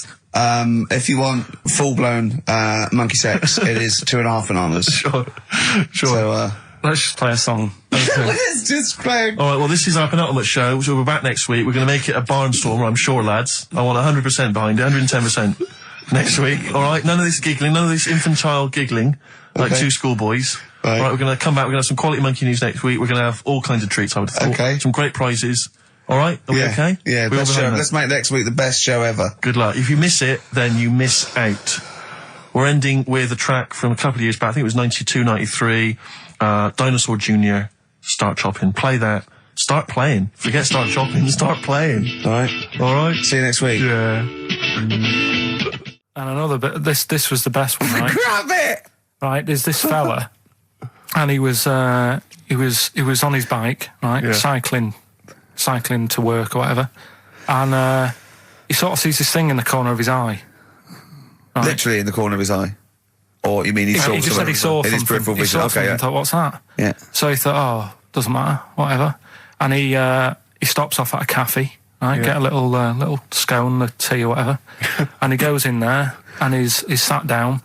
If you want full-blown monkey sex, it is 2.5 bananas. Sure. So, Let's just play a song. let's just play... All right, well, this is our penultimate show, so we're back next week. We're going to make it a barnstormer, I'm sure, lads. I want 100% behind it, 110% next week. All right, none of this giggling, none of this infantile giggling, like two schoolboys. Right. All right, we're going to come back, we're going to have some quality monkey news next week. We're going to have all kinds of treats, I would have thought. Okay. Some great prizes. All right, are we okay? Yeah, We all best show. behind that? Let's make next week the best show ever. Good luck. If you miss it, then you miss out. We're ending with a track from a couple of years back. I think it was 92, 93. Dinosaur Jr. Start Chopping. Play that. Start playing. Forget Start Chopping. Start playing. All right. All right. See you next week. Yeah. And another bit. This was the best one, right? Grab it! Right. There's this fella. and he was on his bike, right, cycling to work or whatever, and he sort of sees this thing in the corner of his eye. Right? Literally in the corner of his eye. Or you mean he saw He just said he saw in his something. peripheral He vision? saw Okay, something yeah. and thought, what's that? Yeah. So he thought, oh, doesn't matter, whatever. And he stops off at a cafe, right? Get a little scone, a tea or whatever. And he goes in there and he's sat down,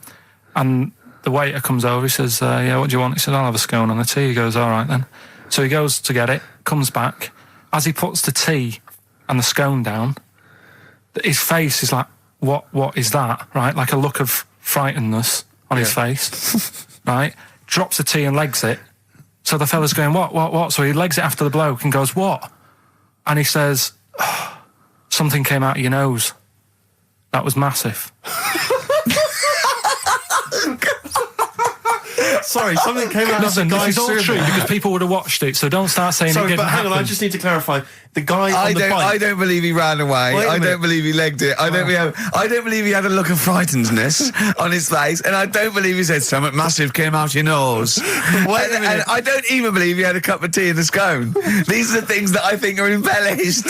and the waiter comes over. He says, yeah, what do you want? He says, I'll have a scone and a tea. He goes, all right then. So he goes to get it, comes back. As he puts the tea and the scone down, his face is like, what is that? Right? Like a look of frightenedness on his face. Right? Drops the tea and legs it. So the fella's going, what? So he legs it after the bloke and goes, what? And he says, oh, something came out of your nose. That was massive. Sorry, something came out of the guy's This is all true because people would have watched it, so don't start saying it Sorry, didn't but hang on, I happen. just need to clarify. The guy on the bike... I don't believe he ran away. Wait a I minute. don't believe he legged it. I don't believe he had a look of frightenedness on his face, and I don't believe he said something massive came out your nose. Wait a minute. And I don't even believe he had a cup of tea in the scone. These are the things that I think are embellished.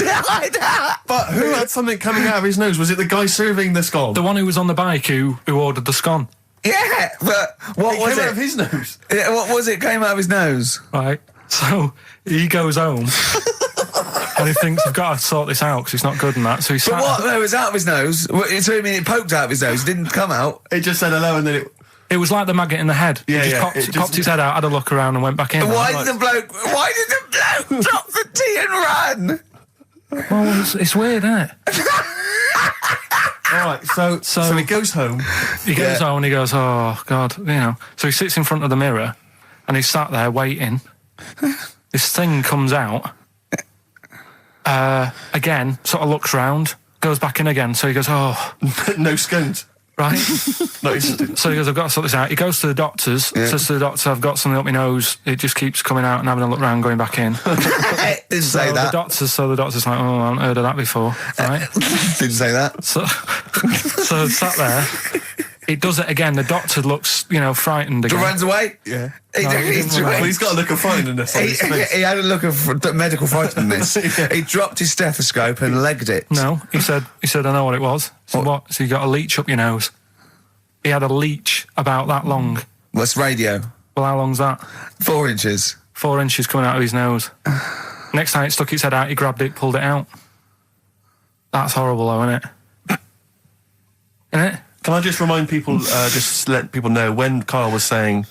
But who had something coming out of his nose? Was it the guy serving the scone? The one who was on the bike who ordered the scone. Yeah, but what was came out it? of his nose. Yeah, what was it? Came out of his nose. Right. So he goes home and he thinks, I've got to sort this out because it's not good and that. So he But sat. what? No, it was out of his nose. So you mean it poked out of his nose? It didn't come out. It just said hello and then it... It was like the maggot in the head. Yeah, he just yeah, popped, it just- popped his head out, had a look around and went back in. Why did the bloke drop the tea and run? Well, it's weird, isn't it? All right, so he goes home. He goes home and he goes, oh, God, you know. So he sits in front of the mirror and he's sat there waiting. This thing comes out. Again, sort of looks round, goes back in again. So he goes, oh. No scones. Right. No, it's- So he goes, I've got to sort this out. He goes to the doctors, says to the doctor, I've got something up my nose. It just keeps coming out and having a look round, going back in. Didn't say that. The doctor's like, oh, I haven't heard of that before. Right. Didn't say that. So sat there. It does it again. The doctor looks, frightened again. Runs away. yeah. No, he didn't run away. Well, he's got a look of frightenedness on his face. He had a look of medical frightenedness. He dropped his stethoscope and legged it. No, he said, I know what it was. He said, what? So you got a leech up your nose. He had a leech about that long. What's radio? Well, how long's that? 4 inches. 4 inches coming out of his nose. Next time it stuck its head out, he grabbed it, pulled it out. That's horrible, though, isn't it? Isn't it? Can I just remind people, just let people know, when Karl was saying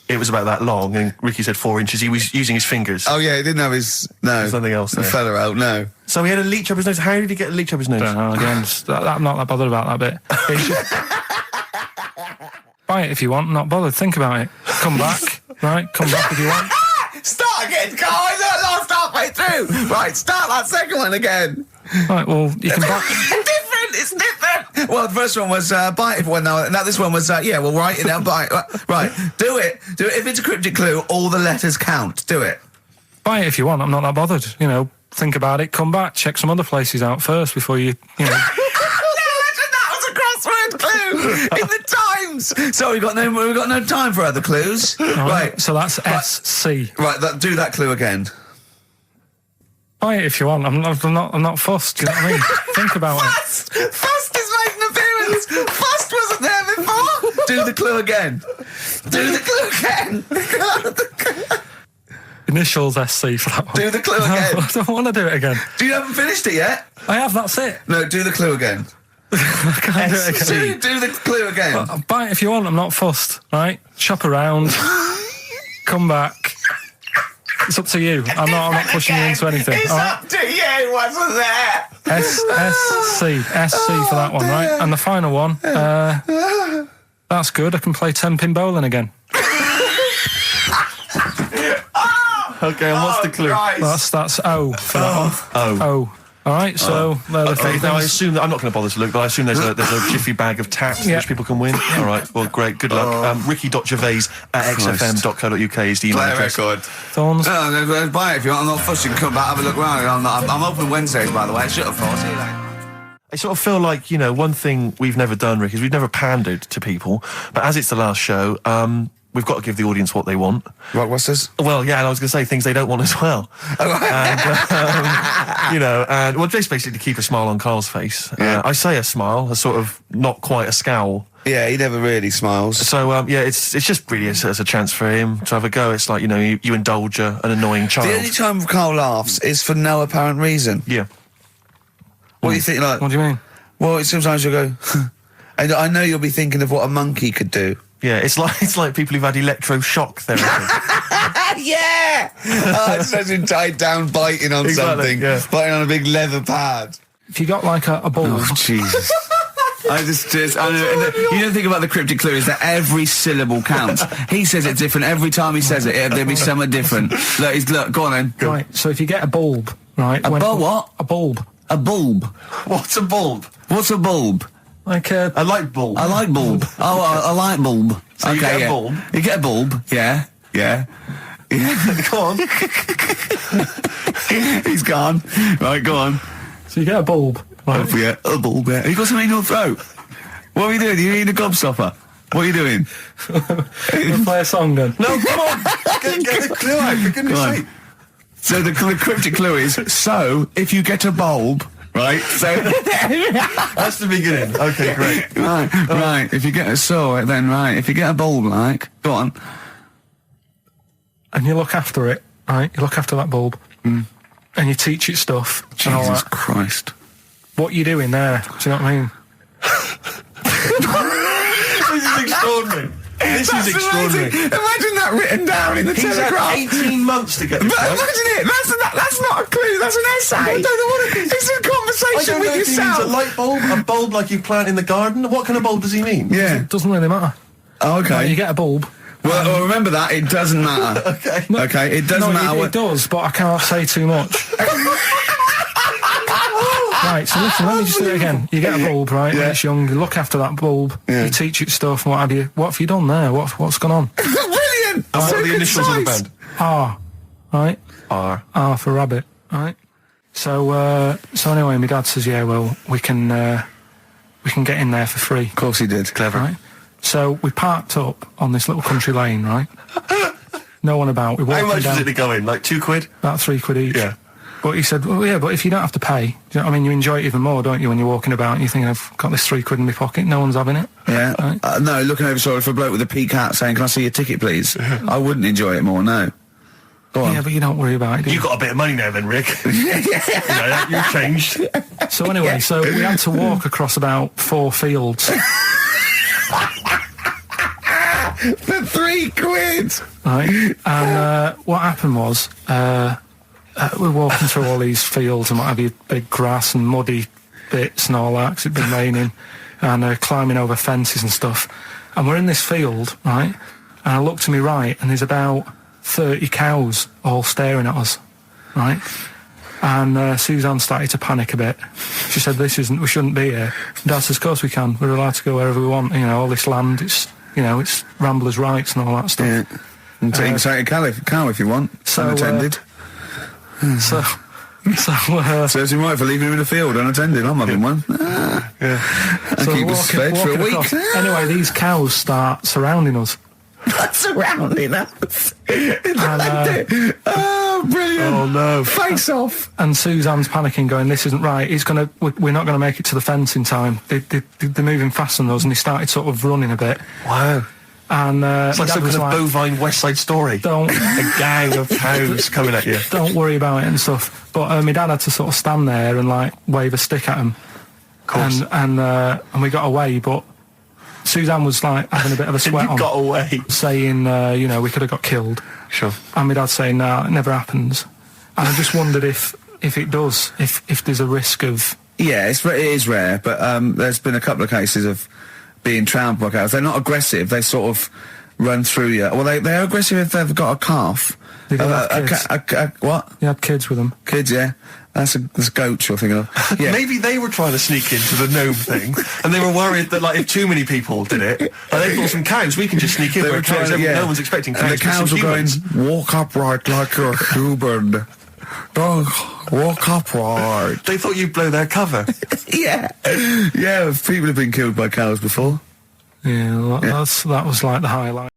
it was about that long and Ricky said 4 inches, he was using his fingers. Oh yeah, he didn't have his There's nothing else there. Fella out. No. So he had a leech up his nose. How did he get a leech up his nose? Don't know, again, I'm not that bothered about that bit. Buy it if you want, I'm not bothered. Think about it. Come back, right? Come back if you want. Start again, Carl. I lost halfway through. Right, start that second one again. Right, well, you can buy... It's different. Well, the first one was buy it. Well, no, this one was well, write it down. Buy it. Right, do it. If it's a cryptic clue, all the letters count. Do it. Buy it if you want, I'm not that bothered. Think about it, come back, check some other places out first before you No, that was a crossword clue in the Times. So we've got no time for other clues. Right. So that's SC. Right, do that clue again. Buy it if you want. I'm not fussed. Do you know what I mean? Think about it. Fust is making an appearance. Fust wasn't there before. Do the clue again. Do the clue again. Initials SC for that one. Do the clue again. No, I don't want to do it again. You haven't finished it yet? I have. That's it. No, do the clue again. I can't do it again. Do the clue again. Buy it if you want. I'm not fussed. Right? Shop around. Come back. It's up to you. I'm not pushing you into anything. It's up to you. Wasn't there? SC for that one, right? And the final one. That's good. I can play 10-pin bowling again. Okay, and what's the clue? Christ. That's O for that one. O. All right, so they're the three Now I things. assume that I'm not going to bother to look, but I assume there's a jiffy bag of tats Yeah. which people can win. All right, well, great, good luck. Ricky.gervais at xfm.co.uk is the email Play a address. record. Thorns. No, buy it if you want. I'm not fussing. Come back, have a look around. I'm open Wednesdays, by the way. Shut up, for. See you later. I sort of feel like, one thing we've never done, Rick, is we've never pandered to people, but as it's the last show, we've got to give the audience what they want. Blockbusters? Well, yeah, and I was going to say things they don't want as well. And, you know, and well, just basically to keep a smile on Karl's face. I say a smile, a sort of not quite a scowl. Yeah, he never really smiles. So, yeah, it's just really as a chance for him to have a go. It's like, you know, you indulge an annoying child. The only time Karl laughs is for no apparent reason. Yeah. What do you think, like... What do you mean? Well, sometimes you'll go... and I know you'll be thinking of what a monkey could do. Yeah, it's like people who've had electroshock therapy. Yeah! I just imagine tied down biting on something. Yeah. Biting on a big leather pad. If you got like a bulb... Oh, Jesus. I know, you don't think about the cryptic clue is that every syllable counts. He says it different every time he says it. There'll be something different. Look, go on then. Right, so if you get a bulb, right... what? A bulb. A bulb. What's a bulb? What's a bulb? Like a... A light bulb. A light bulb. Oh, a light bulb. So you get a bulb? You get a bulb, yeah. Go on. He's gone. Right, go on. So you get a bulb, right? Oh, yeah, a bulb, yeah. You got something in your throat? What are you doing? You eating a gobstopper? What are you doing? We'll play a song then. No, come on. Get the clue out, for goodness sake. So the cryptic clue is, so, if you get a bulb, right, so... That's the beginning. Okay, great. Right, if you get if you get a bulb, like, go on. And you look after it, right? You look after that bulb. And you teach it stuff. And all Jesus that. Christ. What you doing there? Do you know what I mean? This is extraordinary. This is extraordinary. Imagine that written down in the He's Telegraph. had 18 months to get this right. Imagine it. That's not a clue. That's an essay. I don't know what it is. It's a conversation with If he yourself. means a light bulb, a bulb like you plant in the garden. What kind of bulb does he mean? Yeah. It doesn't really matter. Oh, okay. Right, you get a bulb. Well, remember that. It doesn't matter. Okay. Okay. It doesn't matter. It does, but I can't say too much. Right, so listen, let me just do it again. You get a bulb, right, when it's young, you look after that bulb, you teach it stuff and what have you. What have you done there? What's gone on? Brilliant! And what are the initials of the band? R, right? R for rabbit, right? So anyway, my dad says, yeah, well, we can get in there for free. Of course he did. Clever. Right? So we parked up on this little country lane, right? No one about. We walked How much down, did it go in? Like £2? about £3 each. Yeah. But he said, well, yeah, but if you don't have to pay, do you know what I mean? You enjoy it even more, don't you, when you're walking about and you think, I've got this £3 in my pocket, no one's having it. Yeah. Right? No, looking over shoulder for a bloke with a peak hat saying, can I see your ticket, please? I wouldn't enjoy it more, no. Go on. Yeah, but you don't worry about it, do you? You got a bit of money now then, Rick. You know, you've changed. So anyway, so we had to walk across about 4 fields. For £3! Right? And what happened was, we're walking through all these fields and what have you, big grass and muddy bits and all that, 'cause it'd been raining, and climbing over fences and stuff. And we're in this field, right? And I look to my right, and there's about 30 cows all staring at us, right? And Suzanne started to panic a bit. She said, we shouldn't be here. Dad says, of course we can. We're allowed to go wherever we want. You know, all this land, it's ramblers' rights and all that stuff. Yeah. And take a cow if you want. So, unattended. Serves him right for leaving him in the field unattended. I'm having one. And so keep us fed for a week. across. Anyway, these cows start surrounding us. Surrounding us. And, brilliant. Oh, no. Face off. and Suzanne's panicking, going, this isn't right. We're not going to make it to the fence in time. They're moving faster than us, and they started sort of running a bit. Wow. And It's like some kind of bovine West Side Story. Don't A gang of cows coming at you. don't worry about it and stuff. But my dad had to sort of stand there and like wave a stick at him. Of course. And we got away, but Suzanne was like having a bit of a sweat You on, got away. saying, we could have got killed. Sure. And my dad saying, no, it never happens. And I just wondered if it does, if there's a risk of... Yeah, it is rare, but there's been a couple of cases of being trampled by cows. They're not aggressive. They sort of run through you. Well, they're aggressive if they've got a calf. They did have kids. What? They had kids with them. Kids, yeah. That's goats you're thinking of. Yeah. Maybe they were trying to sneak into the gnome thing, and they were worried that, like, if too many people did it, like, they thought some cows, we can just sneak in. They were trying to, no one's expecting cows. And the cows were going, walk upright like you're a human. Don't walk upright. They thought you'd blow their cover. Yeah. Yeah, people have been killed by cows before. Yeah, that was like the highlight.